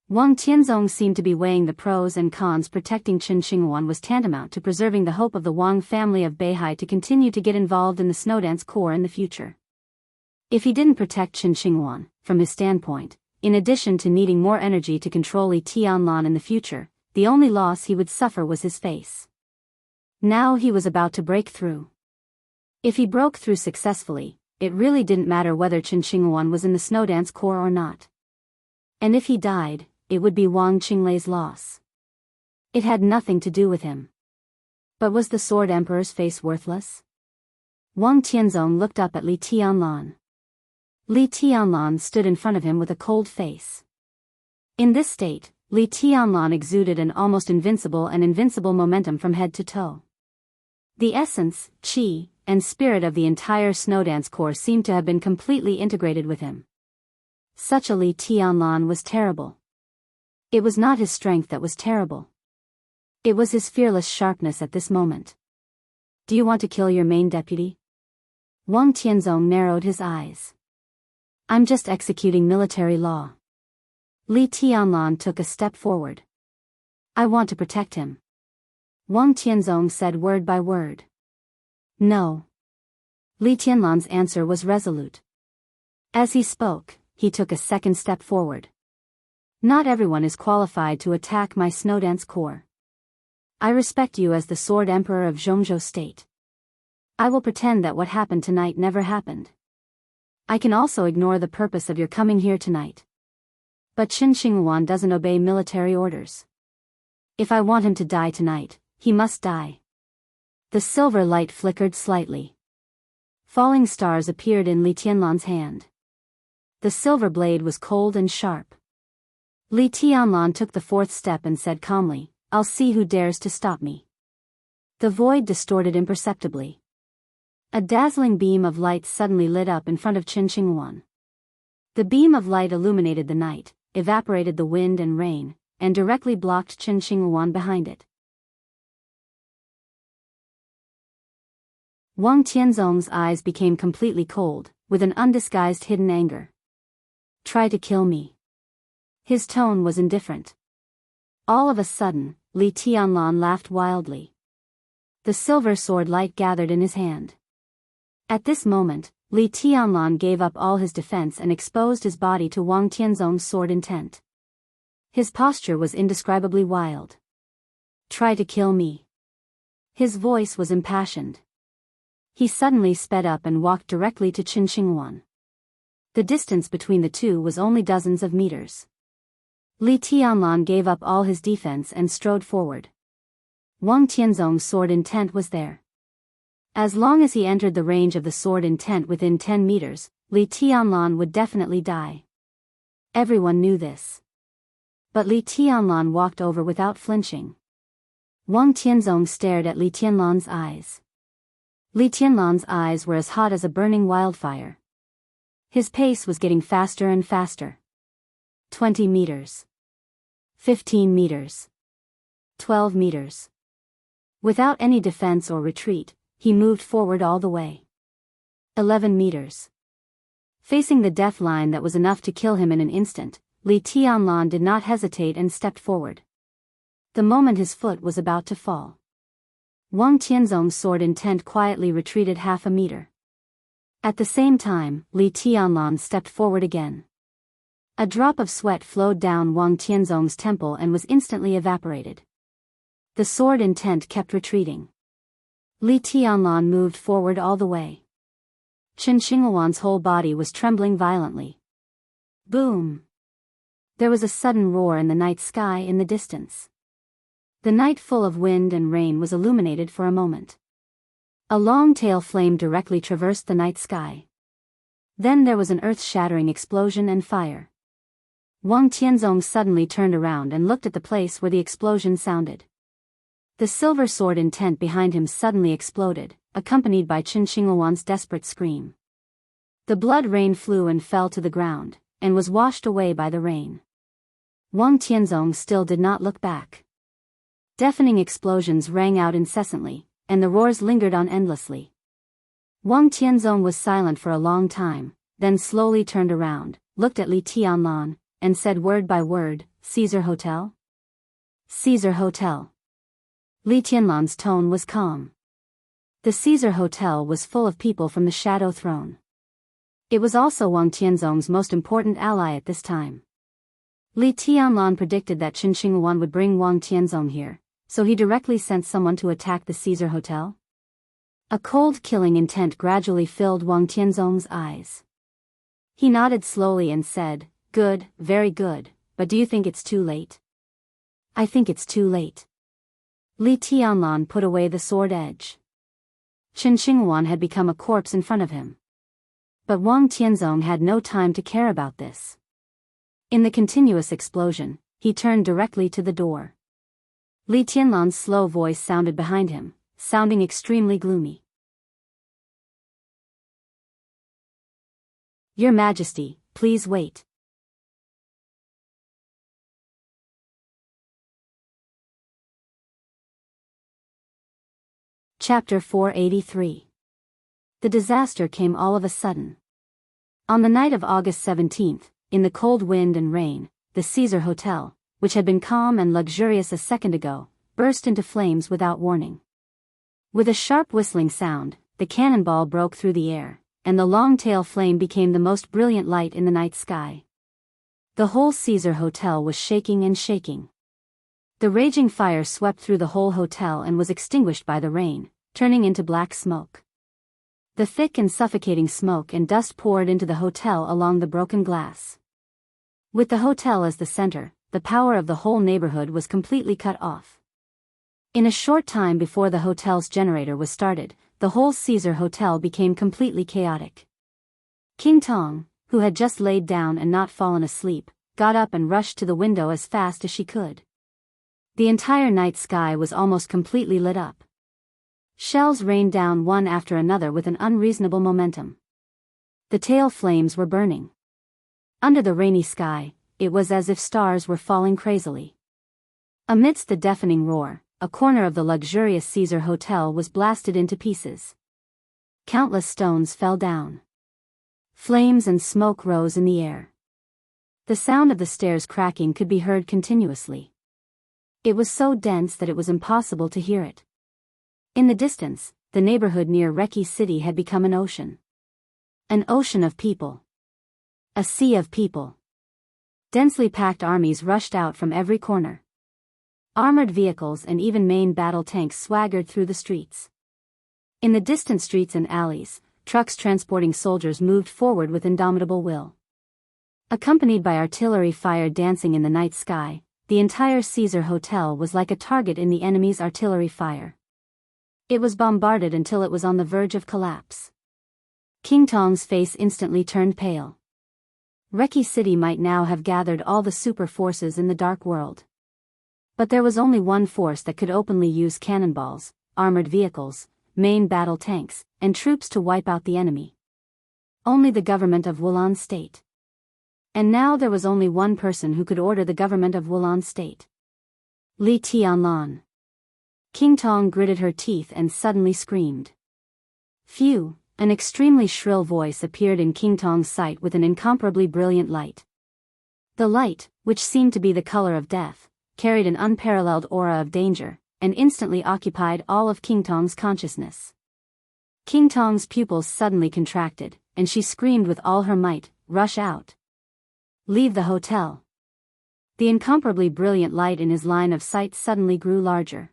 Speaker 1: Wang Tianzong seemed to be weighing the pros and cons. Protecting Qin Xinghuan was tantamount to preserving the hope of the Wang family of Beihai to continue to get involved in the Snowdance Corps in the future. If he didn't protect Qin Xinghuan, from his standpoint, in addition to needing more energy to control Li Tianlan in the future, the only loss he would suffer was his face. Now he was about to break through. If he broke through successfully, it really didn't matter whether Qin Xinghuan was in the Snowdance Corps or not. And if he died, it would be Wang Qinglei's loss. It had nothing to do with him. But was the Sword Emperor's face worthless? Wang Tianzong looked up at Li Tianlan. Li Tianlan stood in front of him with a cold face. In this state, Li Tianlan exuded an almost invincible momentum from head to toe. The essence, qi, and spirit of the entire Snowdance Corps seemed to have been completely integrated with him. Such a Li Tianlan was terrible. It was not his strength that was terrible. It was his fearless sharpness at this moment. Do you want to kill your main deputy? Wang Tianzong narrowed his eyes. I'm just executing military law. Li Tianlan took a step forward. I want to protect him. Wang Tianzong said word by word. No. Li Tianlan's answer was resolute. As he spoke, he took a second step forward. Not everyone is qualified to attack my Snowdance Corps. I respect you as the Sword Emperor of Zhongzhou State. I will pretend that what happened tonight never happened. I can also ignore the purpose of your coming here tonight. But Qin Xinghuan doesn't obey military orders. If I want him to die tonight, he must die. The silver light flickered slightly. Falling stars appeared in Li Tianlan's hand. The silver blade was cold and sharp. Li Tianlan took the fourth step and said calmly, I'll see who dares to stop me. The void distorted imperceptibly. A dazzling beam of light suddenly lit up in front of Qin Xinghuan. The beam of light illuminated the night, evaporated the wind and rain, and directly blocked Qin Xinghuan behind it. Wang Tianzong's eyes became completely cold, with an undisguised hidden anger. Try to kill me. His tone was indifferent. All of a sudden, Li Tianlan laughed wildly. The silver sword light gathered in his hand. At this moment, Li Tianlan gave up all his defense and exposed his body to Wang Tianzong's sword intent. His posture was indescribably wild. Try to kill me. His voice was impassioned. He suddenly sped up and walked directly to Qin Xinghuan. The distance between the two was only dozens of meters. Li Tianlan gave up all his defense and strode forward. Wang Tianzong's sword intent was there. As long as he entered the range of the sword intent within 10 meters, Li Tianlan would definitely die. Everyone knew this. But Li Tianlan walked over without flinching. Wang Tianzong stared at Li Tianlan's eyes. Li Tianlan's eyes were as hot as a burning wildfire. His pace was getting faster and faster. 20 meters. 15 meters. 12 meters. Without any defense or retreat, he moved forward all the way. 11 meters. Facing the death line that was enough to kill him in an instant, Li Tianlan did not hesitate and stepped forward. The moment his foot was about to fall, Wang Tianzong's sword intent quietly retreated half a meter. At the same time, Li Tianlan stepped forward again. A drop of sweat flowed down Wang Tianzong's temple and was instantly evaporated. The sword intent kept retreating. Li Tianlan moved forward all the way. Qin Xinghuan's whole body was trembling violently. Boom! There was a sudden roar in the night sky in the distance. The night full of wind and rain was illuminated for a moment. A long tail flame directly traversed the night sky. Then there was an earth-shattering explosion and fire. Wang Tianzong suddenly turned around and looked at the place where the explosion sounded. The silver sword intent behind him suddenly exploded, accompanied by Qin Xinghuan's desperate scream. The blood rain flew and fell to the ground, and was washed away by the rain. Wang Tianzong still did not look back. Deafening explosions rang out incessantly, and the roars lingered on endlessly. Wang Tianzong was silent for a long time, then slowly turned around, looked at Li Tianlan, and said word by word, "Caesar Hotel?" "Caesar Hotel." Li Tianlan's tone was calm. The Caesar Hotel was full of people from the Shadow Throne. It was also Wang Tianzong's most important ally at this time. Li Tianlan predicted that Chen Xingwan would bring Wang Tianzong here, so he directly sent someone to attack the Caesar Hotel. A cold killing intent gradually filled Wang Tianzong's eyes. He nodded slowly and said, "Good, very good, but do you think it's too late?" "I think it's too late." Li Tianlan put away the sword edge. Chen Xingwan had become a corpse in front of him. But Wang Tianzong had no time to care about this. In the continuous explosion, he turned directly to the door. Li Tianlan's slow voice sounded behind him, sounding extremely gloomy. "Your Majesty, please wait." Chapter 483. The disaster came all of a sudden. On the night of August 17th, in the cold wind and rain, the Caesar Hotel, which had been calm and luxurious a second ago, burst into flames without warning. With a sharp whistling sound, the cannonball broke through the air, and the long-tail flame became the most brilliant light in the night sky. The whole Caesar Hotel was shaking and shaking. The raging fire swept through the whole hotel and was extinguished by the rain, turning into black smoke. The thick and suffocating smoke and dust poured into the hotel along the broken glass. With the hotel as the center, the power of the whole neighborhood was completely cut off. In a short time before the hotel's generator was started, the whole Caesar Hotel became completely chaotic. King Tong, who had just laid down and not fallen asleep, got up and rushed to the window as fast as she could. The entire night sky was almost completely lit up. Shells rained down one after another with an unreasonable momentum. The tail flames were burning. Under the rainy sky, it was as if stars were falling crazily. Amidst the deafening roar, a corner of the luxurious Caesar Hotel was blasted into pieces. Countless stones fell down. Flames and smoke rose in the air. The sound of the stairs cracking could be heard continuously. It was so dense that it was impossible to hear it. In the distance, the neighborhood near Reki City had become an ocean. An ocean of people. A sea of people. Densely packed armies rushed out from every corner. Armored vehicles and even main battle tanks swaggered through the streets. In the distant streets and alleys, trucks transporting soldiers moved forward with indomitable will. Accompanied by artillery fire dancing in the night sky, the entire Caesar Hotel was like a target in the enemy's artillery fire. It was bombarded until it was on the verge of collapse. King Tong's face instantly turned pale. Reki City might now have gathered all the super forces in the dark world. But there was only one force that could openly use cannonballs, armored vehicles, main battle tanks, and troops to wipe out the enemy. Only the government of Wulan State. And now there was only one person who could order the government of Wulan State. Li Tianlan. King Tong gritted her teeth and suddenly screamed. Phew! An extremely shrill voice appeared in King Tong's sight with an incomparably brilliant light. The light, which seemed to be the color of death, carried an unparalleled aura of danger, and instantly occupied all of King Tong's consciousness. King Tong's pupils suddenly contracted, and she screamed with all her might, "Rush out! Leave the hotel!" The incomparably brilliant light in his line of sight suddenly grew larger.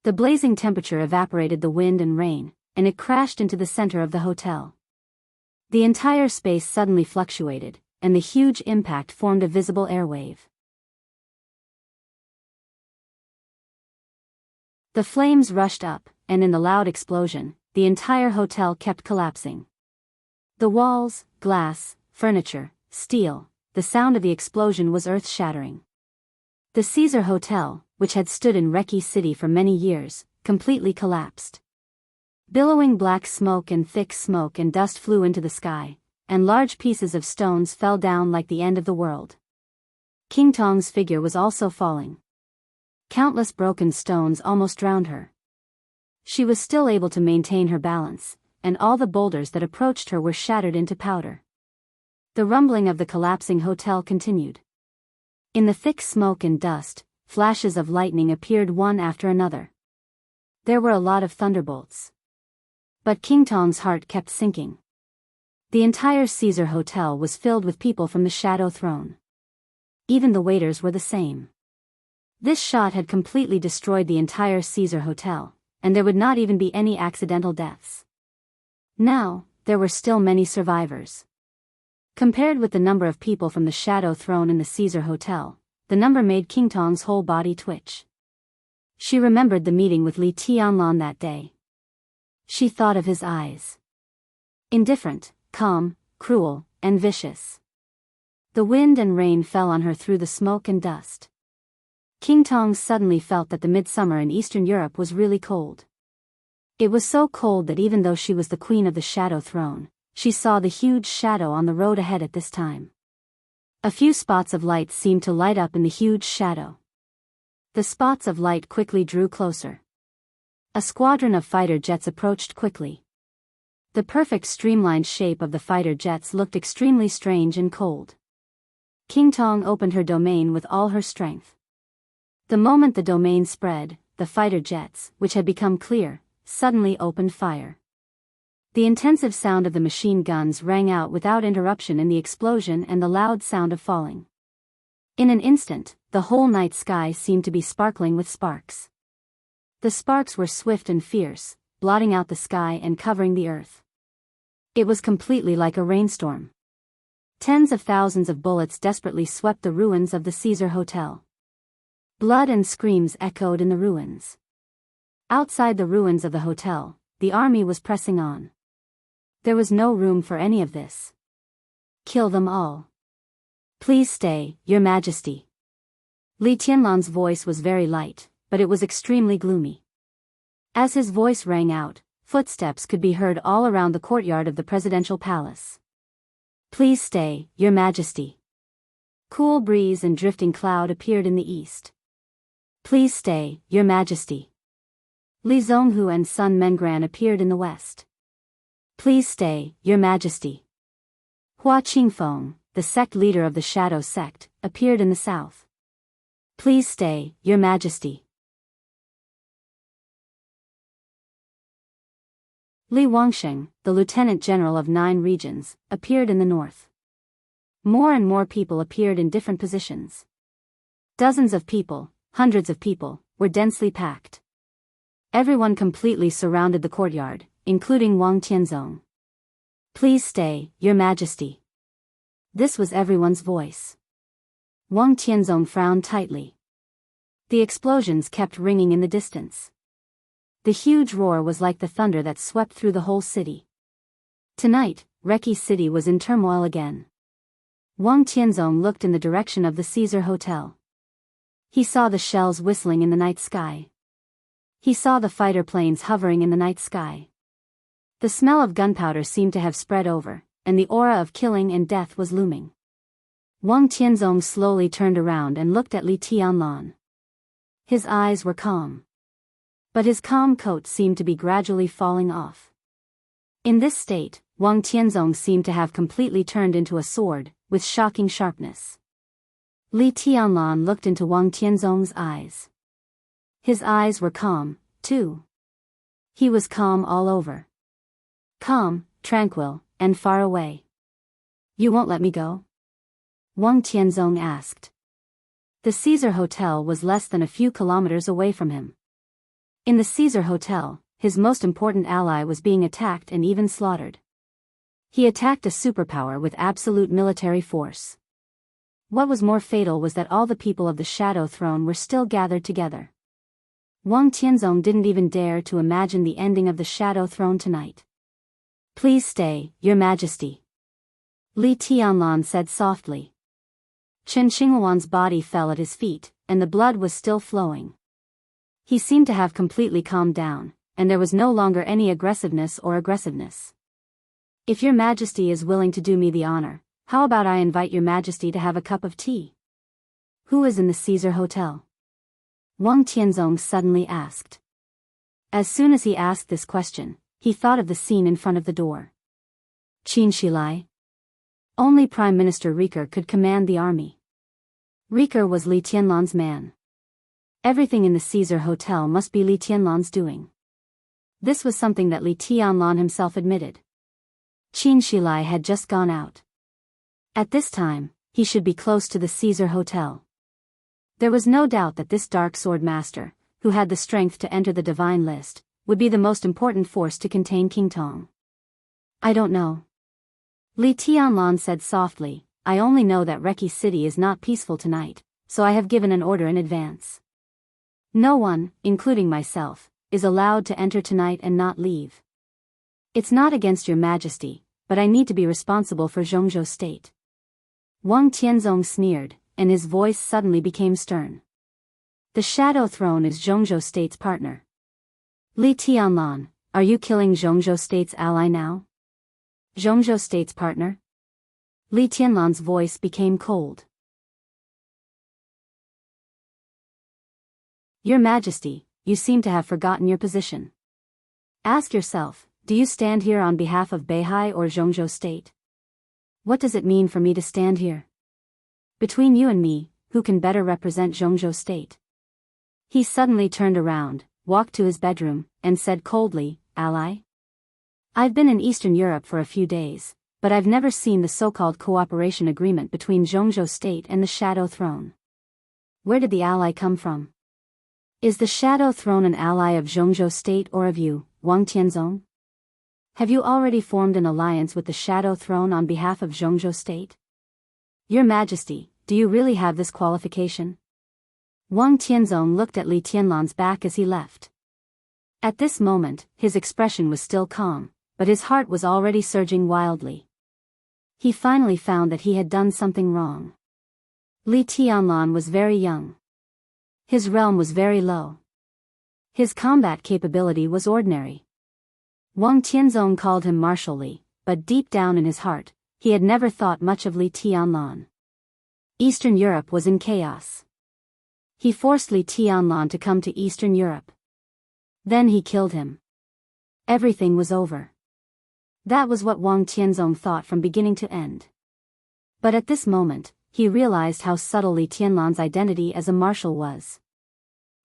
Speaker 1: The blazing temperature evaporated the wind and rain, and it crashed into the center of the hotel. The entire space suddenly fluctuated, and the huge impact formed a visible airwave. The flames rushed up, and in the loud explosion, the entire hotel kept collapsing. The walls, glass, furniture, steel, the sound of the explosion was earth-shattering. The Caesar Hotel, which had stood in Reki City for many years, completely collapsed. Billowing black smoke and thick smoke and dust flew into the sky, and large pieces of stones fell down like the end of the world. King Tong's figure was also falling. Countless broken stones almost drowned her. She was still able to maintain her balance, and all the boulders that approached her were shattered into powder. The rumbling of the collapsing hotel continued. In the thick smoke and dust, flashes of lightning appeared one after another. There were a lot of thunderbolts. But King Tong's heart kept sinking. The entire Caesar Hotel was filled with people from the Shadow Throne. Even the waiters were the same. This shot had completely destroyed the entire Caesar Hotel, and there would not even be any accidental deaths. Now, there were still many survivors. Compared with the number of people from the Shadow Throne in the Caesar Hotel, the number made King Tong's whole body twitch. She remembered the meeting with Li Tianlan that day. She thought of his eyes. Indifferent, calm, cruel, and vicious. The wind and rain fell on her through the smoke and dust. King Tong suddenly felt that the midsummer in Eastern Europe was really cold. It was so cold that even though she was the queen of the Shadow Throne, she saw the huge shadow on the road ahead at this time. A few spots of light seemed to light up in the huge shadow. The spots of light quickly drew closer. A squadron of fighter jets approached quickly. The perfect streamlined shape of the fighter jets looked extremely strange and cold. King Tong opened her domain with all her strength. The moment the domain spread, the fighter jets, which had become clear, suddenly opened fire. The intensive sound of the machine guns rang out without interruption in the explosion and the loud sound of falling. In an instant, the whole night sky seemed to be sparkling with sparks. The sparks were swift and fierce, blotting out the sky and covering the earth. It was completely like a rainstorm. Tens of thousands of bullets desperately swept the ruins of the Caesar Hotel. Blood and screams echoed in the ruins. Outside the ruins of the hotel, the army was pressing on. There was no room for any of this. Kill them all. Please stay, Your Majesty. Li Tianlan's voice was very light, but it was extremely gloomy. As his voice rang out, footsteps could be heard all around the courtyard of the presidential palace. Please stay, Your Majesty. Cool breeze and drifting cloud appeared in the east. Please stay, Your Majesty. Li Zhonghu and Sun Mengran appeared in the west. Please stay, Your Majesty. Hua Qingfeng, the sect leader of the Shadow Sect, appeared in the south. Please stay, Your Majesty. Li Wangsheng, the Lieutenant General of 9 regions, appeared in the north. More and more people appeared in different positions. Dozens of people, hundreds of people, were densely packed. Everyone completely surrounded the courtyard, including Wang Tianzong. Please stay, Your Majesty. This was everyone's voice. Wang Tianzong frowned tightly. The explosions kept ringing in the distance. The huge roar was like the thunder that swept through the whole city. Tonight, Reki City was in turmoil again. Wang Tianzong looked in the direction of the Caesar Hotel. He saw the shells whistling in the night sky. He saw the fighter planes hovering in the night sky. The smell of gunpowder seemed to have spread over, and the aura of killing and death was looming. Wang Tianzong slowly turned around and looked at Li Tianlan. His eyes were calm. But his calm coat seemed to be gradually falling off. In this state, Wang Tianzong seemed to have completely turned into a sword, with shocking sharpness. Li Tianlan looked into Wang Tianzong's eyes. His eyes were calm, too. He was calm all over. Calm, tranquil, and far away. You won't let me go? Wang Tianzong asked. The Caesar Hotel was less than a few kilometers away from him. In the Caesar Hotel, his most important ally was being attacked and even slaughtered. He attacked a superpower with absolute military force. What was more fatal was that all the people of the Shadow Throne were still gathered together. Wang Tianzong didn't even dare to imagine the ending of the Shadow Throne tonight. Please stay, Your Majesty. Li Tianlan said softly. Chen Xinghuan's body fell at his feet, and the blood was still flowing. He seemed to have completely calmed down, and there was no longer any aggressiveness. If your majesty is willing to do me the honor, how about I invite your majesty to have a cup of tea? Who is in the Caesar Hotel? Wang Tianzong suddenly asked. As soon as he asked this question, he thought of the scene in front of the door. Qin Shilai. Only Prime Minister Riker could command the army. Riker was Li Tianlan's man. Everything in the Caesar Hotel must be Li Tianlan's doing. This was something that Li Tianlan himself admitted. Qin Shilai had just gone out. At this time, he should be close to the Caesar Hotel. There was no doubt that this dark sword master, who had the strength to enter the divine list, would be the most important force to contain King Tong. I don't know. Li Tianlan said softly, I only know that Reki City is not peaceful tonight, so I have given an order in advance. No one, including myself, is allowed to enter tonight and not leave. It's not against your majesty, but I need to be responsible for Zhongzhou state. Wang Tianzong sneered, and his voice suddenly became stern. The Shadow Throne is Zhongzhou state's partner. Li Tianlan, are you killing Zhongzhou state's ally now? Zhongzhou state's partner? Li Tianlan's voice became cold. Your Majesty, you seem to have forgotten your position. Ask yourself, do you stand here on behalf of Beihai or Zhongzhou state? What does it mean for me to stand here? Between you and me, who can better represent Zhongzhou state? He suddenly turned around, walked to his bedroom, and said coldly, Ally? I've been in Eastern Europe for a few days, but I've never seen the so-called cooperation agreement between Zhongzhou state and the Shadow Throne. Where did the ally come from? Is the Shadow Throne an ally of Zhongzhou state or of you, Wang Tianzong? Have you already formed an alliance with the Shadow Throne on behalf of Zhongzhou state? Your Majesty, do you really have this qualification? Wang Tianzong looked at Li Tianlan's back as he left. At this moment, his expression was still calm, but his heart was already surging wildly. He finally found that he had done something wrong. Li Tianlan was very young. His realm was very low. His combat capability was ordinary. Wang Tianzong called him Marshal Li, but deep down in his heart, he had never thought much of Li Tianlan. Eastern Europe was in chaos. He forced Li Tianlan to come to Eastern Europe. Then he killed him. Everything was over. That was what Wang Tianzong thought from beginning to end. But at this moment, he realized how subtle Li Tianlan's identity as a marshal was.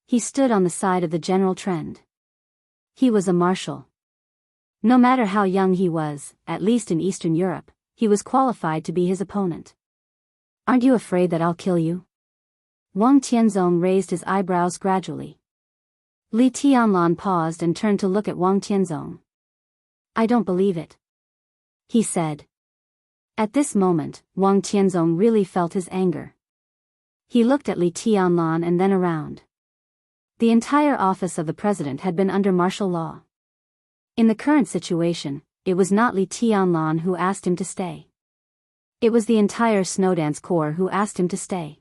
Speaker 1: He stood on the side of the general trend. He was a marshal. No matter how young he was, at least in Eastern Europe, he was qualified to be his opponent. Aren't you afraid that I'll kill you? Wang Tianzong raised his eyebrows gradually. Li Tianlan paused and turned to look at Wang Tianzong. I don't believe it, he said. At this moment, Wang Tianzong really felt his anger. He looked at Li Tianlan and then around. The entire office of the president had been under martial law. In the current situation, it was not Li Tianlan who asked him to stay. It was the entire Snowdance Corps who asked him to stay.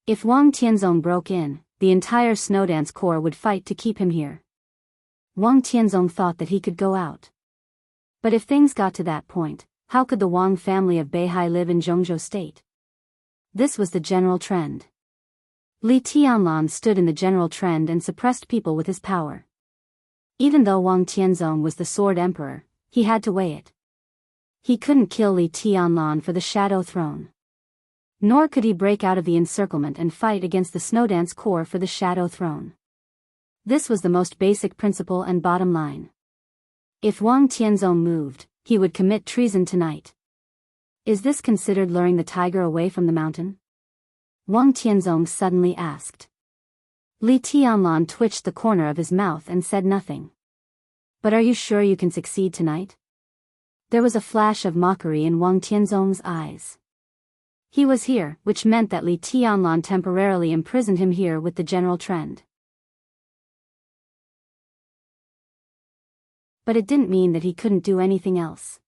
Speaker 1: If Wang Tianzong broke in, the entire Snowdance Corps would fight to keep him here. Wang Tianzong thought that he could go out. But if things got to that point, how could the Wang family of Beihai live in Zhongzhou state? This was the general trend. Li Tianlan stood in the general trend and suppressed people with his power. Even though Wang Tianzong was the Sword Emperor, he had to weigh it. He couldn't kill Li Tianlan for the Shadow Throne. Nor could he break out of the encirclement and fight against the Snowdance Corps for the Shadow Throne. This was the most basic principle and bottom line. If Wang Tianzong moved, he would commit treason tonight. Is this considered luring the tiger away from the mountain? Wang Tianzong suddenly asked. Li Tianlan twitched the corner of his mouth and said nothing. But are you sure you can succeed tonight? There was a flash of mockery in Wang Tianzong's eyes. He was here, which meant that Li Tianlan temporarily imprisoned him here with the general trend. But it didn't mean that he couldn't do anything else.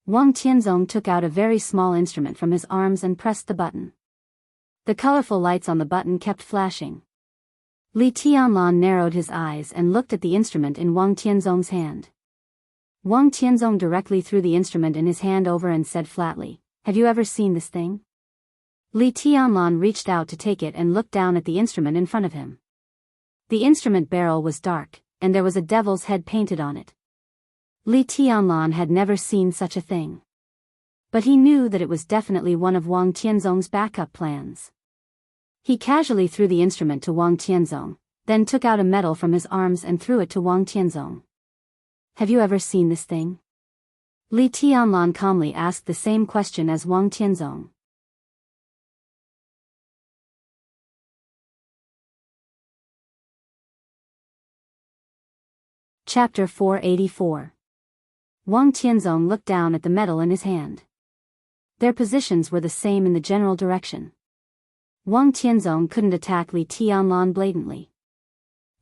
Speaker 1: Wang Tianzong took out a very small instrument from his arms and pressed the button. The colorful lights on the button kept flashing. Li Tianlan narrowed his eyes and looked at the instrument in Wang Tianzong's hand. Wang Tianzong directly threw the instrument in his hand over and said flatly, "Have you ever seen this thing?" Li Tianlan reached out to take it and looked down at the instrument in front of him. The instrument barrel was dark, and there was a devil's head painted on it. Li Tianlan had never seen such a thing. But he knew that it was definitely one of Wang Tianzong's backup plans. He casually threw the instrument to Wang Tianzong, then took out a medal from his arms and threw it to Wang Tianzong. "Have you ever seen this thing?" Li Tianlan calmly asked the same question as Wang Tianzong. Chapter 484. Wang Tianzong looked down at the medal in his hand. Their positions were the same in the general direction. Wang Tianzong couldn't attack Li Tianlan blatantly.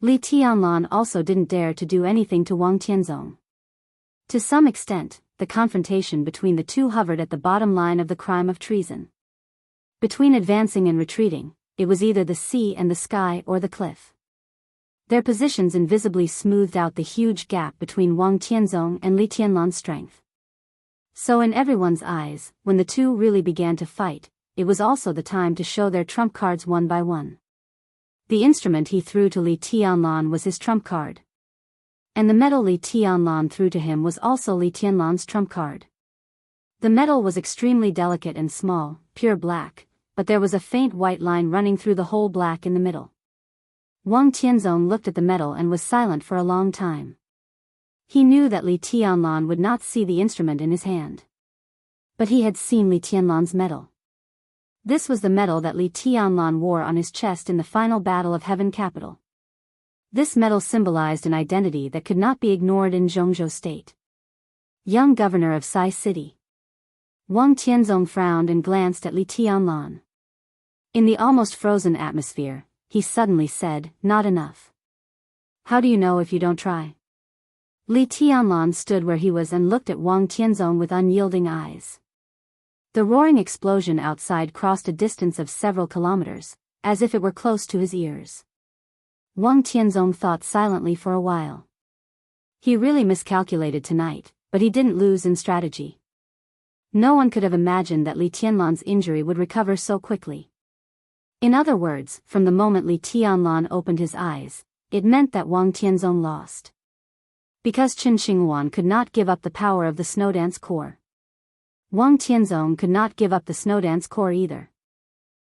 Speaker 1: Li Tianlan also didn't dare to do anything to Wang Tianzong. To some extent, the confrontation between the two hovered at the bottom line of the crime of treason. Between advancing and retreating, it was either the sea and the sky or the cliff. Their positions invisibly smoothed out the huge gap between Wang Tianzong and Li Tianlan's strength. So in everyone's eyes, when the two really began to fight, it was also the time to show their trump cards one by one. The instrument he threw to Li Tianlan was his trump card. And the medal Li Tianlan threw to him was also Li Tianlan's trump card. The medal was extremely delicate and small, pure black, but there was a faint white line running through the whole black in the middle. Wang Tianzong looked at the medal and was silent for a long time. He knew that Li Tianlan would not see the instrument in his hand. But he had seen Li Tianlan's medal. This was the medal that Li Tianlan wore on his chest in the final battle of Heaven Capital. This medal symbolized an identity that could not be ignored in Zhongzhou State. Young governor of Sai City. Wang Tianzong frowned and glanced at Li Tianlan. In the almost frozen atmosphere, he suddenly said, "Not enough." "How do you know if you don't try?" Li Tianlan stood where he was and looked at Wang Tianzong with unyielding eyes. The roaring explosion outside crossed a distance of several kilometers, as if it were close to his ears. Wang Tianzong thought silently for a while. He really miscalculated tonight, but he didn't lose in strategy. No one could have imagined that Li Tianlan's injury would recover so quickly. In other words, from the moment Li Tianlan opened his eyes, it meant that Wang Tianzong lost. Because Qin Xinghuan could not give up the power of the Snowdance Corps. Wang Tianzong could not give up the Snowdance Corps either.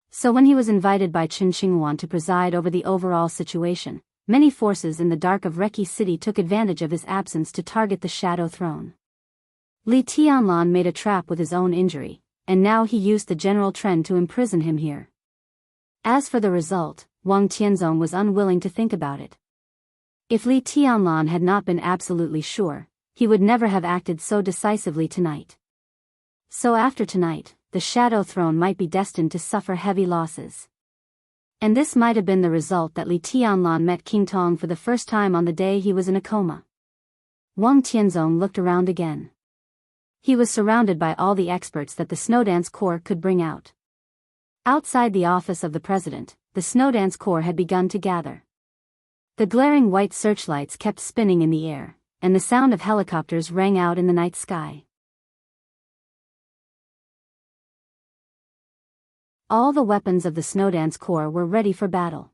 Speaker 1: So when he was invited by Qin Xinghuan to preside over the overall situation, many forces in the dark of Reki City took advantage of his absence to target the Shadow Throne. Li Tianlan made a trap with his own injury, and now he used the general trend to imprison him here. As for the result, Wang Tianzong was unwilling to think about it. If Li Tianlan had not been absolutely sure, he would never have acted so decisively tonight. So after tonight, the Shadow Throne might be destined to suffer heavy losses. And this might have been the result that Li Tianlan met King Tong for the first time on the day he was in a coma. Wang Tianzong looked around again. He was surrounded by all the experts that the Snowdance Corps could bring out. Outside the office of the president, the Snowdance Corps had begun to gather. The glaring white searchlights kept spinning in the air, and the sound of helicopters rang out in the night sky. All the weapons of the Snowdance Corps were ready for battle.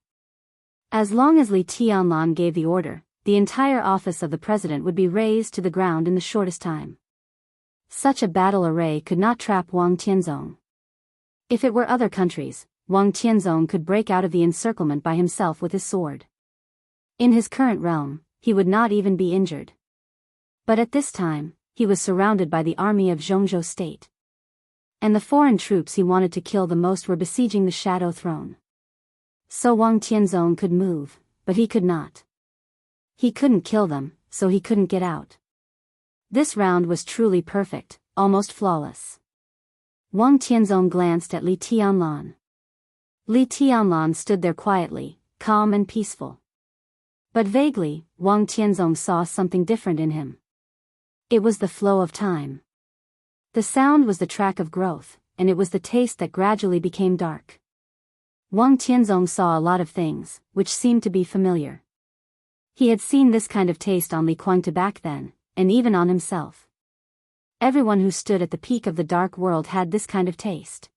Speaker 1: As long as Li Tianlan gave the order, the entire office of the president would be razed to the ground in the shortest time. Such a battle array could not trap Wang Tianzong. If it were other countries, Wang Tianzong could break out of the encirclement by himself with his sword. In his current realm, he would not even be injured. But at this time, he was surrounded by the army of Zhongzhou State. And the foreign troops he wanted to kill the most were besieging the Shadow Throne. So Wang Tianzong could move, but he could not. He couldn't kill them, so he couldn't get out. This round was truly perfect, almost flawless. Wang Tianzong glanced at Li Tianlan. Li Tianlan stood there quietly, calm and peaceful. But vaguely, Wang Tianzong saw something different in him. It was the flow of time. The sound was the track of growth, and it was the taste that gradually became dark. Wang Tianzong saw a lot of things, which seemed to be familiar. He had seen this kind of taste on Li Kuangta back then, and even on himself. Everyone who stood at the peak of the dark world had this kind of taste.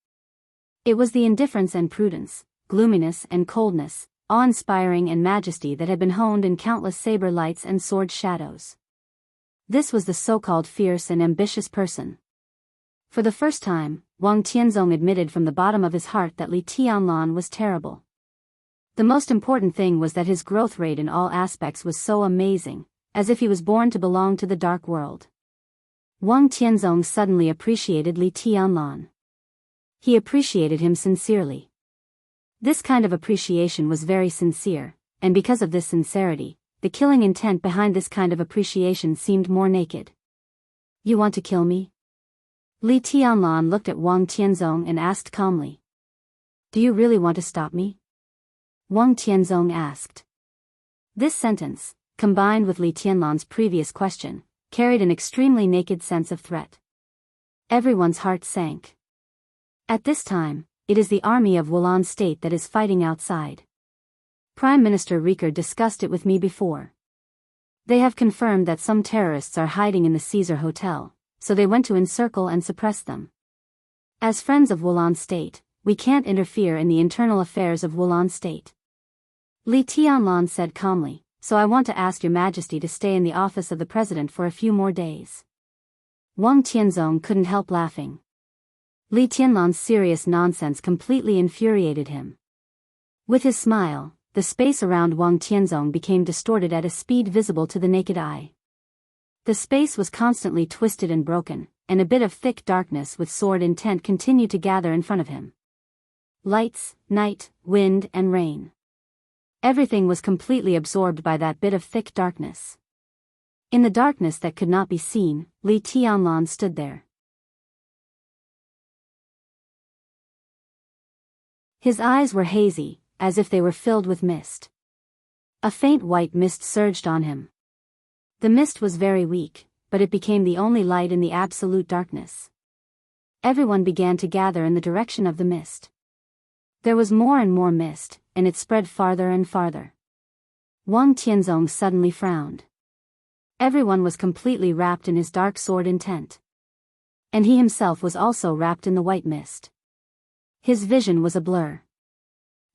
Speaker 1: It was the indifference and prudence, gloominess and coldness, awe-inspiring and majesty that had been honed in countless saber lights and sword shadows. This was the so-called fierce and ambitious person. For the first time, Wang Tianzong admitted from the bottom of his heart that Li Tianlan was terrible. The most important thing was that his growth rate in all aspects was so amazing, as if he was born to belong to the dark world. Wang Tianzong suddenly appreciated Li Tianlan. He appreciated him sincerely. This kind of appreciation was very sincere, and because of this sincerity, the killing intent behind this kind of appreciation seemed more naked. You want to kill me? Li Tianlan looked at Wang Tianzong and asked calmly. Do you really want to stop me? Wang Tianzong asked. This sentence, combined with Li Tianlan's previous question, carried an extremely naked sense of threat. Everyone's heart sank. At this time, it is the army of Wulan State that is fighting outside. Prime Minister Rieker discussed it with me before. They have confirmed that some terrorists are hiding in the Caesar Hotel, so they went to encircle and suppress them. As friends of Wulan State, we can't interfere in the internal affairs of Wulan State. Li Tianlan said calmly, so I want to ask Your Majesty to stay in the office of the President for a few more days. Wang Tianzong couldn't help laughing. Li Tianlan's serious nonsense completely infuriated him. With his smile, the space around Wang Tianzong became distorted at a speed visible to the naked eye. The space was constantly twisted and broken, and a bit of thick darkness with sword intent continued to gather in front of him. Lights, night, wind, and rain. Everything was completely absorbed by that bit of thick darkness. In the darkness that could not be seen, Li Tianlan stood there. His eyes were hazy, as if they were filled with mist. A faint white mist surged on him. The mist was very weak, but it became the only light in the absolute darkness. Everyone began to gather in the direction of the mist. There was more and more mist, and it spread farther and farther. Wang Tianzong suddenly frowned. Everyone was completely wrapped in his dark sword intent. And he himself was also wrapped in the white mist. His vision was a blur.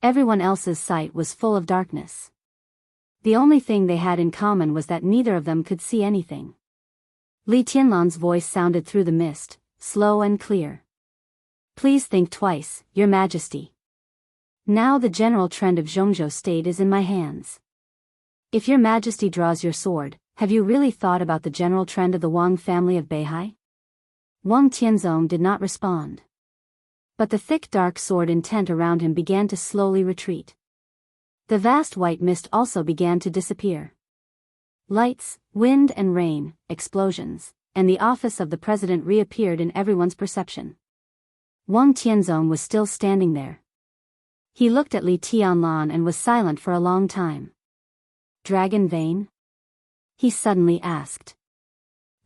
Speaker 1: Everyone else's sight was full of darkness. The only thing they had in common was that neither of them could see anything. Li Tianlan's voice sounded through the mist, slow and clear. Please think twice, Your Majesty. Now the general trend of Zhongzhou State is in my hands. If Your Majesty draws your sword, have you really thought about the general trend of the Wang family of Beihai? Wang Tianzong did not respond. But the thick dark sword intent around him began to slowly retreat. The vast white mist also began to disappear. Lights, wind and rain, explosions, and the office of the president reappeared in everyone's perception. Wang Tianzong was still standing there. He looked at Li Tianlan and was silent for a long time. Dragon vein? He suddenly asked.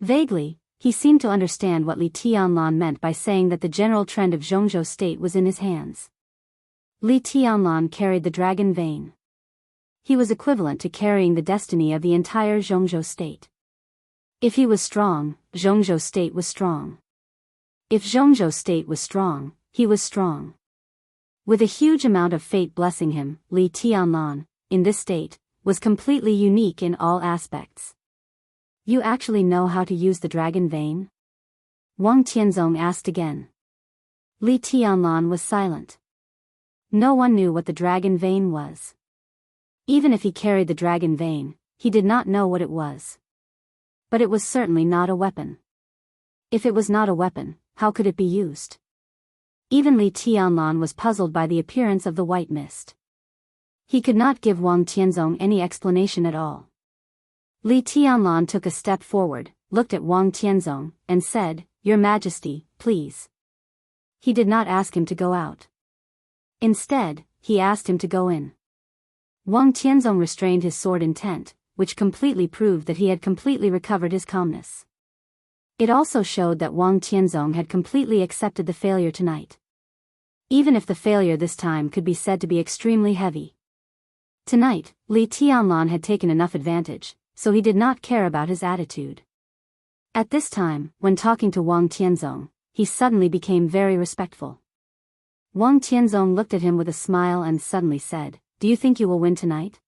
Speaker 1: Vaguely, he seemed to understand what Li Tianlan meant by saying that the general trend of Zhongzhou State was in his hands. Li Tianlan carried the dragon vein. He was equivalent to carrying the destiny of the entire Zhongzhou State. If he was strong, Zhongzhou State was strong. If Zhongzhou State was strong, he was strong. With a huge amount of fate blessing him, Li Tianlan, in this state, was completely unique in all aspects. You actually know how to use the dragon vein? Wang Tianzong asked again. Li Tianlan was silent. No one knew what the dragon vein was. Even if he carried the dragon vein, he did not know what it was. But it was certainly not a weapon. If it was not a weapon, how could it be used? Even Li Tianlan was puzzled by the appearance of the white mist. He could not give Wang Tianzong any explanation at all. Li Tianlan took a step forward, looked at Wang Tianzong, and said, Your Majesty, please. He did not ask him to go out. Instead, he asked him to go in. Wang Tianzong restrained his sword intent, which completely proved that he had completely recovered his calmness. It also showed that Wang Tianzong had completely accepted the failure tonight. Even if the failure this time could be said to be extremely heavy. Tonight, Li Tianlan had taken enough advantage, so he did not care about his attitude. At this time, when talking to Wang Tianzong, he suddenly became very respectful. Wang Tianzong looked at him with a smile and suddenly said, "Do you think you will win tonight?"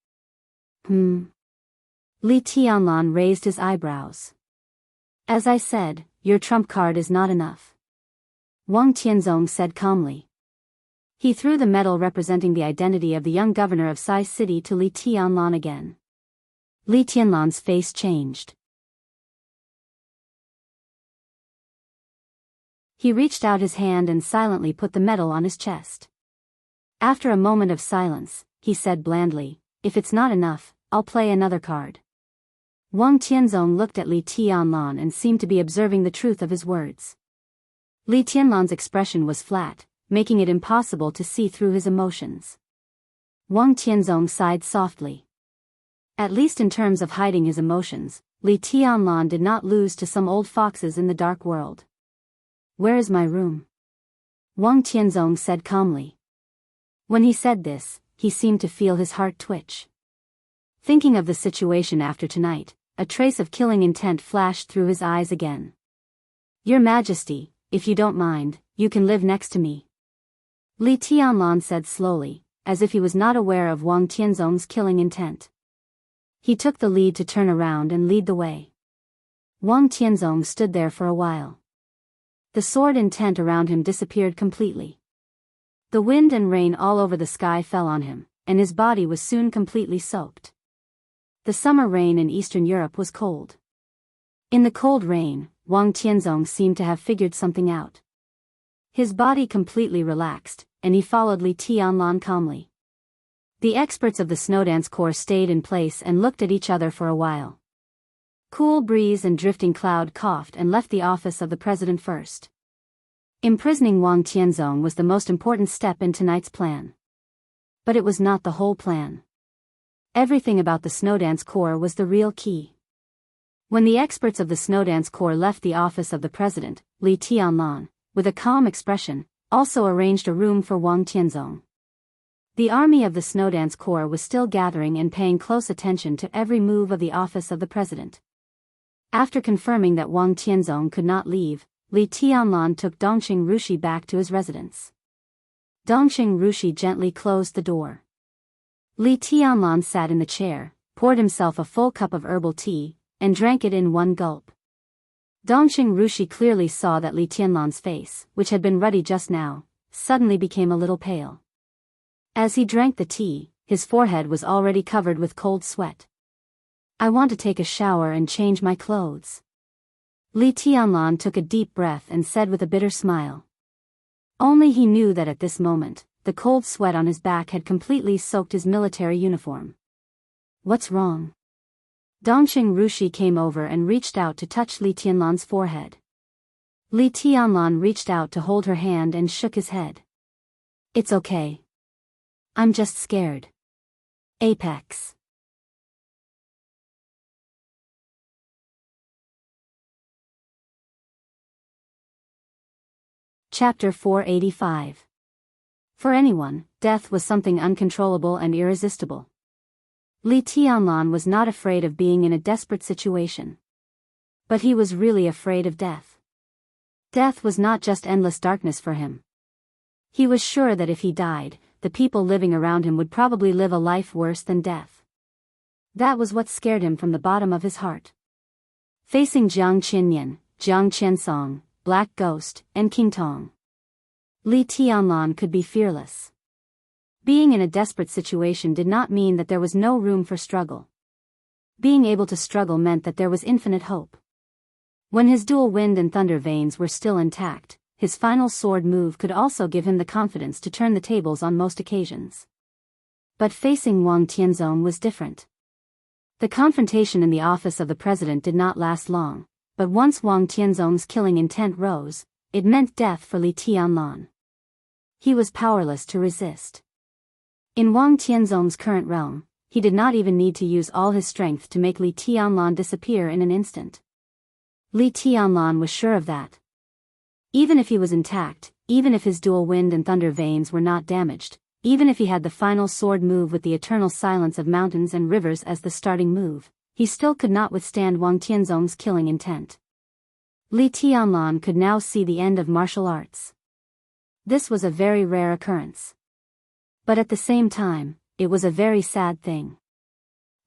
Speaker 1: Li Tianlan raised his eyebrows. "As I said, your trump card is not enough," Wang Tianzong said calmly. He threw the medal representing the identity of the young governor of Sai City to Li Tianlan again. Li Tianlan's face changed. He reached out his hand and silently put the medal on his chest. After a moment of silence, he said blandly, "If it's not enough, I'll play another card." Wang Tianzong looked at Li Tianlan and seemed to be observing the truth of his words. Li Tianlan's expression was flat, making it impossible to see through his emotions. Wang Tianzong sighed softly. At least in terms of hiding his emotions, Li Tianlan did not lose to some old foxes in the dark world. "Where is my room?" Wang Tianzong said calmly. When he said this, he seemed to feel his heart twitch. Thinking of the situation after tonight, a trace of killing intent flashed through his eyes again. "Your Majesty, if you don't mind, you can live next to me," Li Tianlan said slowly, as if he was not aware of Wang Tianzong's killing intent. He took the lead to turn around and lead the way. Wang Tianzong stood there for a while. The sword intent around him disappeared completely. The wind and rain all over the sky fell on him, and his body was soon completely soaked. The summer rain in Eastern Europe was cold. In the cold rain, Wang Tianzong seemed to have figured something out. His body completely relaxed, and he followed Li Tianlan calmly. The experts of the Snowdance Corps stayed in place and looked at each other for a while. Cool breeze and drifting cloud coughed and left the office of the president first. Imprisoning Wang Tianzong was the most important step in tonight's plan. But it was not the whole plan. Everything about the Snowdance Corps was the real key. When the experts of the Snowdance Corps left the office of the president, Li Tianlan, with a calm expression, also arranged a room for Wang Tianzong. The army of the Snowdance Corps was still gathering and paying close attention to every move of the office of the president. After confirming that Wang Tianzong could not leave, Li Tianlan took Dongqing Rushi back to his residence. Dongqing Rushi gently closed the door. Li Tianlan sat in the chair, poured himself a full cup of herbal tea, and drank it in one gulp. Dongqing Rushi clearly saw that Li Tianlan's face, which had been ruddy just now, suddenly became a little pale. As he drank the tea, his forehead was already covered with cold sweat. "I want to take a shower and change my clothes." Li Tianlan took a deep breath and said with a bitter smile. Only he knew that at this moment, the cold sweat on his back had completely soaked his military uniform. "What's wrong?" Dongqing Rushi came over and reached out to touch Li Tianlan's forehead. Li Tianlan reached out to hold her hand and shook his head. "It's okay. I'm just scared." Apex. Chapter 485. For anyone, death was something uncontrollable and irresistible. Li Tianlan was not afraid of being in a desperate situation. But he was really afraid of death. Death was not just endless darkness for him. He was sure that if he died, the people living around him would probably live a life worse than death. That was what scared him from the bottom of his heart. Facing Jiang Qinyan, Jiang Qiansong, Black Ghost, and King Tong, Li Tianlan could be fearless. Being in a desperate situation did not mean that there was no room for struggle. Being able to struggle meant that there was infinite hope. When his dual wind and thunder veins were still intact, his final sword move could also give him the confidence to turn the tables on most occasions. But facing Wang Tianzong was different. The confrontation in the office of the president did not last long, but once Wang Tianzong's killing intent rose, it meant death for Li Tianlan. He was powerless to resist. In Wang Tianzong's current realm, he did not even need to use all his strength to make Li Tianlan disappear in an instant. Li Tianlan was sure of that. Even if he was intact, even if his dual wind and thunder veins were not damaged, even if he had the final sword move with the eternal silence of mountains and rivers as the starting move, he still could not withstand Wang Tianzong's killing intent. Li Tianlan could now see the end of martial arts. This was a very rare occurrence. But at the same time, it was a very sad thing.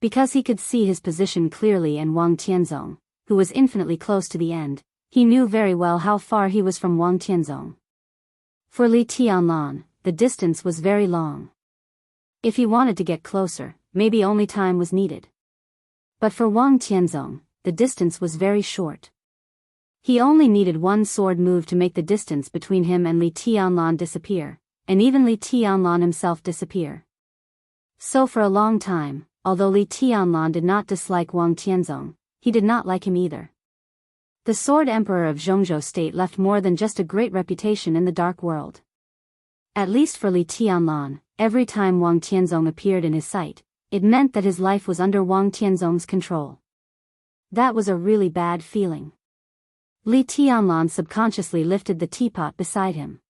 Speaker 1: Because he could see his position clearly and Wang Tianzong, who was infinitely close to the end, he knew very well how far he was from Wang Tianzong. For Li Tianlan, the distance was very long. If he wanted to get closer, maybe only time was needed. But for Wang Tianzong, the distance was very short. He only needed one sword move to make the distance between him and Li Tianlan disappear, and even Li Tianlan himself disappear. So for a long time, although Li Tianlan did not dislike Wang Tianzong, he did not like him either. The Sword Emperor of Zhongzhou State left more than just a great reputation in the dark world. At least for Li Tianlan, every time Wang Tianzong appeared in his sight, it meant that his life was under Wang Tianzong's control. That was a really bad feeling. Li Tianlan subconsciously lifted the teapot beside him.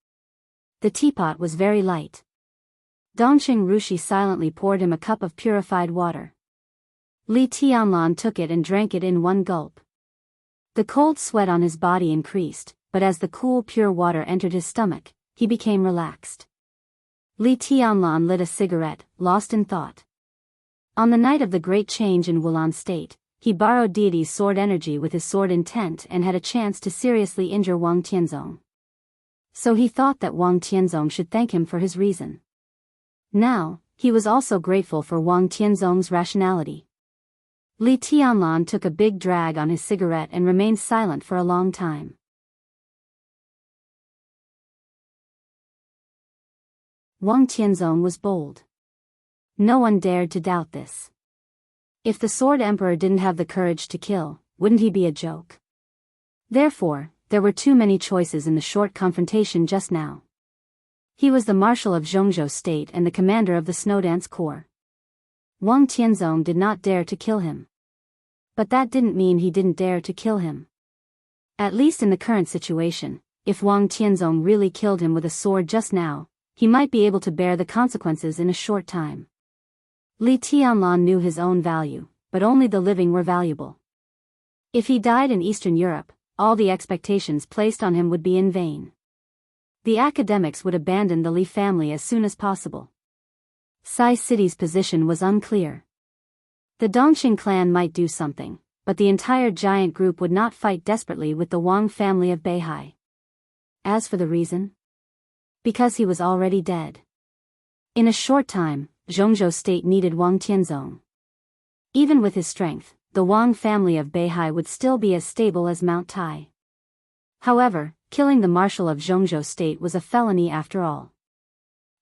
Speaker 1: The teapot was very light. Dongqing Rushi silently poured him a cup of purified water. Li Tianlan took it and drank it in one gulp. The cold sweat on his body increased, but as the cool pure water entered his stomach, he became relaxed. Li Tianlan lit a cigarette, lost in thought. On the night of the great change in Wulan State, he borrowed deity's sword energy with his sword intent and had a chance to seriously injure Wang Tianzong. So he thought that Wang Tianzong should thank him for his reason. Now, he was also grateful for Wang Tianzong's rationality. Li Tianlan took a big drag on his cigarette and remained silent for a long time. Wang Tianzong was bold. No one dared to doubt this. If the Sword Emperor didn't have the courage to kill, wouldn't he be a joke? Therefore, there were too many choices in the short confrontation just now. He was the Marshal of Zhongzhou State and the commander of the Snowdance Corps. Wang Tianzong did not dare to kill him. But that didn't mean he didn't dare to kill him. At least in the current situation, if Wang Tianzong really killed him with a sword just now, he might be able to bear the consequences in a short time. Li Tianlan knew his own value, but only the living were valuable. If he died in Eastern Europe, all the expectations placed on him would be in vain. The academics would abandon the Li family as soon as possible. Sai City's position was unclear. The Dongqing clan might do something, but the entire giant group would not fight desperately with the Wang family of Beihai. As for the reason? Because he was already dead. In a short time, Zhongzhou State needed Wang Tianzong. Even with his strength, the Wang family of Beihai would still be as stable as Mount Tai. However, killing the Marshal of Zhongzhou State was a felony after all.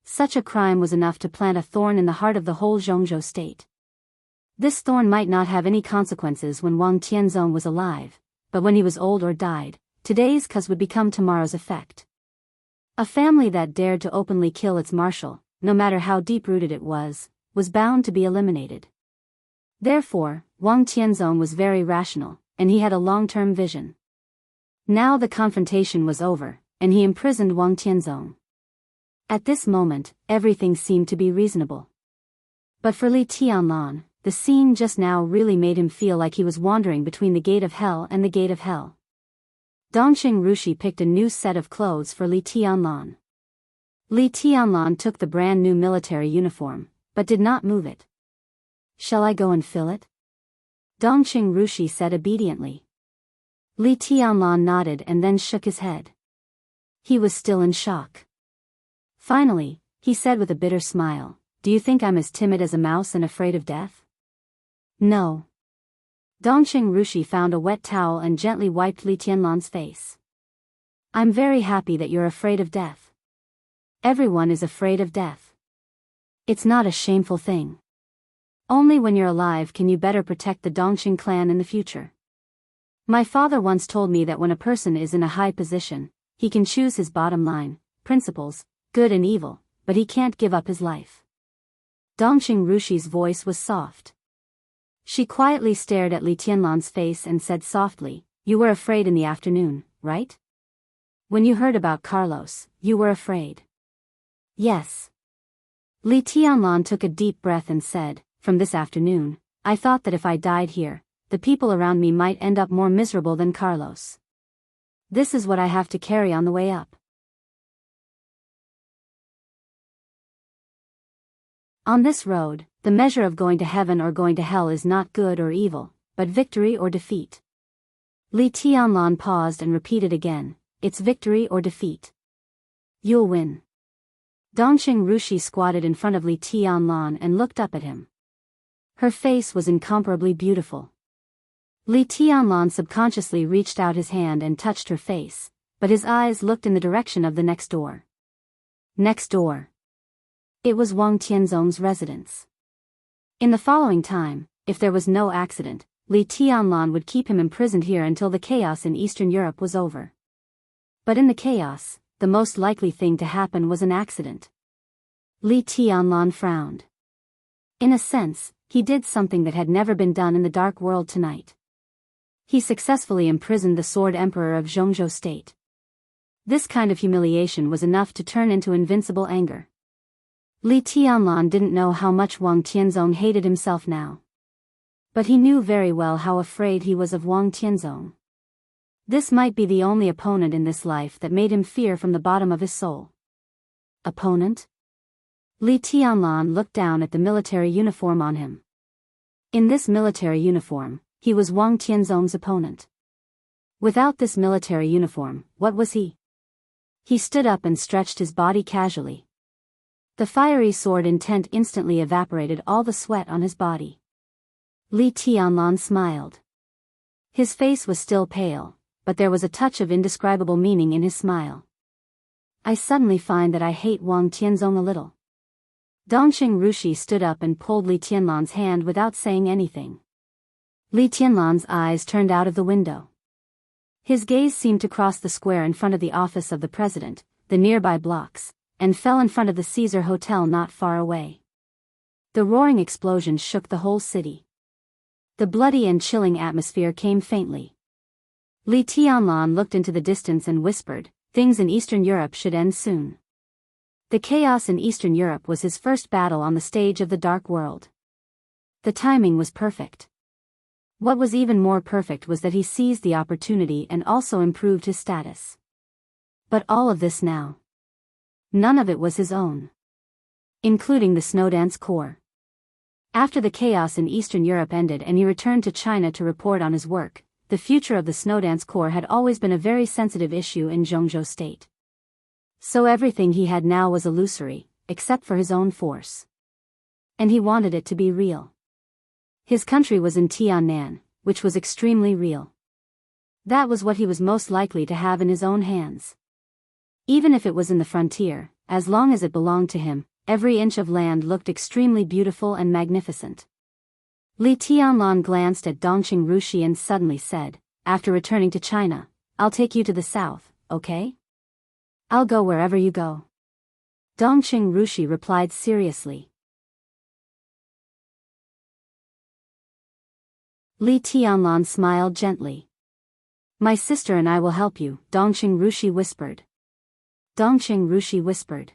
Speaker 1: Such a crime was enough to plant a thorn in the heart of the whole Zhongzhou State. This thorn might not have any consequences when Wang Tianzong was alive, but when he was old or died, today's cause would become tomorrow's effect. A family that dared to openly kill its marshal, no matter how deep-rooted it was bound to be eliminated. Therefore, Wang Tianzong was very rational, and he had a long-term vision. Now the confrontation was over, and he imprisoned Wang Tianzong. At this moment, everything seemed to be reasonable. But for Li Tianlan, the scene just now really made him feel like he was wandering between the gate of hell and the gate of hell. Dongqing Rushi picked a new set of clothes for Li Tianlan. Li Tianlan took the brand new military uniform, but did not move it. "Shall I go and fill it?" Dongqing Rushi said obediently. Li Tianlan nodded and then shook his head. He was still in shock. Finally, he said with a bitter smile, "Do you think I'm as timid as a mouse and afraid of death?" "No." Dongqing Rushi found a wet towel and gently wiped Li Tianlan's face. "I'm very happy that you're afraid of death. Everyone is afraid of death. It's not a shameful thing. Only when you're alive can you better protect the Dongqing clan in the future. My father once told me that when a person is in a high position, he can choose his bottom line, principles, good and evil, but he can't give up his life." Dongqing Rushi's voice was soft. She quietly stared at Li Tianlan's face and said softly, "You were afraid in the afternoon, right? When you heard about Carlos, you were afraid." "Yes." Li Tianlan took a deep breath and said, "From this afternoon, I thought that if I died here, the people around me might end up more miserable than Carlos. This is what I have to carry on the way up. On this road, the measure of going to heaven or going to hell is not good or evil, but victory or defeat. Li Tianlan paused and repeated again, it's victory or defeat. You'll win. Dongqing Rushi squatted in front of Li Tianlan and looked up at him. Her face was incomparably beautiful. Li Tianlan subconsciously reached out his hand and touched her face, but his eyes looked in the direction of the next door. Next door. It was Wang Tianzong's residence. In the following time, if there was no accident, Li Tianlan would keep him imprisoned here until the chaos in Eastern Europe was over. But in the chaos, the most likely thing to happen was an accident. Li Tianlan frowned. In a sense, he did something that had never been done in the dark world tonight. He successfully imprisoned the Sword Emperor of Zhongzhou State. This kind of humiliation was enough to turn into invincible anger. Li Tianlan didn't know how much Wang Tianzong hated himself now. But he knew very well how afraid he was of Wang Tianzong. This might be the only opponent in this life that made him fear from the bottom of his soul. Opponent? Li Tianlan looked down at the military uniform on him. In this military uniform, he was Wang Tianzong's opponent. Without this military uniform, what was he? He stood up and stretched his body casually. The fiery sword intent instantly evaporated all the sweat on his body. Li Tianlan smiled. His face was still pale, but there was a touch of indescribable meaning in his smile. I suddenly find that I hate Wang Tianzong a little. Dongqing Rushi stood up and pulled Li Tianlan's hand without saying anything. Li Tianlan's eyes turned out of the window. His gaze seemed to cross the square in front of the office of the president, the nearby blocks, and fell in front of the Caesar Hotel not far away. The roaring explosion shook the whole city. The bloody and chilling atmosphere came faintly. Li Tianlan looked into the distance and whispered, things in Eastern Europe should end soon. The chaos in Eastern Europe was his first battle on the stage of the dark world. The timing was perfect. What was even more perfect was that he seized the opportunity and also improved his status. But all of this now. None of it was his own. Including the Snowdance Corps. After the chaos in Eastern Europe ended and he returned to China to report on his work, the future of the Snowdance Corps had always been a very sensitive issue in Zhongzhou State. So everything he had now was illusory, except for his own force. And he wanted it to be real. His country was in Tiannan, which was extremely real. That was what he was most likely to have in his own hands. Even if it was in the frontier, as long as it belonged to him, every inch of land looked extremely beautiful and magnificent. Li Tianlan glanced at Dongqing Rushi and suddenly said, after returning to China, I'll take you to the south, okay? I'll go wherever you go. Dongqing Rushi replied seriously. Li Tianlan smiled gently. My sister and I will help you, Dongqing Rushi whispered. Dongqing Rushi whispered.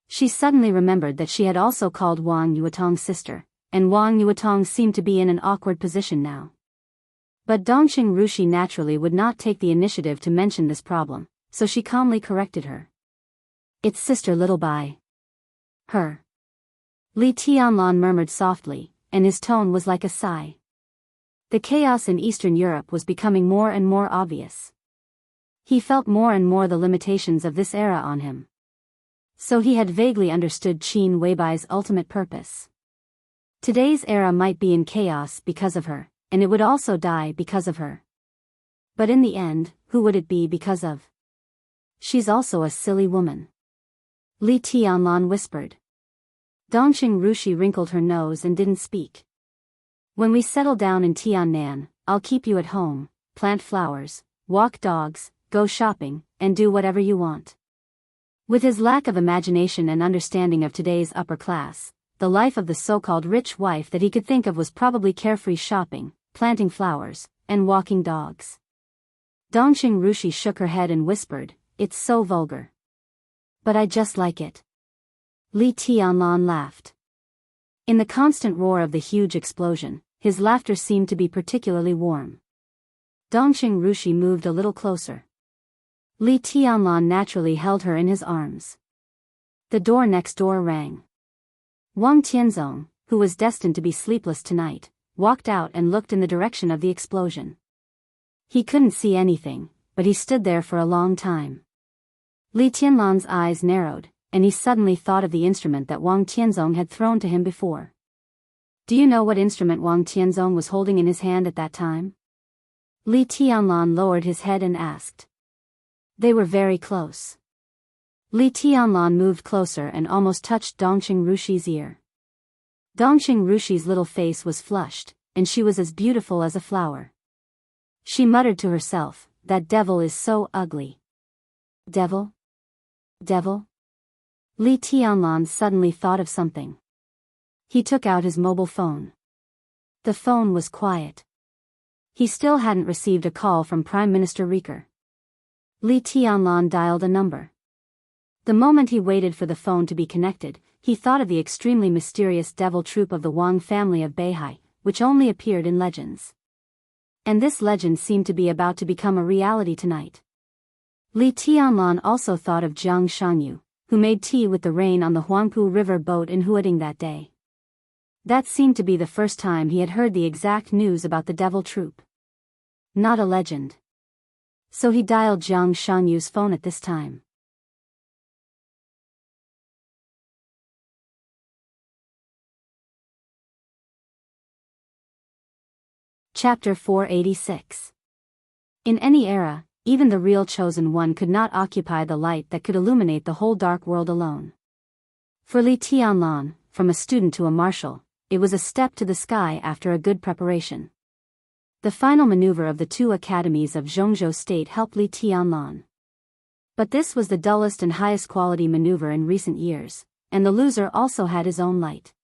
Speaker 1: She suddenly remembered that she had also called Wang Yuetong's sister, and Wang Yuetong seemed to be in an awkward position now. But Dongqing Rushi naturally would not take the initiative to mention this problem, so she calmly corrected her. It's Sister Little Bai. Her. Li Tianlan murmured softly, and his tone was like a sigh. The chaos in Eastern Europe was becoming more and more obvious. He felt more and more the limitations of this era on him. So he had vaguely understood Qin Weibai's ultimate purpose. Today's era might be in chaos because of her, and it would also die because of her. But in the end, who would it be because of? She's also a silly woman. Li Tianlan whispered. Dongqing Rushi wrinkled her nose and didn't speak. When we settle down in Tiannan, I'll keep you at home, plant flowers, walk dogs, go shopping, and do whatever you want. With his lack of imagination and understanding of today's upper class, the life of the so-called rich wife that he could think of was probably carefree shopping, planting flowers, and walking dogs. Dongqing Rushi shook her head and whispered, it's so vulgar. But I just like it. Li Tianlan laughed. In the constant roar of the huge explosion, his laughter seemed to be particularly warm. Dongqing Rushi moved a little closer. Li Tianlan naturally held her in his arms. The door next door rang. Wang Tianzong, who was destined to be sleepless tonight, walked out and looked in the direction of the explosion. He couldn't see anything, but he stood there for a long time. Li Tianlan's eyes narrowed, and he suddenly thought of the instrument that Wang Tianzong had thrown to him before. Do you know what instrument Wang Tianzong was holding in his hand at that time? Li Tianlan lowered his head and asked. They were very close. Li Tianlan moved closer and almost touched Dongqing Rushi's ear. Dongqing Rushi's little face was flushed, and she was as beautiful as a flower. She muttered to herself, that devil is so ugly. Devil? Devil? Li Tianlan suddenly thought of something. He took out his mobile phone. The phone was quiet. He still hadn't received a call from Prime Minister Rieker. Li Tianlan dialed a number. The moment he waited for the phone to be connected, he thought of the extremely mysterious devil troupe of the Wang family of Beihai, which only appeared in legends. And this legend seemed to be about to become a reality tonight. Li Tianlan also thought of Jiang Shangyu, who made tea with the rain on the Huangpu River boat in Huading that day. That seemed to be the first time he had heard the exact news about the devil troupe. Not a legend. So he dialed Jiang Shangyu's phone at this time. Chapter 486. In any era, even the real chosen one could not occupy the light that could illuminate the whole dark world alone. For Li Tianlan, from a student to a marshal, it was a step to the sky after a good preparation. The final maneuver of the two academies of Zhongzhou State helped Li Tianlan. But this was the dullest and highest quality maneuver in recent years, and the loser also had his own light.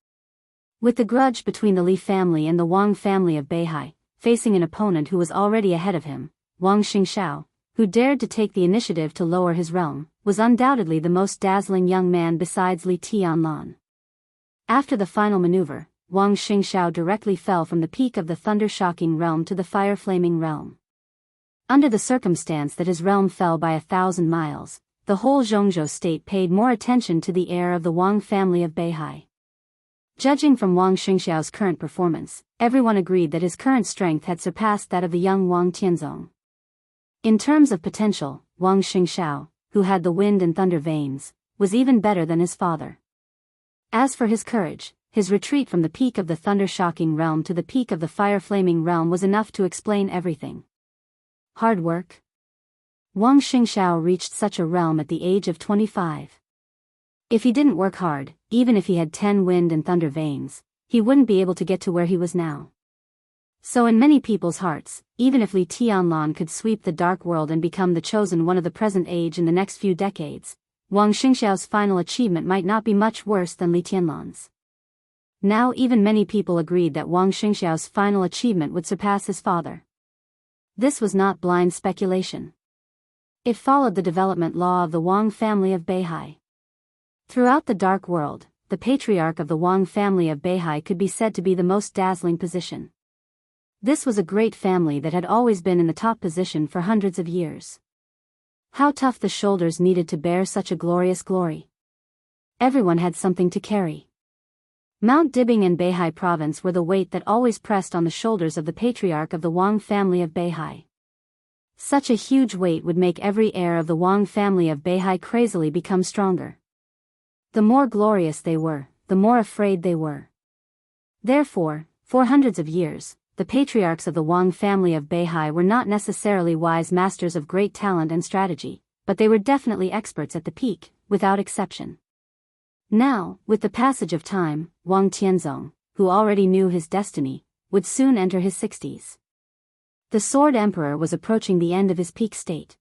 Speaker 1: With the grudge between the Li family and the Wang family of Beihai, facing an opponent who was already ahead of him, Wang Xingxiao, who dared to take the initiative to lower his realm, was undoubtedly the most dazzling young man besides Li Tianlan. After the final maneuver, Wang Xingxiao directly fell from the peak of the thunder-shocking realm to the fire-flaming realm. Under the circumstance that his realm fell by 1,000 miles, the whole Zhongzhou state paid more attention to the heir of the Wang family of Beihai. Judging from Wang Xingxiao's current performance, everyone agreed that his current strength had surpassed that of the young Wang Tianzong. In terms of potential, Wang Xingxiao, who had the wind and thunder veins, was even better than his father. As for his courage, his retreat from the peak of the thunder-shocking realm to the peak of the fire-flaming realm was enough to explain everything. Hard work? Wang Xingxiao reached such a realm at the age of 25. If he didn't work hard, even if he had 10 wind and thunder veins, he wouldn't be able to get to where he was now. So in many people's hearts, even if Li Tianlan could sweep the dark world and become the chosen one of the present age in the next few decades, Wang Xingxiao's final achievement might not be much worse than Li Tianlan's. Now even many people agreed that Wang Xingxiao's final achievement would surpass his father. This was not blind speculation. It followed the development law of the Wang family of Beihai. Throughout the dark world, the patriarch of the Wang family of Beihai could be said to be the most dazzling position. This was a great family that had always been in the top position for hundreds of years. How tough the shoulders needed to bear such a glorious glory. Everyone had something to carry. Mount Dibing and Beihai province were the weight that always pressed on the shoulders of the patriarch of the Wang family of Beihai. Such a huge weight would make every heir of the Wang family of Beihai crazily become stronger. The more glorious they were, the more afraid they were. Therefore, for hundreds of years, the patriarchs of the Wang family of Beihai were not necessarily wise masters of great talent and strategy, but they were definitely experts at the peak, without exception. Now, with the passage of time, Wang Tianzong, who already knew his destiny, would soon enter his 60s. The Sword Emperor was approaching the end of his peak state.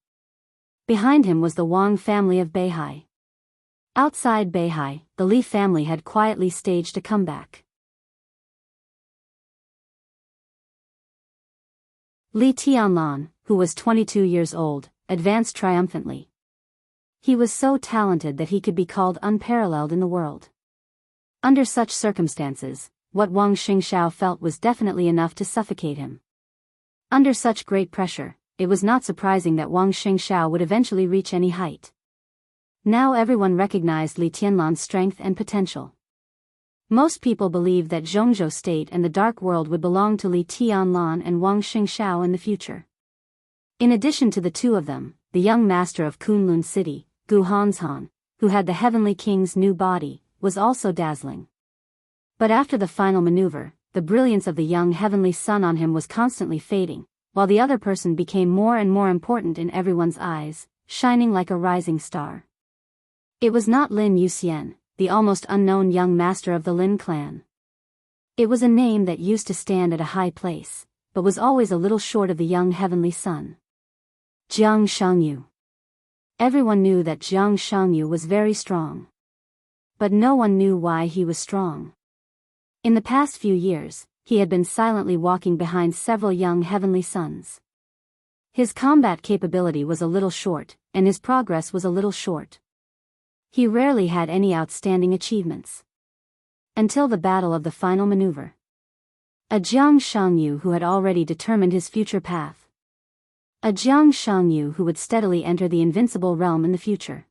Speaker 1: Behind him was the Wang family of Beihai. Outside Beihai, the Li family had quietly staged a comeback. Li Tianlan, who was 22 years old, advanced triumphantly. He was so talented that he could be called unparalleled in the world. Under such circumstances, what Wang Xingxiao felt was definitely enough to suffocate him. Under such great pressure, it was not surprising that Wang Xingxiao would eventually reach any height. Now everyone recognized Li Tianlan's strength and potential. Most people believed that Zhongzhou State and the Dark World would belong to Li Tianlan and Wang Xingxiao in the future. In addition to the two of them, the young master of Kunlun City, Gu Hanshan, who had the Heavenly King's new body, was also dazzling. But after the final maneuver, the brilliance of the young heavenly sun on him was constantly fading, while the other person became more and more important in everyone's eyes, shining like a rising star. It was not Lin Yuxian, the almost unknown young master of the Lin clan. It was a name that used to stand at a high place, but was always a little short of the young heavenly sun. Jiang Shangyu. Everyone knew that Jiang Shangyu was very strong. But no one knew why he was strong. In the past few years, he had been silently walking behind several young heavenly suns. His combat capability was a little short, and his progress was a little short. He rarely had any outstanding achievements. Until the battle of the final maneuver. A Jiang Shangyu who had already determined his future path. A Jiang Shangyu who would steadily enter the invincible realm in the future.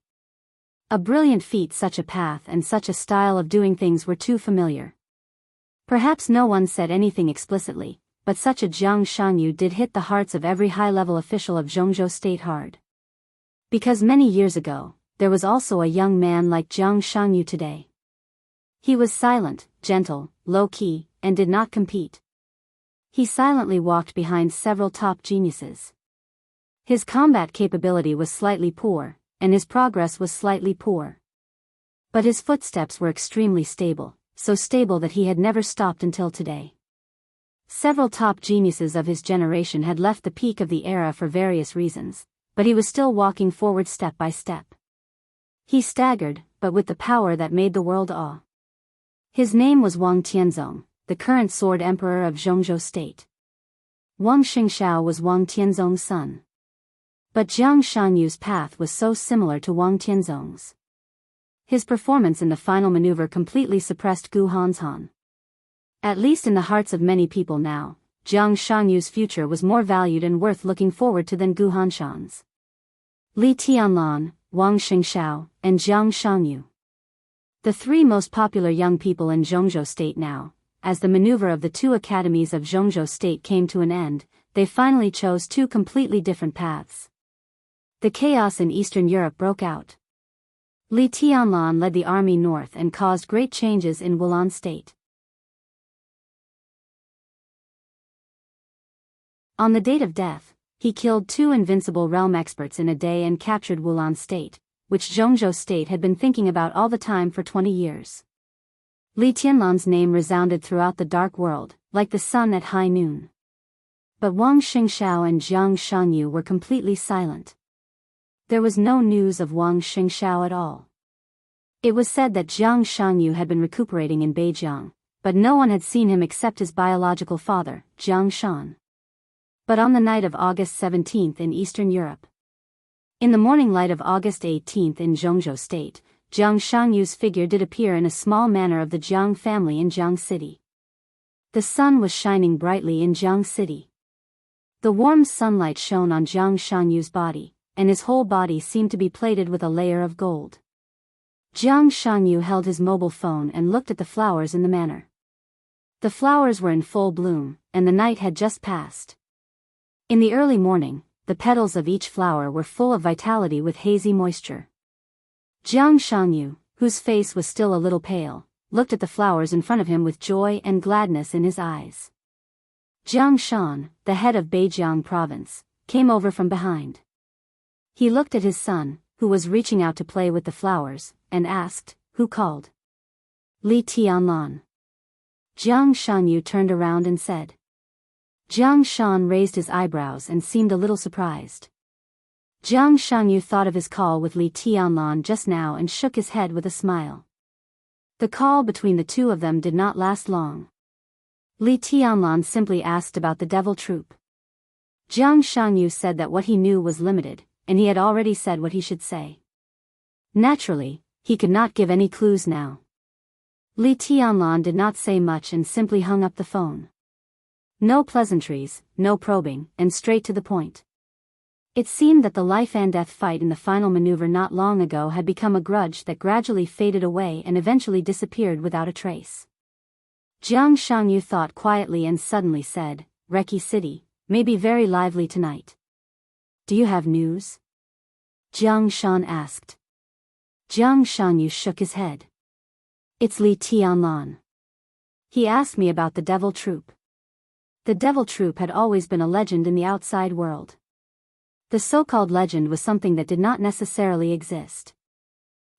Speaker 1: A brilliant feat. Such a path and such a style of doing things were too familiar. Perhaps no one said anything explicitly, but such a Jiang Shangyu did hit the hearts of every high-level official of Zhongzhou State hard. Because many years ago, there was also a young man like Jiang Shangyu today. He was silent, gentle, low-key, and did not compete. He silently walked behind several top geniuses. His combat capability was slightly poor, and his progress was slightly poor. But his footsteps were extremely stable, so stable that he had never stopped until today. Several top geniuses of his generation had left the peak of the era for various reasons, but he was still walking forward step by step. He staggered, but with the power that made the world awe. His name was Wang Tianzong, the current sword emperor of Zhongzhou State. Wang Xingxiao was Wang Tianzong's son. But Jiang Shangyu's path was so similar to Wang Tianzong's. His performance in the final maneuver completely suppressed Gu Hanshan. At least in the hearts of many people now, Jiang Shangyu's future was more valued and worth looking forward to than Gu Hanshan's. Li Tianlan, Wang Xingxiao, and Jiang Shangyu. The three most popular young people in Zhongzhou State now. As the maneuver of the two academies of Zhongzhou State came to an end, they finally chose two completely different paths. The chaos in Eastern Europe broke out. Li Tianlan led the army north and caused great changes in Wulan State. On the date of death, he killed two invincible realm experts in a day and captured Wulan State, which Zhongzhou State had been thinking about all the time for 20 years. Li Tianlan's name resounded throughout the dark world, like the sun at high noon. But Wang Xingxiao and Jiang Shangyu were completely silent. There was no news of Wang Xingxiao at all. It was said that Jiang Shangyu had been recuperating in Beijiang, but no one had seen him except his biological father, Jiang Shan. But on the night of August 17th in Eastern Europe. In the morning light of August 18th in Zhongzhou State, Jiang Shangyu's figure did appear in a small manor of the Jiang family in Jiang City. The sun was shining brightly in Jiang City. The warm sunlight shone on Jiang Shangyu's body, and his whole body seemed to be plated with a layer of gold. Jiang Shangyu held his mobile phone and looked at the flowers in the manor. The flowers were in full bloom, and the night had just passed. In the early morning, the petals of each flower were full of vitality with hazy moisture. Jiang Shangyu, whose face was still a little pale, looked at the flowers in front of him with joy and gladness in his eyes. Jiang Shan, the head of Beijiang province, came over from behind. He looked at his son, who was reaching out to play with the flowers, and asked, "Who called?" Li Tianlan. Jiang Shangyu turned around and said. Jiang Shan raised his eyebrows and seemed a little surprised. Jiang Shangyu thought of his call with Li Tianlan just now and shook his head with a smile. The call between the two of them did not last long. Li Tianlan simply asked about the devil troop. Jiang Shangyu said that what he knew was limited, and he had already said what he should say. Naturally, he could not give any clues now. Li Tianlan did not say much and simply hung up the phone. No pleasantries, no probing, and straight to the point. It seemed that the life-and-death fight in the final maneuver not long ago had become a grudge that gradually faded away and eventually disappeared without a trace. Jiang Shangyu thought quietly and suddenly said, "Reki City, may be very lively tonight. Do you have news?" Jiang Shan asked. Jiang Shangyu shook his head. "It's Li Tianlan. He asked me about the Devil Troop." The Devil Troop had always been a legend in the outside world. The so-called legend was something that did not necessarily exist.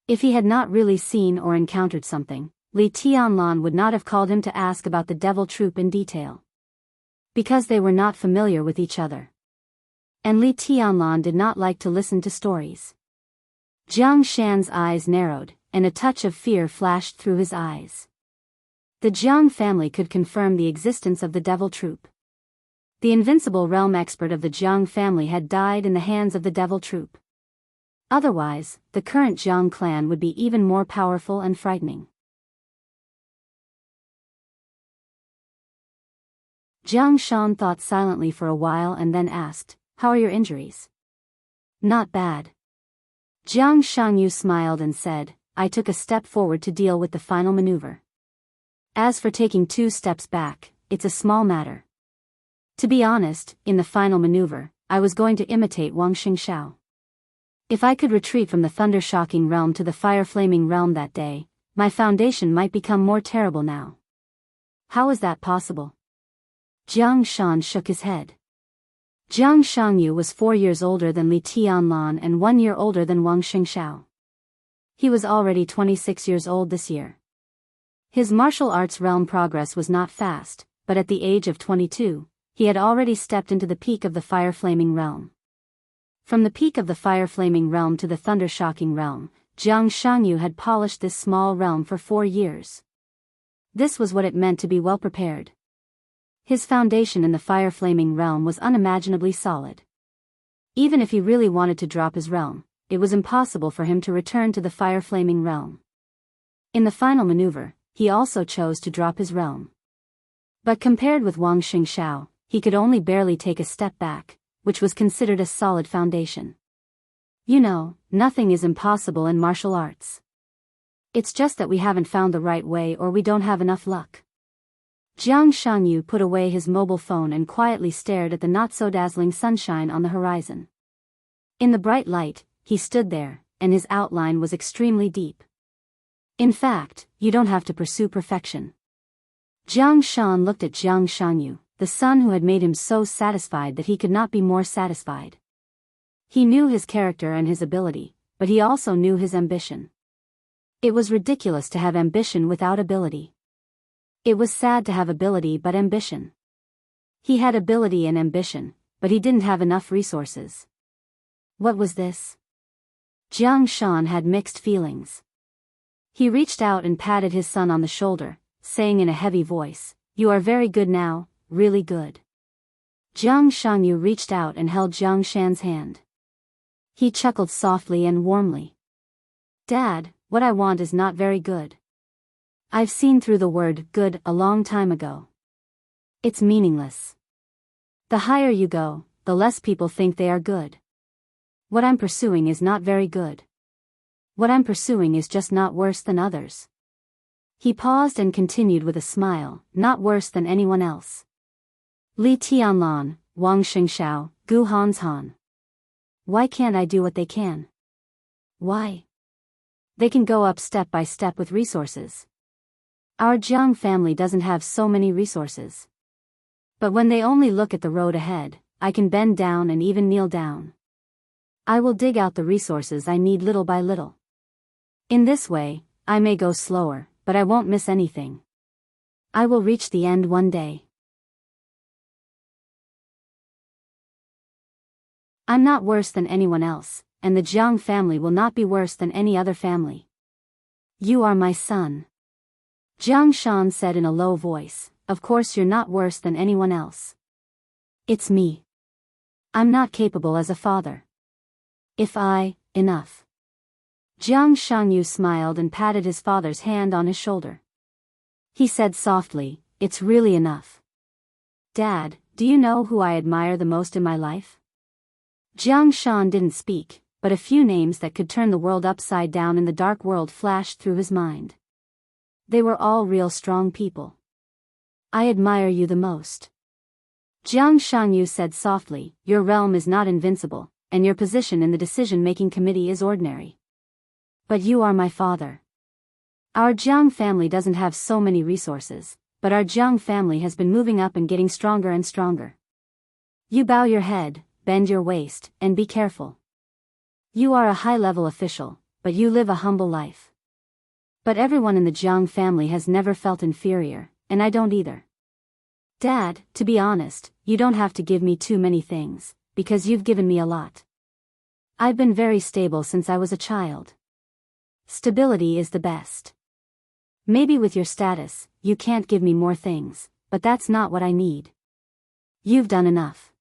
Speaker 1: If he had not really seen or encountered something, Li Tianlan would not have called him to ask about the Devil Troop in detail. Because they were not familiar with each other. And Li Tianlan did not like to listen to stories. Jiang Shan's eyes narrowed, and a touch of fear flashed through his eyes. The Jiang family could confirm the existence of the Devil Troop. The invincible realm expert of the Jiang family had died in the hands of the Devil Troop. Otherwise, the current Jiang clan would be even more powerful and frightening. Jiang Shan thought silently for a while and then asked, "How are your injuries?" "Not bad." Jiang Shangyu smiled and said, "I took a step forward to deal with the final maneuver. As for taking 2 steps back, it's a small matter. To be honest, in the final maneuver, I was going to imitate Wang Xingxiao. If I could retreat from the thunder-shocking realm to the fire-flaming realm that day, my foundation might become more terrible now." "How is that possible?" Jiang Shan shook his head. Jiang Shangyu was 4 years older than Li Tianlan and 1 year older than Wang Xingxiao. He was already 26 years old this year. His martial arts realm progress was not fast, but at the age of 22, he had already stepped into the peak of the fire-flaming realm. From the peak of the fire-flaming realm to the thunder-shocking realm, Jiang Shangyu had polished this small realm for 4 years. This was what it meant to be well-prepared. His foundation in the fire-flaming realm was unimaginably solid. Even if he really wanted to drop his realm, it was impossible for him to return to the fire-flaming realm. In the final maneuver, he also chose to drop his realm. But compared with Wang Xingxiao, he could only barely take a step back, which was considered a solid foundation. You know, nothing is impossible in martial arts. It's just that we haven't found the right way or we don't have enough luck. Jiang Shangyu put away his mobile phone and quietly stared at the not-so-dazzling sunshine on the horizon. In the bright light, he stood there, and his outline was extremely deep. In fact, you don't have to pursue perfection. Jiang Shan looked at Jiang Shangyu, the son who had made him so satisfied that he could not be more satisfied. He knew his character and his ability, but he also knew his ambition. It was ridiculous to have ambition without ability. It was sad to have ability but ambition. He had ability and ambition, but he didn't have enough resources. What was this? Jiang Shan had mixed feelings. He reached out and patted his son on the shoulder, saying in a heavy voice, "You are very good now, really good." Jiang Shangyu reached out and held Jiang Shan's hand. He chuckled softly and warmly. "Dad, what I want is not very good. I've seen through the word good a long time ago. It's meaningless. The higher you go, the less people think they are good. What I'm pursuing is not very good. What I'm pursuing is just not worse than others." He paused and continued with a smile, "Not worse than anyone else. Li Tianlan, Wang Xingxiao, Gu Hanshan. Why can't I do what they can? Why? They can go up step by step with resources. Our Jiang family doesn't have so many resources. But when they only look at the road ahead, I can bend down and even kneel down. I will dig out the resources I need little by little. In this way, I may go slower, but I won't miss anything. I will reach the end one day. I'm not worse than anyone else, and the Jiang family will not be worse than any other family. You are my son." Jiang Shan said in a low voice, "Of course you're not worse than anyone else. It's me. I'm not capable as a father. Enough." Jiang Shangyu smiled and patted his father's hand on his shoulder. He said softly, "It's really enough. Dad, do you know who I admire the most in my life? Jiang Shan didn't speak, but a few names that could turn the world upside down in the dark world flashed through his mind. They were all real strong people. I admire you the most. Jiang Shangyu said softly, your realm is not invincible, and your position in the decision-making committee is ordinary. But you are my father. Our Jiang family doesn't have so many resources, but our Jiang family has been moving up and getting stronger and stronger. You bow your head, bend your waist, and be careful. You are a high-level official, but you live a humble life. But everyone in the Jiang family has never felt inferior, and I don't either. Dad, to be honest, you don't have to give me too many things, because you've given me a lot. I've been very stable since I was a child. Stability is the best. Maybe with your status, you can't give me more things, but that's not what I need. You've done enough.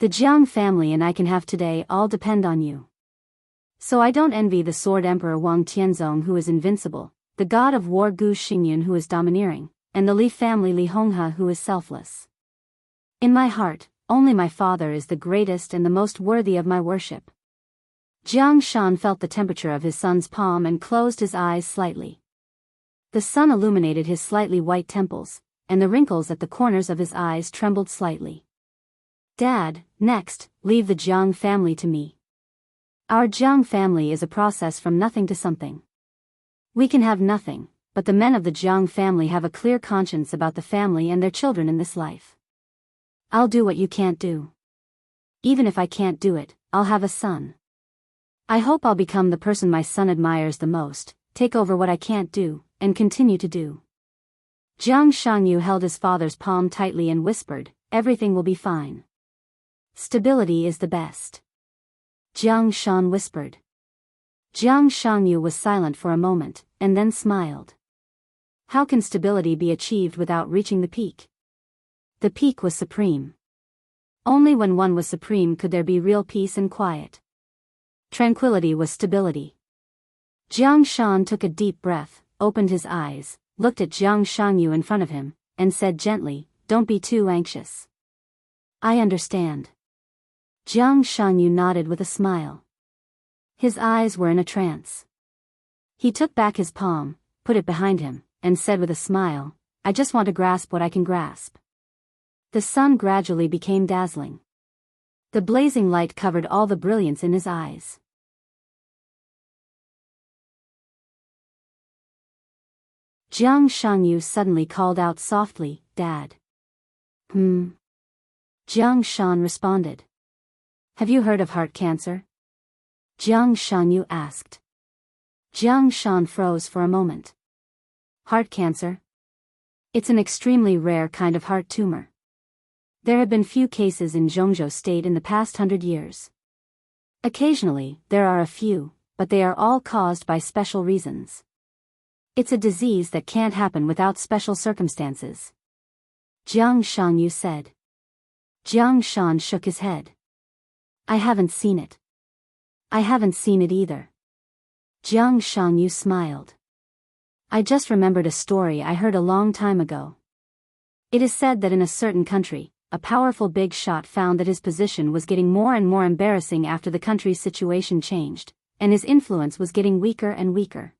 Speaker 1: The Jiang family and I can have today all depend on you. So I don't envy the Sword Emperor Wang Tianzong who is invincible, the god of war Gu Xingyun who is domineering, and the Li family Li Honghe who is selfless. In my heart, only my father is the greatest and the most worthy of my worship. Jiang Shan felt the temperature of his son's palm and closed his eyes slightly. The sun illuminated his slightly white temples, and the wrinkles at the corners of his eyes trembled slightly. Dad, next, leave the Jiang family to me. Our Jiang family is a process from nothing to something. We can have nothing, but the men of the Jiang family have a clear conscience about the family and their children in this life. I'll do what you can't do. Even if I can't do it, I'll have a son. I hope I'll become the person my son admires the most, take over what I can't do, and continue to do. Jiang Shangyu held his father's palm tightly and whispered, everything will be fine. Stability is the best. Jiang Shan whispered. Jiang Shangyu was silent for a moment, and then smiled. How can stability be achieved without reaching the peak? The peak was supreme. Only when one was supreme could there be real peace and quiet. Tranquility was stability. Jiang Shan took a deep breath, opened his eyes, looked at Jiang Shangyu in front of him, and said gently, don't be too anxious. I understand. Jiang Shangyu nodded with a smile. His eyes were in a trance. He took back his palm, put it behind him, and said with a smile, I just want to grasp what I can grasp. The sun gradually became dazzling. The blazing light covered all the brilliance in his eyes. Jiang Shangyu suddenly called out softly, Dad. Jiang Shan responded. Have you heard of heart cancer? Jiang Shangyu asked. Jiang Shan froze for a moment. Heart cancer? It's an extremely rare kind of heart tumor. There have been few cases in Zhongzhou State in the past 100 years. Occasionally, there are a few, but they are all caused by special reasons. It's a disease that can't happen without special circumstances. Jiang Shangyu said. Jiang Shan shook his head. I haven't seen it. I haven't seen it either. Jiang Shangyu smiled. I just remembered a story I heard a long time ago. It is said that in a certain country, a powerful big shot found that his position was getting more and more embarrassing after the country's situation changed, and his influence was getting weaker and weaker.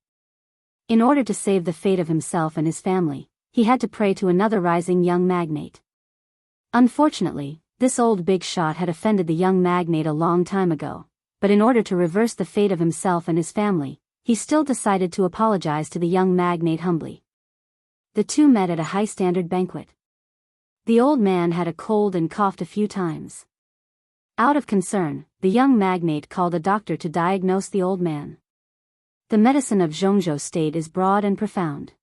Speaker 1: In order to save the fate of himself and his family, he had to pray to another rising young magnate. Unfortunately, this old big shot had offended the young magnate a long time ago, but in order to reverse the fate of himself and his family, he still decided to apologize to the young magnate humbly. The two met at a high-standard banquet. The old man had a cold and coughed a few times. Out of concern, the young magnate called a doctor to diagnose the old man. The medicine of Zhongzhou State is broad and profound.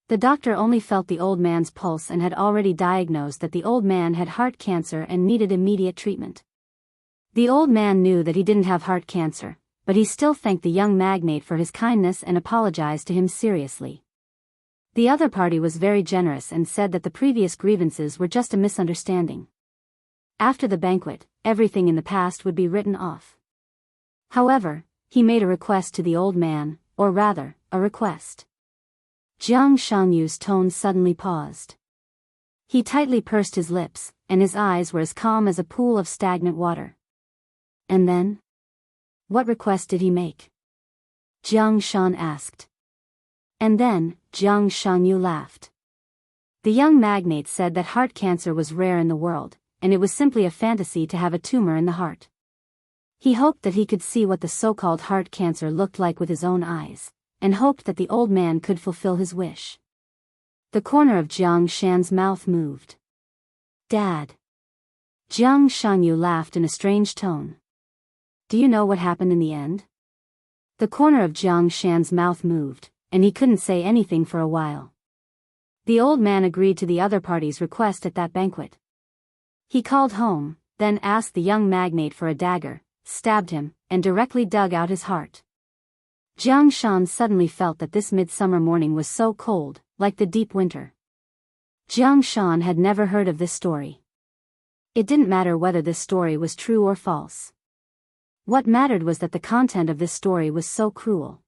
Speaker 1: The doctor only felt the old man's pulse and had already diagnosed that the old man had heart cancer and needed immediate treatment. The old man knew that he didn't have heart cancer, but he still thanked the young magnate for his kindness and apologized to him seriously. The other party was very generous and said that the previous grievances were just a misunderstanding. After the banquet, everything in the past would be written off. However, he made a request to the old man, or rather, a request. Jiang Shangyu's tone suddenly paused. He tightly pursed his lips, and his eyes were as calm as a pool of stagnant water. And then? What request did he make? Jiang Shan asked. And then, Jiang Shangyu laughed. The young magnate said that heart cancer was rare in the world, and it was simply a fantasy to have a tumor in the heart. He hoped that he could see what the so-called heart cancer looked like with his own eyes, and hoped that the old man could fulfill his wish. The corner of Jiang Shan's mouth moved. Dad. Jiang Shangyu laughed in a strange tone. Do you know what happened in the end? The corner of Jiang Shan's mouth moved, and he couldn't say anything for a while. The old man agreed to the other party's request at that banquet. He called home, then asked the young magnate for a dagger, stabbed him, and directly dug out his heart. Jiang Shan suddenly felt that this midsummer morning was so cold, like the deep winter. Jiang Shan had never heard of this story. It didn't matter whether this story was true or false. What mattered was that the content of this story was so cruel.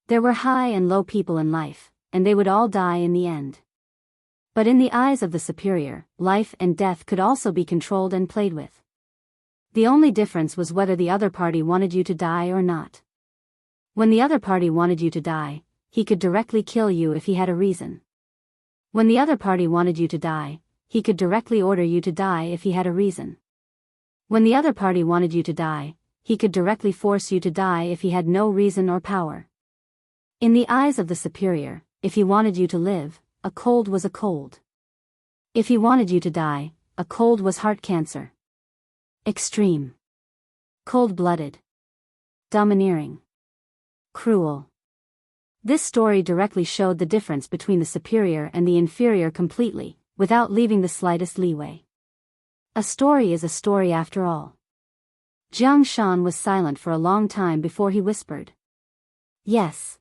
Speaker 1: There were high and low people in life, and they would all die in the end. But in the eyes of the superior, life and death could also be controlled and played with. The only difference was whether the other party wanted you to die or not. When the other party wanted you to die, he could directly kill you if he had a reason. When the other party wanted you to die, he could directly order you to die if he had a reason. When the other party wanted you to die, he could directly force you to die if he had no reason or power. In the eyes of the superior, if he wanted you to live, a cold was a cold. If he wanted you to die, a cold was heart cancer. Extreme. Cold-blooded. Domineering. Cruel. This story directly showed the difference between the superior and the inferior completely, without leaving the slightest leeway. A story is a story after all. Jiang Shan was silent for a long time before he whispered. Yes.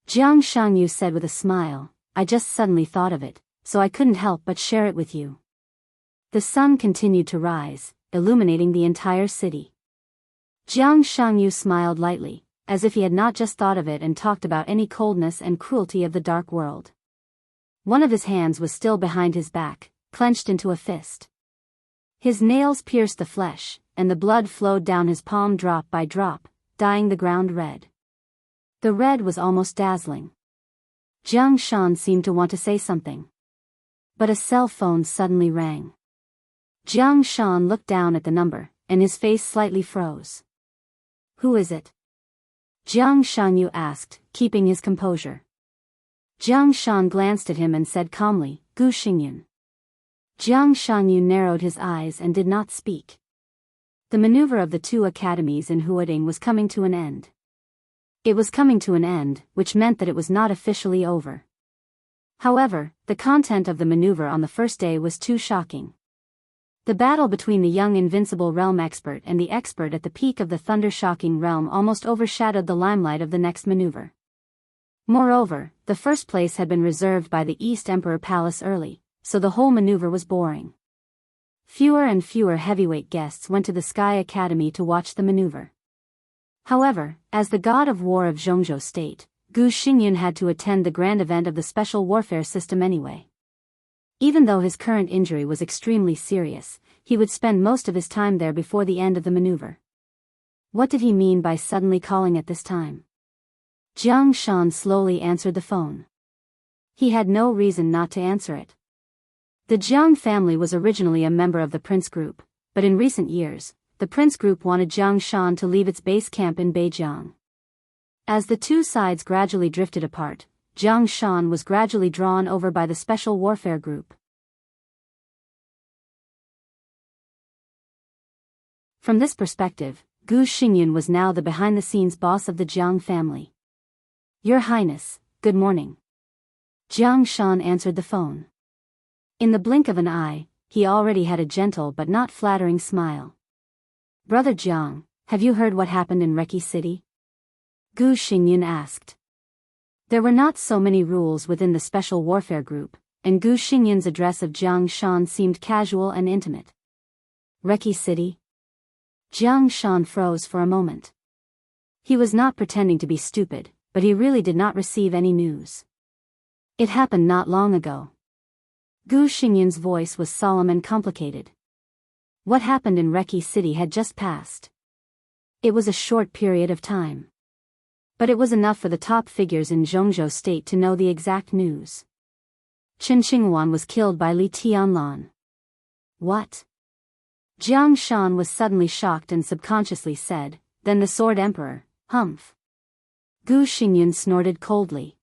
Speaker 1: Jiang Shangyu said with a smile, I just suddenly thought of it, so I couldn't help but share it with you. The sun continued to rise, illuminating the entire city. Jiang Shangyu smiled lightly, as if he had not just thought of it and talked about any coldness and cruelty of the dark world. One of his hands was still behind his back, clenched into a fist. His nails pierced the flesh, and the blood flowed down his palm drop by drop, dyeing the ground red. The red was almost dazzling. Jiang Shan seemed to want to say something. But a cell phone suddenly rang. Jiang Shan looked down at the number, and his face slightly froze. Who is it? Jiang Shangyu asked, keeping his composure. Jiang Shan glanced at him and said calmly, Gu Xingyun. Jiang Shangyu narrowed his eyes and did not speak. The maneuver of the two academies in Huading was coming to an end. It was coming to an end, which meant that it was not officially over. However, the content of the maneuver on the first day was too shocking. The battle between the young invincible realm expert and the expert at the peak of the thunder-shocking realm almost overshadowed the limelight of the next maneuver. Moreover, the first place had been reserved by the East Emperor Palace early, so the whole maneuver was boring. Fewer and fewer heavyweight guests went to the Sky Academy to watch the maneuver. However, as the god of war of Zhongzhou State, Gu Xingyun had to attend the grand event of the special warfare system anyway. Even though his current injury was extremely serious, he would spend most of his time there before the end of the maneuver. What did he mean by suddenly calling at this time? Jiang Shan slowly answered the phone. He had no reason not to answer it. The Jiang family was originally a member of the Prince Group, but in recent years, the Prince Group wanted Jiang Shan to leave its base camp in Beijiang. As the two sides gradually drifted apart, Jiang Shan was gradually drawn over by the Special Warfare Group. From this perspective, Gu Xingyun was now the behind-the-scenes boss of the Jiang family. Your Highness, good morning. Jiang Shan answered the phone. In the blink of an eye, he already had a gentle but not flattering smile. Brother Jiang, have you heard what happened in Reki City? Gu Xingyun asked. There were not so many rules within the Special Warfare Group, and Gu Xingyun's address of Jiang Shan seemed casual and intimate. Reki City? Jiang Shan froze for a moment. He was not pretending to be stupid, but he really did not receive any news. It happened not long ago. Gu Xingyun's voice was solemn and complicated. What happened in Reki City had just passed. It was a short period of time. But it was enough for the top figures in Zhongzhou State to know the exact news. Qin Xinghuan was killed by Li Tianlan. What? Jiang Shan was suddenly shocked and subconsciously said, "Then the Sword Emperor, humph." Gu Xingyun snorted coldly.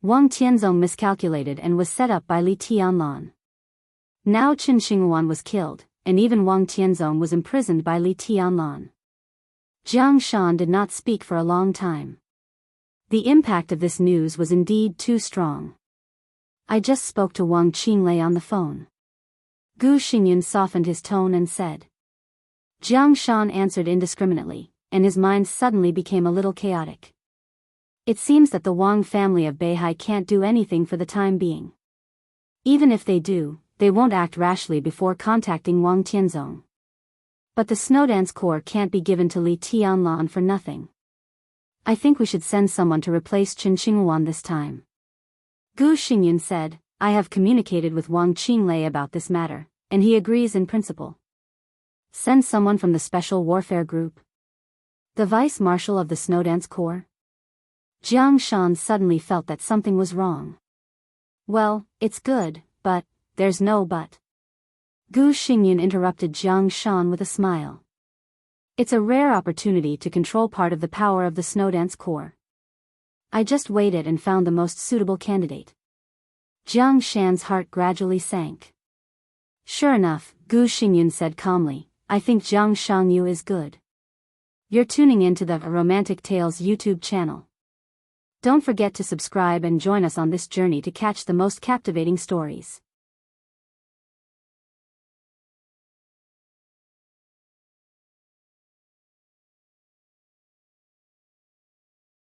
Speaker 1: Wang Tianzong miscalculated and was set up by Li Tianlan. Now Qin Xinghuan was killed, and even Wang Tianzong was imprisoned by Li Tianlan. Jiang Shan did not speak for a long time. The impact of this news was indeed too strong. I just spoke to Wang Qinglei on the phone. Gu Xingyun softened his tone and said. Jiang Shan answered indiscriminately, and his mind suddenly became a little chaotic. It seems that the Wang family of Beihai can't do anything for the time being. Even if they do, they won't act rashly before contacting Wang Tianzong. But the Snowdance Corps can't be given to Li Tianlan for nothing. I think we should send someone to replace Qin Xinghuan this time. Gu Xingyun said, I have communicated with Wang Qinglei about this matter, and he agrees in principle. Send someone from the Special Warfare Group. The Vice Marshal of the Snowdance Corps? Jiang Shan suddenly felt that something was wrong. Well, it's good, but, there's no but. Gu Xingyun interrupted Jiang Shan with a smile. It's a rare opportunity to control part of the power of the Snowdance Corps. I just waited and found the most suitable candidate. Jiang Shan's heart gradually sank. Sure enough, Gu Xingyun said calmly, I think Jiang Shangyu is good. You're tuning into the Romantic Tales YouTube channel. Don't forget to subscribe and join us on this journey to catch the most captivating stories.